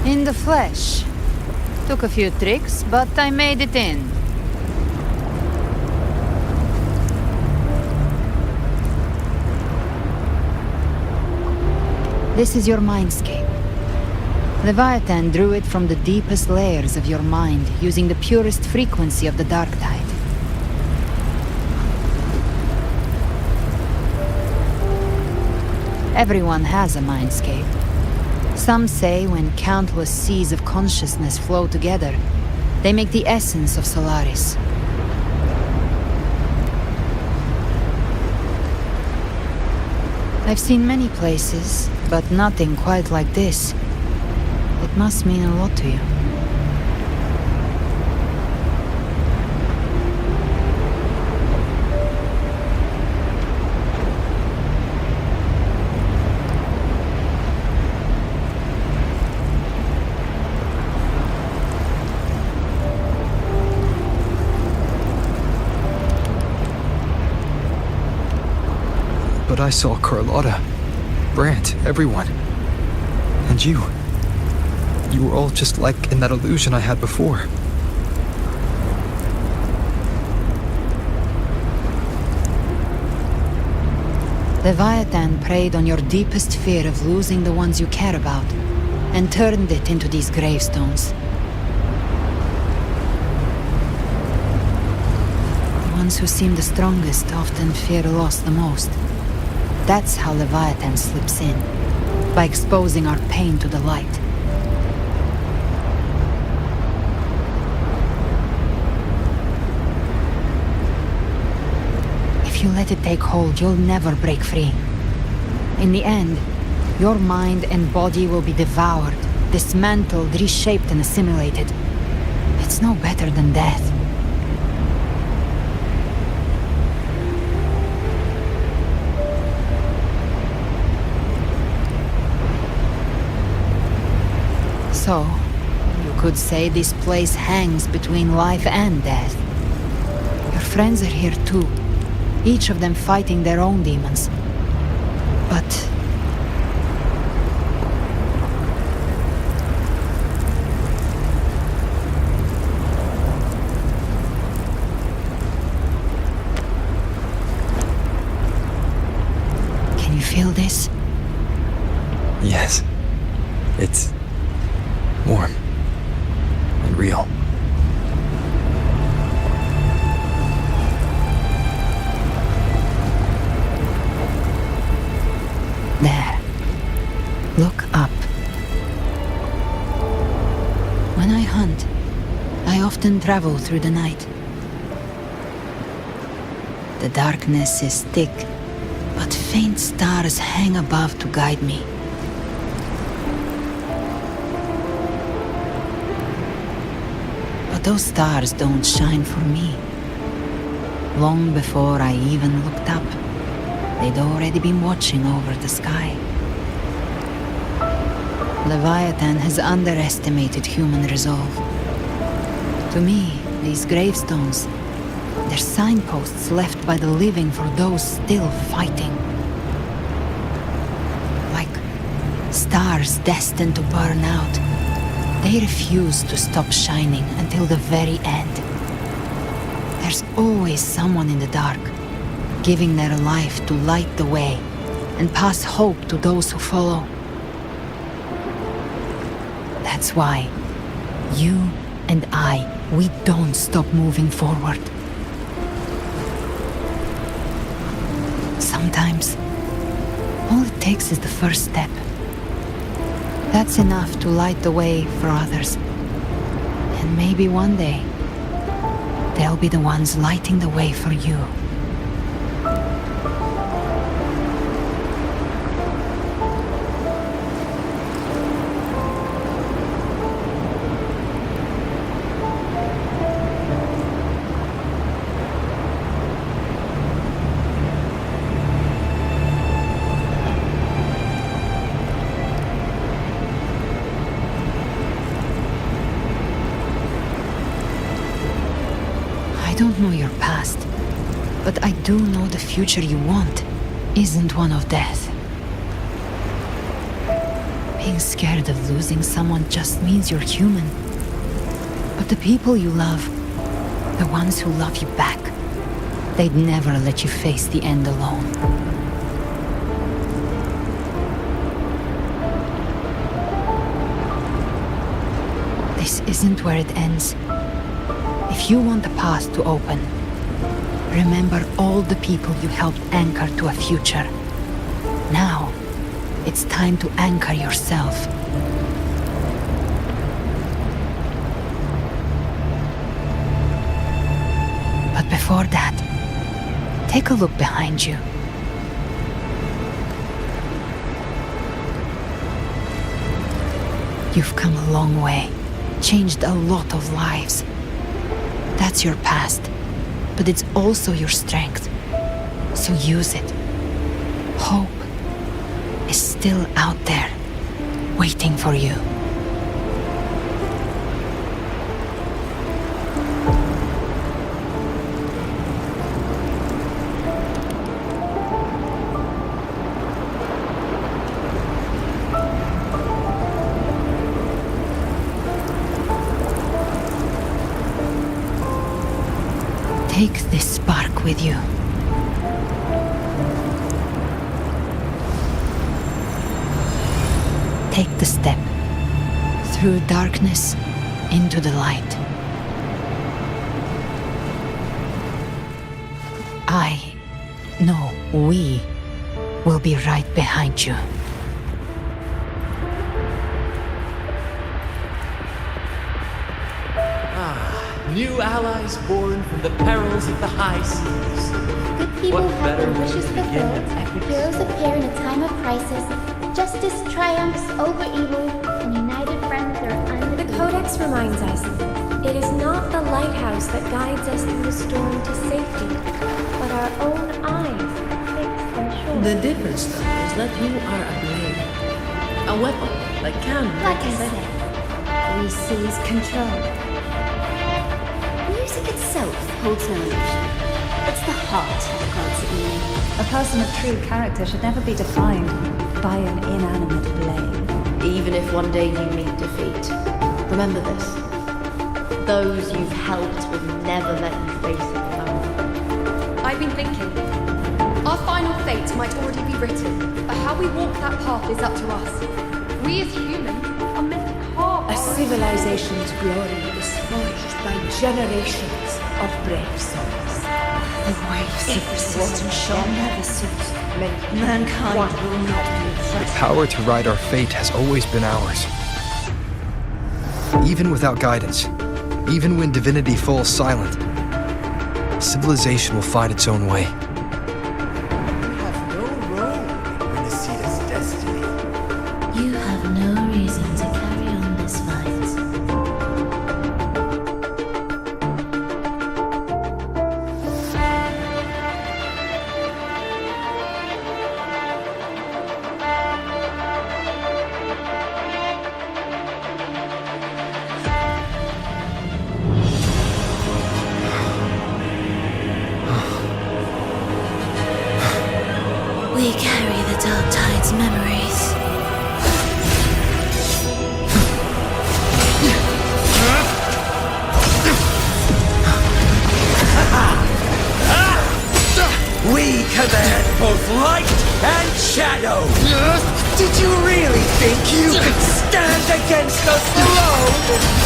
In the flesh. Took a few tricks, but I made it in. This is your mindscape. Leviathan drew it from the deepest layers of your mind, using the purest frequency of the dark tide. Everyone has a mindscape. Some say when countless seas of consciousness flow together, they make the essence of Solaris. I've seen many places, but nothing quite like this. It must mean a lot to you. But I saw Carlotta, Brant, everyone. And you. You were all just like in that illusion I had before. Leviathan preyed on your deepest fear of losing the ones you care about, and turned it into these gravestones. The ones who seem the strongest often fear loss the most. That's how Leviathan slips in, by exposing our pain to the light. If you let it take hold, you'll never break free. In the end, your mind and body will be devoured, dismantled, reshaped, and assimilated. It's no better than death. So, you could say this place hangs between life and death. Your friends are here too, each of them fighting their own demons. But can you feel this? Yes. It's warm and real. There. Look up. When I hunt, I often travel through the night. The darkness is thick, but faint stars hang above to guide me. But those stars don't shine for me. Long before I even looked up, they'd already been watching over the sky. Leviathan has underestimated human resolve. To me, these gravestones, they're signposts left by the living for those still fighting. Like stars destined to burn out, they refuse to stop shining until the very end. There's always someone in the dark, giving their life to light the way and pass hope to those who follow. That's why you and we don't stop moving forward. Sometimes, all it takes is the first step. That's enough to light the way for others. And maybe one day, they'll be the ones lighting the way for you. don't know your past, but I do know the future you want isn't one of death. Being scared of losing someone just means you're human. But the people you love, the ones who love you back, they'd never let you face the end alone. This isn't where it ends. If you want the path to open, remember all the people you helped anchor to a future. Now, it's time to anchor yourself. But before that, take a look behind you. You've come a long way, changed a lot of lives. That's your past, but it's also your strength. So use it. Hope is still out there, waiting for you. Take this spark with you. Take the step through darkness into the light. We will be right behind you. New allies born from the perils of the high seas. Good people What have better their way wishes to begin fulfilled. an epic Heroes appear in a time of crisis. Justice triumphs over evil, and united friends are undefeated. The Codex reminds us, it is not the lighthouse that guides us through the storm to safety, but our own eyes fixed on shore. The difference, though, is that you are a blade. A weapon that can... Like I said, we seize control. Music itself holds no illusion. It's the heart that grants it meaning. A person of true character should never be defined by an inanimate blade. Even if one day you meet defeat, remember this. Those you've helped will never let you face it alone. I've been thinking. Our final fate might already be written, but how we walk that path is up to us. We as humans are meant to carve A civilization's glory is forged by generations of brave souls. The waves of resistance shall never cease. Mankind will not be The oppressed. power to ride our fate has always been ours. Even without guidance, even when divinity falls silent, civilization will find its own way. You have no reason to carry on this fight. We carry the Dark Tide's memories. We command both light and shadow! Did you really think you could stand against us alone?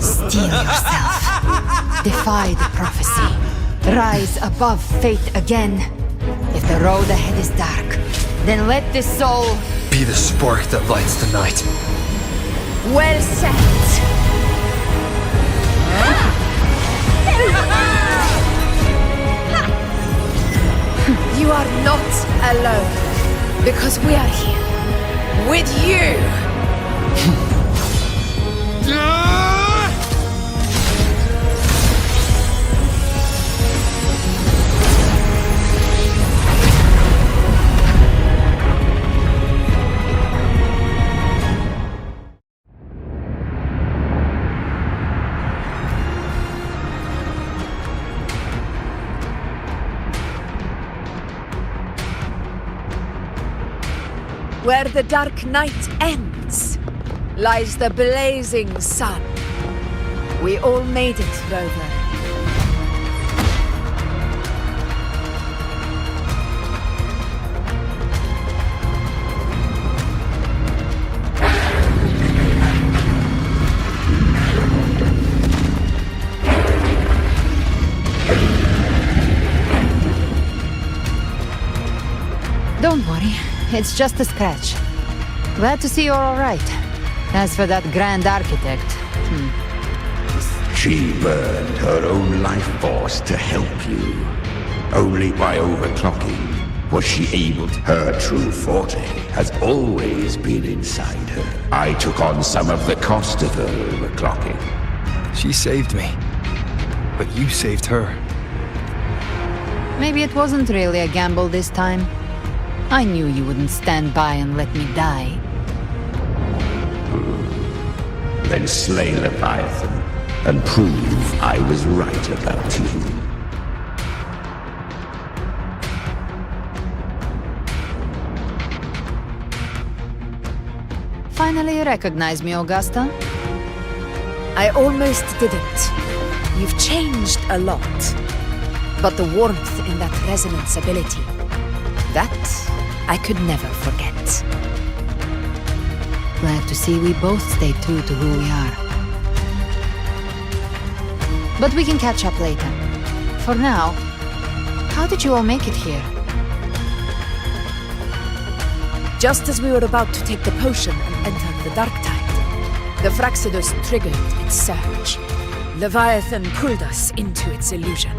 Steel yourself. Defy the prophecy. Rise above fate again. If the road ahead is dark, then let this soul Be the spark that lights the night. Well said. You are not alone, because we are here with you. Where the dark night ends lies the blazing sun. We all made it, Rover. Don't worry, it's just a scratch. Glad to see you're all right. As for that grand architect, She burned her own life force to help you. Only by overclocking was she able to. Her true forte has always been inside her. I took on some of the cost of her overclocking. She saved me. But you saved her. maybe it wasn't really a gamble this time. I knew you wouldn't stand by and let me die. Then slay Leviathan and prove I was right about you. Finally you recognize me, Augusta? I almost didn't. You've changed a lot. But the warmth in that resonance ability, that I could never forget. Glad to see we both stay true to who we are. But we can catch up later. For now, how did you all make it here? Just as we were about to take the potion and enter the dark tide, the Fraxidus triggered its surge. Leviathan pulled us into its illusion.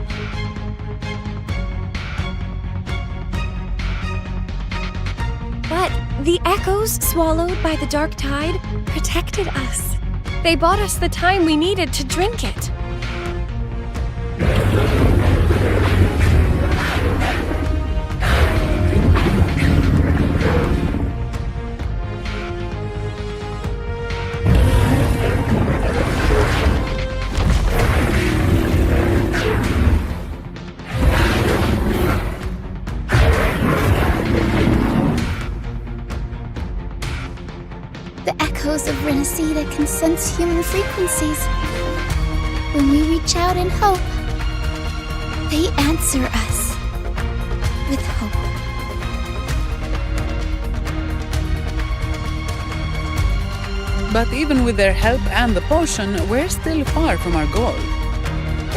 But the echoes swallowed by the dark tide protected us. They bought us the time we needed to drink it. Of Renacida can sense human frequencies. When we reach out in hope, they answer us with hope. But even with their help and the potion, we're still far from our goal.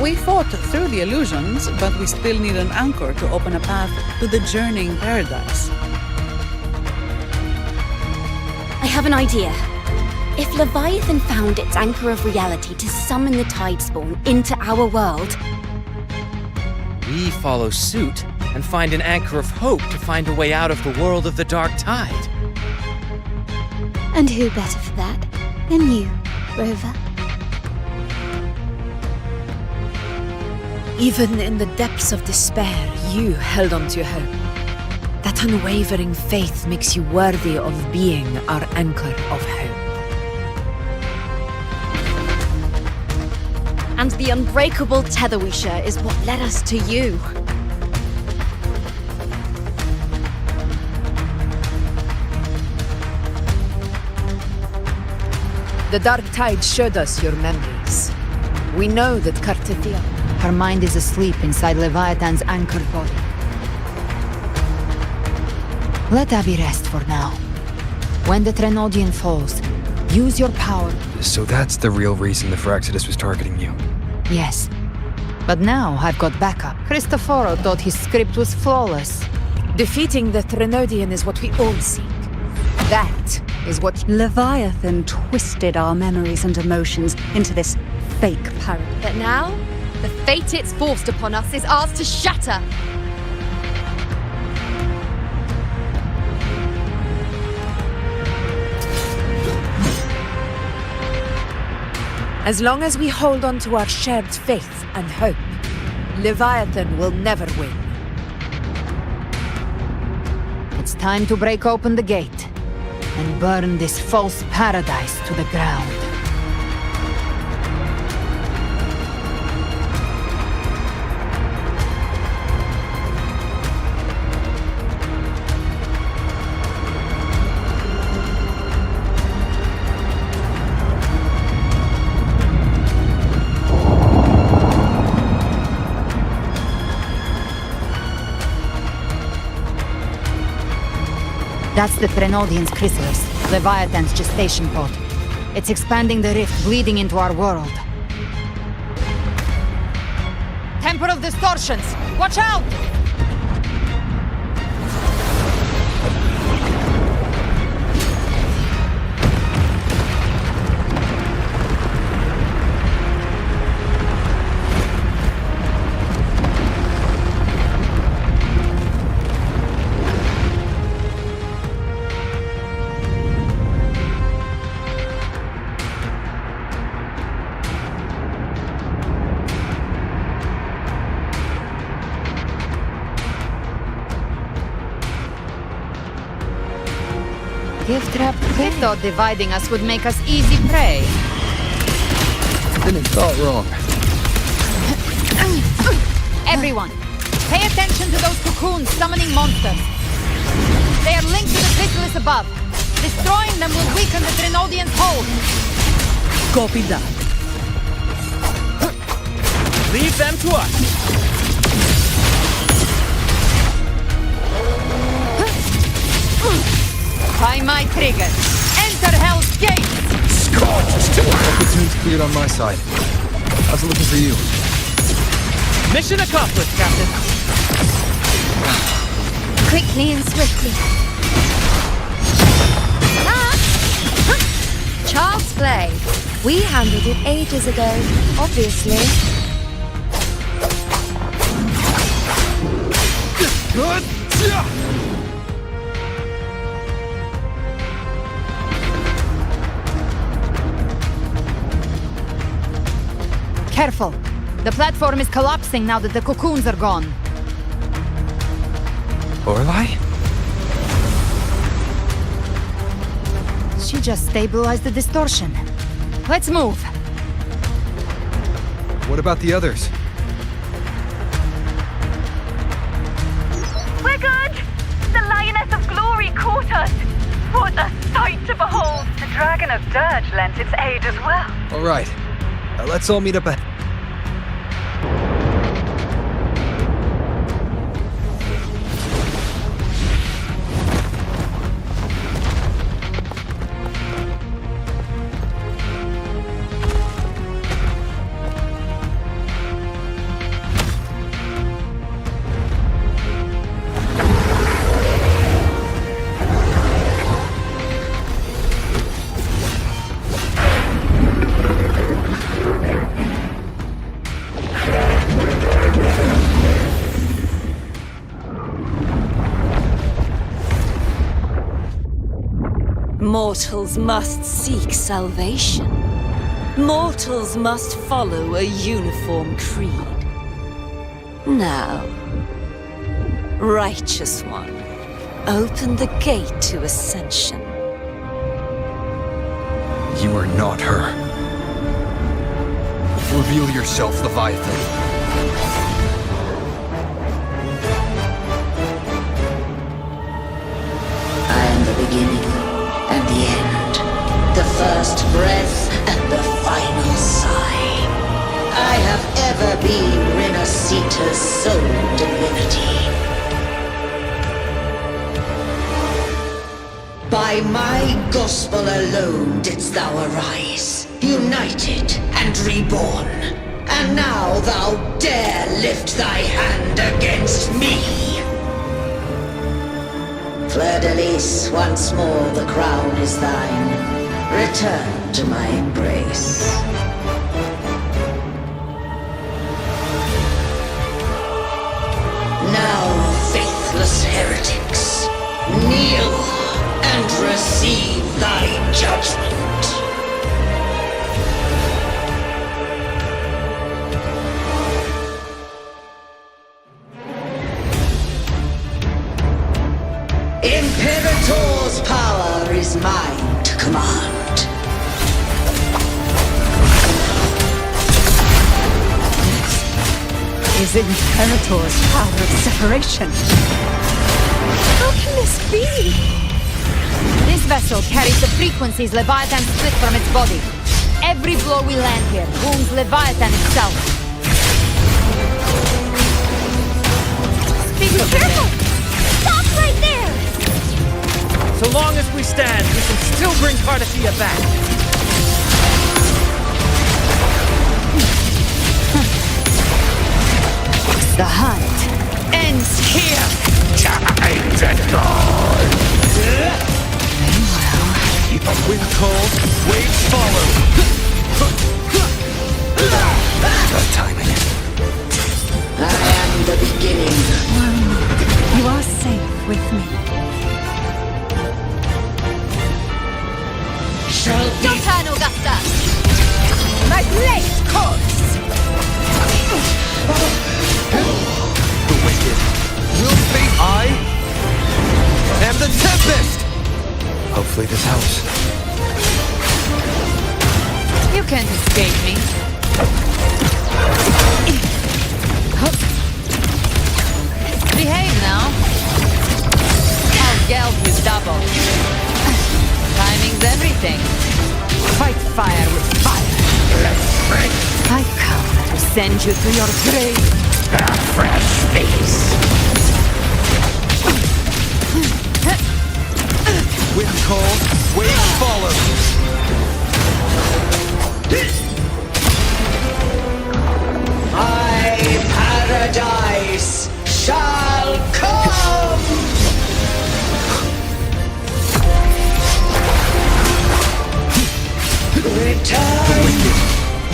We fought through the illusions, but we still need an anchor to open a path to the journeying paradise. I have an idea. If Leviathan found its anchor of reality to summon the Tidespawn into our world, we follow suit and find an anchor of hope to find a way out of the world of the dark tide. And who better for that than you, Rover? Even in the depths of despair, you held on to hope. That unwavering faith makes you worthy of being our anchor of hope. and the unbreakable tether we share is what led us to you. The dark tide showed us your memories. We know that Kartithia... Her mind is asleep inside Leviathan's anchored body. Let Abby rest for now. When the Trenodian falls, use your power. So that's the real reason the Fraxidus was targeting you. Yes. But now I've got backup. Cristoforo thought his script was flawless. Defeating the Trenodian is what we all seek. That is what... Leviathan twisted our memories and emotions into this fake paradise. But now, the fate it's forced upon us is ours to shatter. As long as we hold on to our shared faith and hope, Leviathan will never win. It's time to break open the gate and burn this false paradise to the ground. That's the Threnodian's chrysalis, Leviathan's gestation pod. It's expanding the rift, bleeding into our world. Temporal distortions! Watch out! Gift trap. They thought dividing us would make us easy prey. Didn't thought wrong. Everyone, pay attention to those cocoons summoning monsters. They are linked to the chrysalis above. Destroying them will weaken the Threnodian's hold. Copy that. Leave them to us. By my trigger. Enter Hell's Gate! Opportunity's cleared on my side. I was looking for you. Mission accomplished, Captain. Quickly and swiftly. Child's play. We handled it ages ago, obviously. Good. Careful. The platform is collapsing now that the cocoons are gone. Orlai? She just stabilized the distortion. Let's move. What about the others? We're good! The Lioness of Glory caught us! What a sight to behold! The Dragon of Dirge lent its aid as well. All right. Let's all meet up at... Mortals must seek salvation. Mortals must follow a uniform creed. Now, Righteous One, open the gate to ascension. You are not her. Reveal yourself, Leviathan. I am the beginning and the end, the first breath and the final sigh. I have ever been Renasita's sole divinity. By my gospel alone didst thou arise, united and reborn. And now thou dare lift thy hand against me. Fleur-de-Lis, once more the crown is thine. Return to my embrace. Now, faithless heretics, kneel and receive thy judgment. Imperator's power is mine to command. Is Imperator's power of separation? How can this be? This vessel carries the frequencies Leviathan split from its body. Every blow we land here wounds Leviathan itself. Be careful! Stop right there! So long as we stand, we can still bring Cardathia back. The hunt ends here. Time to dawn. Wind cold, waves follow. Bad timing. I am the beginning. You are safe with me. Shall be Dothan Augusta! My blade course! The wicked will be I am the tempest. Hopefully this helps. You can't escape me. Behave now. I'll geld you double. Timing's everything. Fight fire with fire. let's break I've come to send you to your grave. a fresh face. Wind cold, waves follow. My paradise shall come. Return.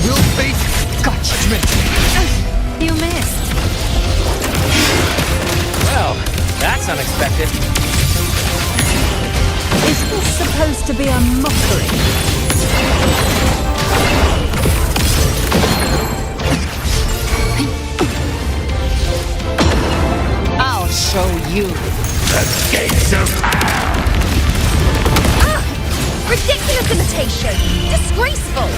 Will face judgment. You missed. Well, that's unexpected. Is this supposed to be a mockery? I'll show you. The gates of hell. Ridiculous imitation! Disgraceful!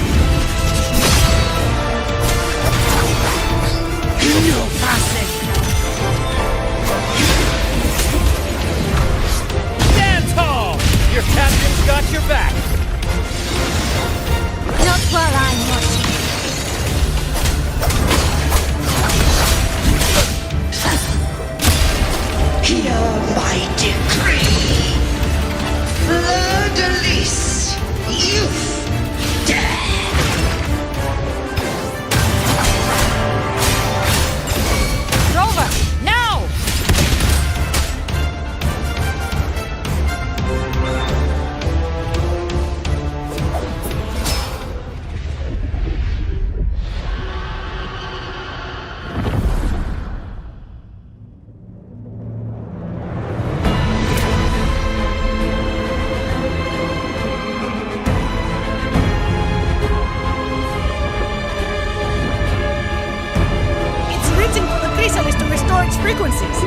No passing. Stand tall! Your captain's got your back. Not while I'm watching. Hear my decree. Fleur-de-lis, youth, death. Rover, now! To restore its frequencies.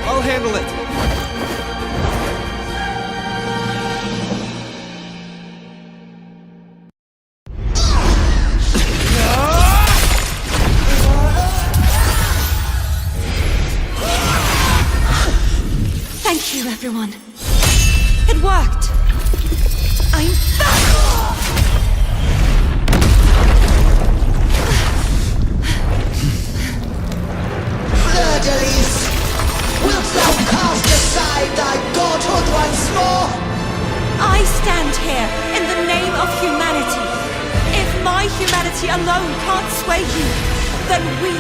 I'll handle it. Thank you, everyone. It worked. I'm back! Fleur-de-lis, wilt thou cast aside thy godhood once more? I stand here in the name of humanity. If my humanity alone can't sway you, then we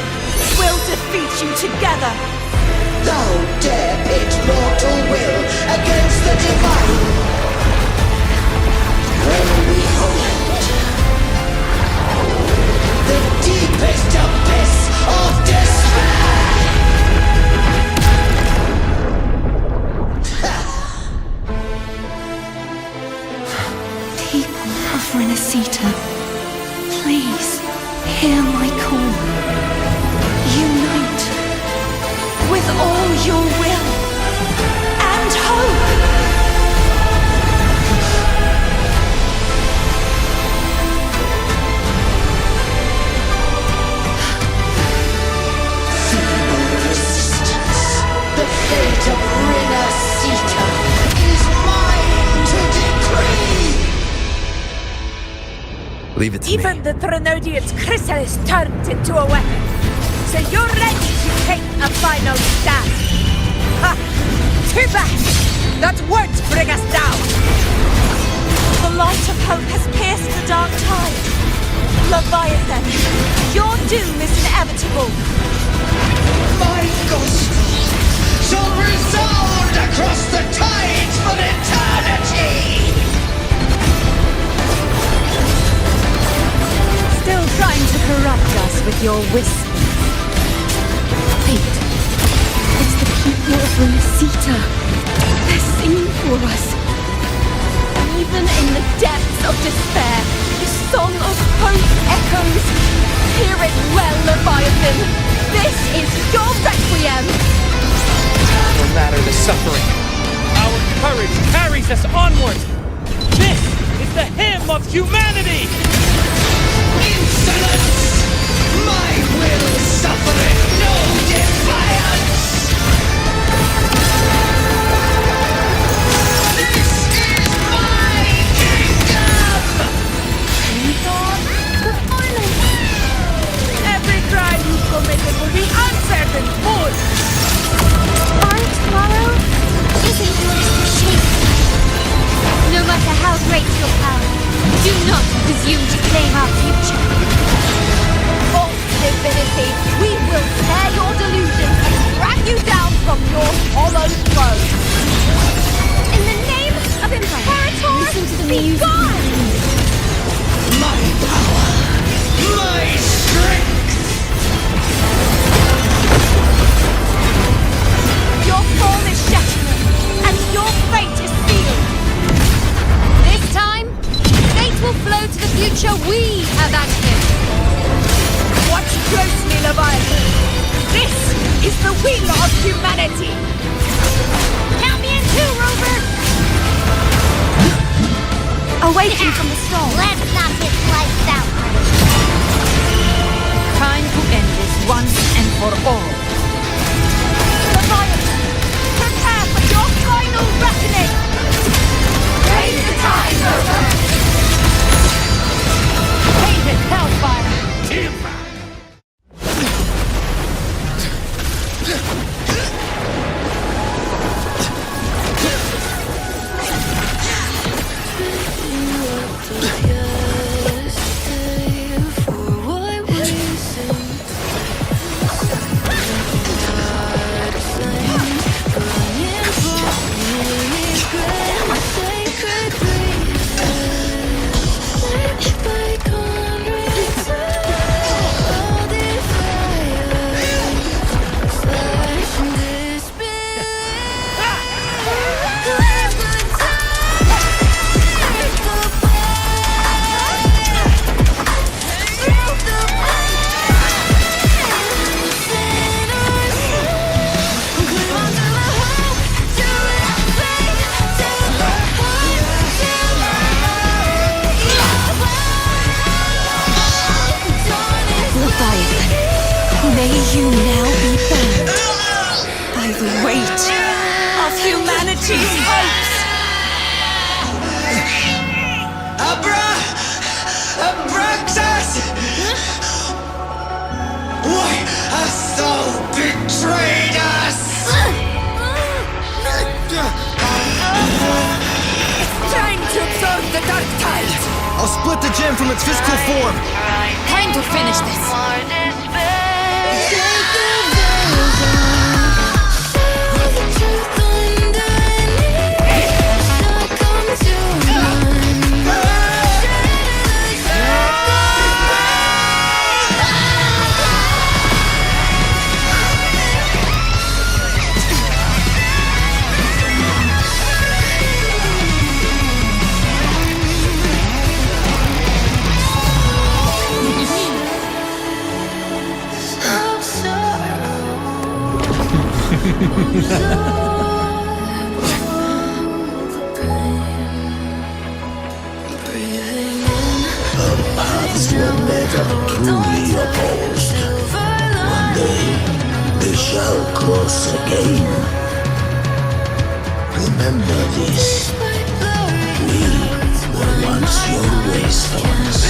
will defeat you together. Thou dare pit mortal will against the divine. When we hold the deepest abyss of despair. People of Renacita, please hear my call. Unite with all your will and hope. Feeble resistance. The fate of Renacita is mine to decree. Leave it to Even me. the Trinodian's chrysalis turned into a weapon. So you're ready to take a final stand? Ha! Too bad! That won't bring us down! The light of hope has pierced the dark tide. Leviathan, your doom is inevitable. My ghost shall resound across the tides for eternity! Still trying to corrupt us with your whispers. Fate. It's the people of Renacita. They're singing for us. Even in the depths of despair, the song of hope echoes. Hear it well, Leviathan. This is your requiem. No matter the suffering, our courage carries us onward. This is the hymn of humanity! Insolence! My will suffereth no defiance! This is my kingdom! Every crime you committed will be answered in full. Our tomorrow isn't yours to shape. No matter how great your power, do not presume to claim our future. False divinity, we will tear your delusions and drag you down from your hollow throne. In the name of Imperator, Listen to the be music. gone! My power! My strength! Your fall is shattered, and your fate is sealed. This time, fate will flow to the future we have acted. Watch closely, Leviathan. This is the wheel of humanity. Count me in too, Rover! Awaiting from the storm. Let's not get sliced out. Time to end this once and for all. Leviathan, prepare for your final reckoning. Raise the tide, Rover. Hated hellfire! May you now be bound by the weight of humanity's hopes. Abraxas! Why hast thou betrayed us? It's time to absorb the dark tide. I'll split the gem from its physical form. Time to finish this. Our paths were never truly opposed. One day, they shall cross again. Remember this. We were once your wastelands.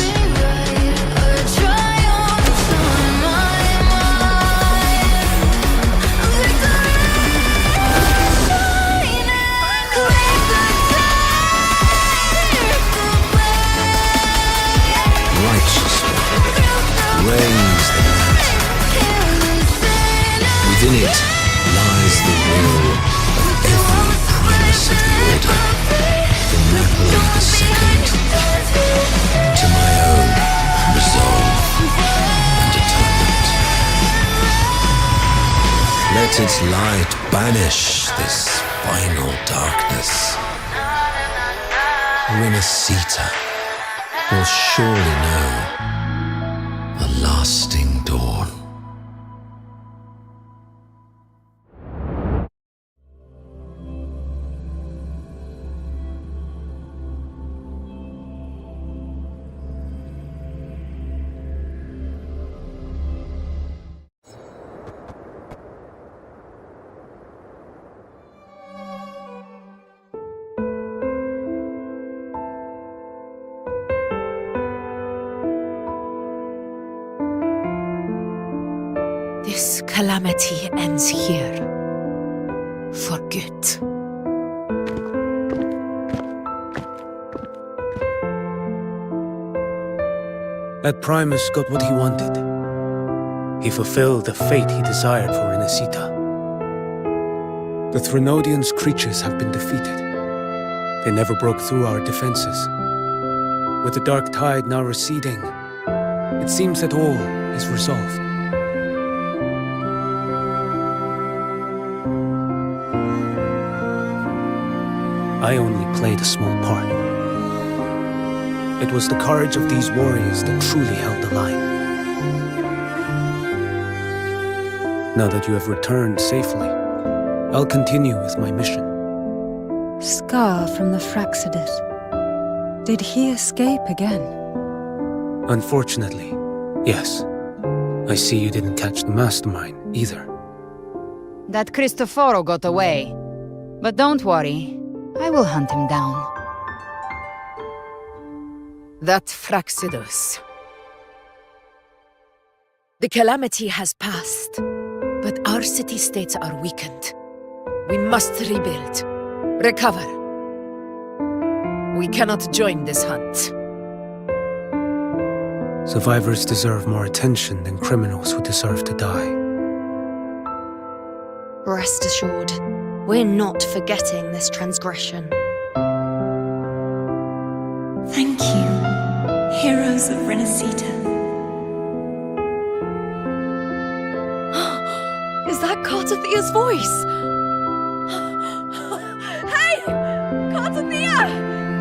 Within it lies the will of every primus of the order, from Napoli II to my own resolve and atonement. Let its light banish this final darkness. Renacita will surely know a lasting dawn. This calamity ends here. For good. That Primus got what he wanted. He fulfilled the fate he desired for Renacita. The Threnodians' creatures have been defeated. They never broke through our defenses. With the dark tide now receding, it seems that all is resolved. I only played a small part. It was the courage of these warriors that truly held the line. Now that you have returned safely, I'll continue with my mission. Scar from the Fraxidus. Did he escape again? Unfortunately, yes. I see you didn't catch the mastermind either. That Cristoforo got away. But don't worry, I will hunt him down. That Fraxidus. The calamity has passed, but our city-states are weakened. We must rebuild, recover. We cannot join this hunt. Survivors deserve more attention than criminals who deserve to die. Rest assured, we're not forgetting this transgression. Thank you, heroes of Renacita. Is that Cartathia's voice? Hey! Cartathia!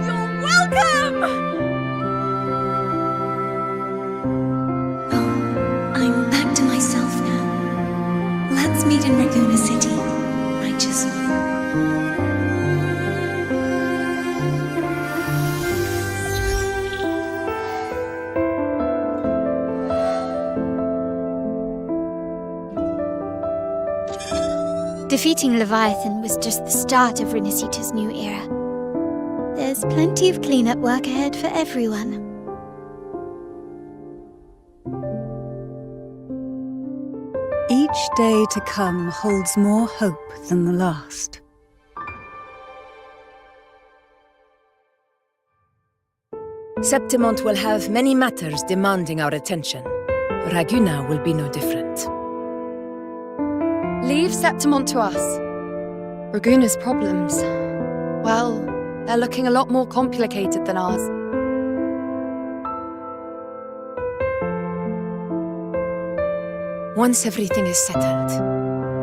You're welcome! I'm back to myself now. Let's meet in Raguna City, righteous one. Defeating Leviathan was just the start of Renacita's new era. There's plenty of cleanup work ahead for everyone. Each day to come holds more hope than the last. Septimont will have many matters demanding our attention. Raguna will be no different. Leave Septimont to us. Raguna's problems, well, they're looking a lot more complicated than ours. Once everything is settled,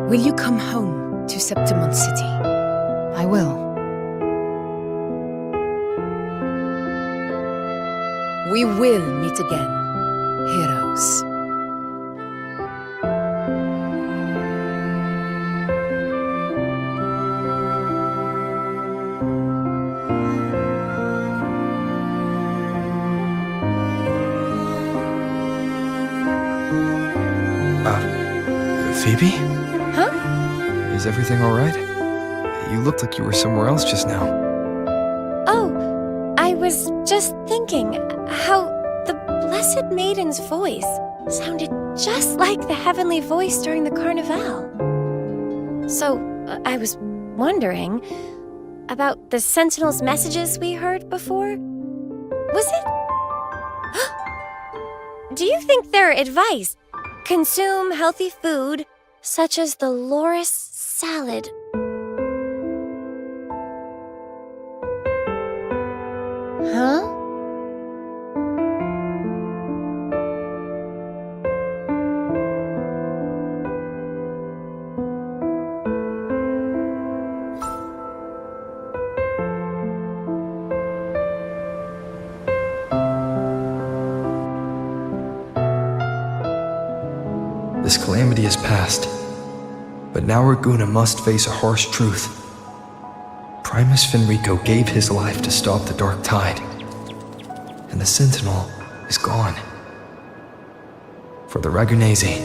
will you come home to Septimont City? I will. We will meet again, heroes. Phoebe? Huh? Is everything all right? You looked like you were somewhere else just now. Oh, I was just thinking how the Blessed Maiden's voice sounded just like the heavenly voice during the Carnival. So, I was wondering about the Sentinel's messages we heard before. Was it? Do you think their advice, consume healthy food, such as the loris salad. Huh? This calamity is past, but now Raguna must face a harsh truth. Primus Finrico gave his life to stop the Dark Tide, and the Sentinel is gone. For the Ragunese,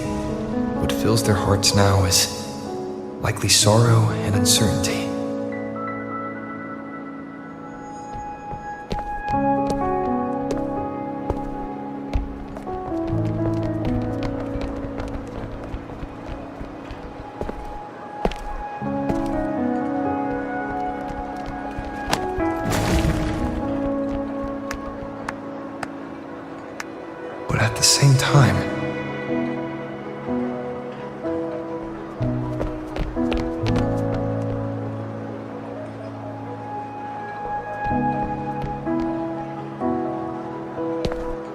what fills their hearts now is likely sorrow and uncertainty. But at the same time,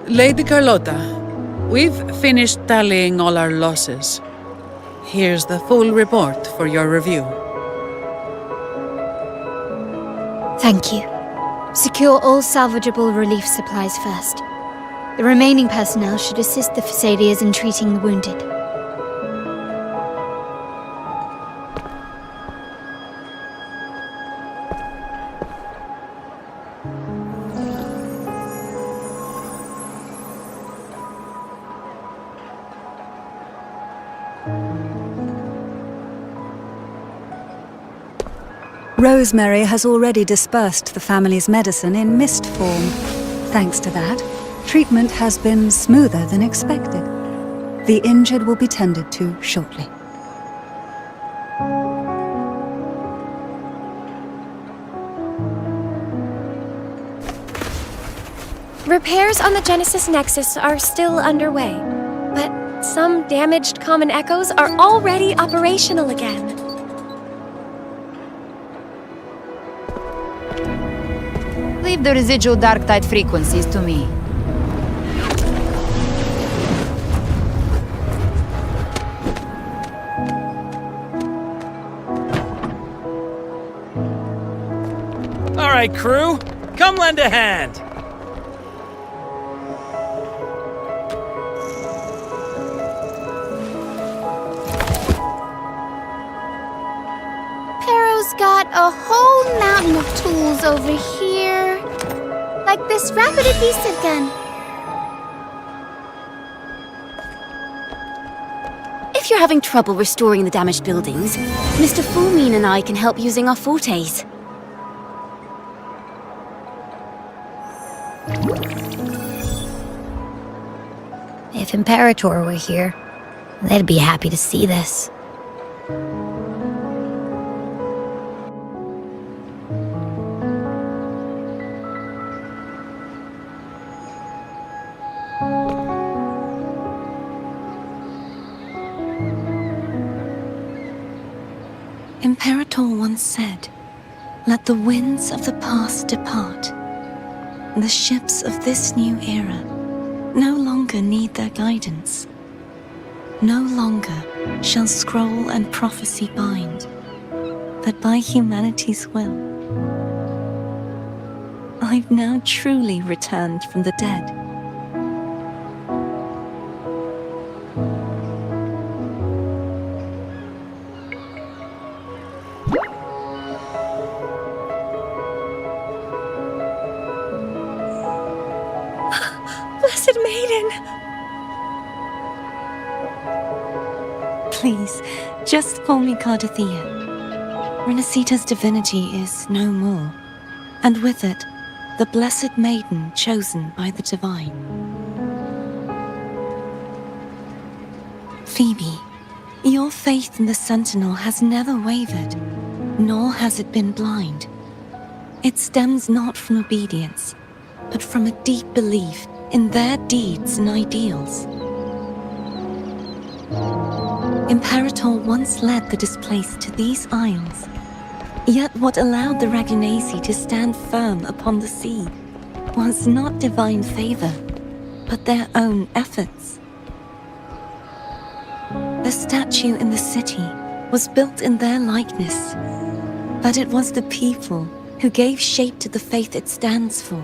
Lady Carlotta, we've finished tallying all our losses. Here's the full report for your review. Thank you. Secure all salvageable relief supplies first. The remaining personnel should assist the Thessalians in treating the wounded. Rosemary has already dispersed the family's medicine in mist form. Thanks to that, treatment has been smoother than expected. The injured will be tended to shortly. Repairs on the Genesis Nexus are still underway, but some damaged common echoes are already operational again. Leave the residual dark tide frequencies to me. All right, crew, come lend a hand. Pero's got a whole mountain of tools over here. Like this rapid adhesive gun. If you're having trouble restoring the damaged buildings, Mr. Fulmin and I can help using our fortes. If Imperator were here, they'd be happy to see this. Imperator once said, "Let the winds of the past depart. The ships of this new era no longer need their guidance. No longer shall scroll and prophecy bind, but by humanity's will. I've now truly returned from the dead." Blessed Maiden! Please, just call me Cardathea. Renacita's divinity is no more, and with it, the Blessed Maiden chosen by the Divine. Phoebe, your faith in the Sentinel has never wavered, nor has it been blind. It stems not from obedience, but from a deep belief in their deeds and ideals. Imperator once led the displaced to these isles. Yet what allowed the Ragunasi to stand firm upon the sea was not divine favor, but their own efforts. The statue in the city was built in their likeness, but it was the people who gave shape to the faith it stands for.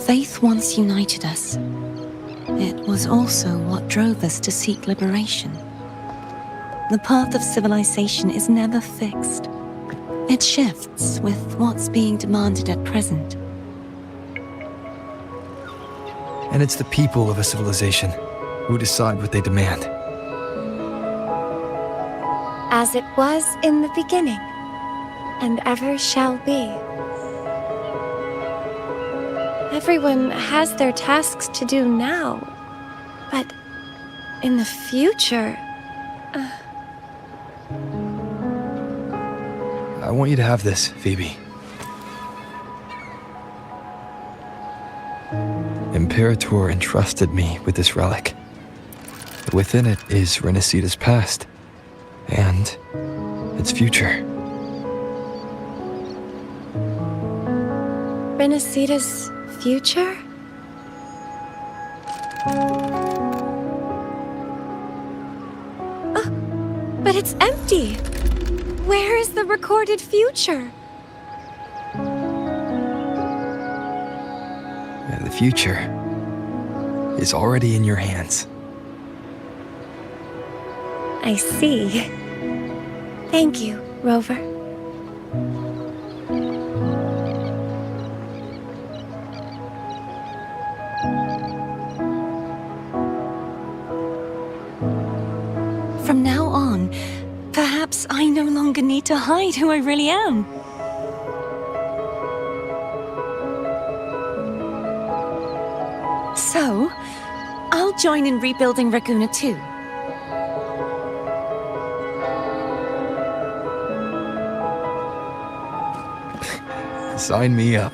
Faith once united us. It was also what drove us to seek liberation. The path of civilization is never fixed. It shifts with what's being demanded at present. And it's the people of a civilization who decide what they demand. As it was in the beginning, and ever shall be. Everyone has their tasks to do now, but in the future... I want you to have this, Phoebe. Imperator entrusted me with this relic. Within it is Renacita's past, and its future. Renacita's future? Oh, but it's empty! Where is the recorded future? The future is already in your hands. I see. Thank you, Rover. From now on, perhaps I no longer need to hide who I really am. So, I'll join in rebuilding Raguna too. Sign me up.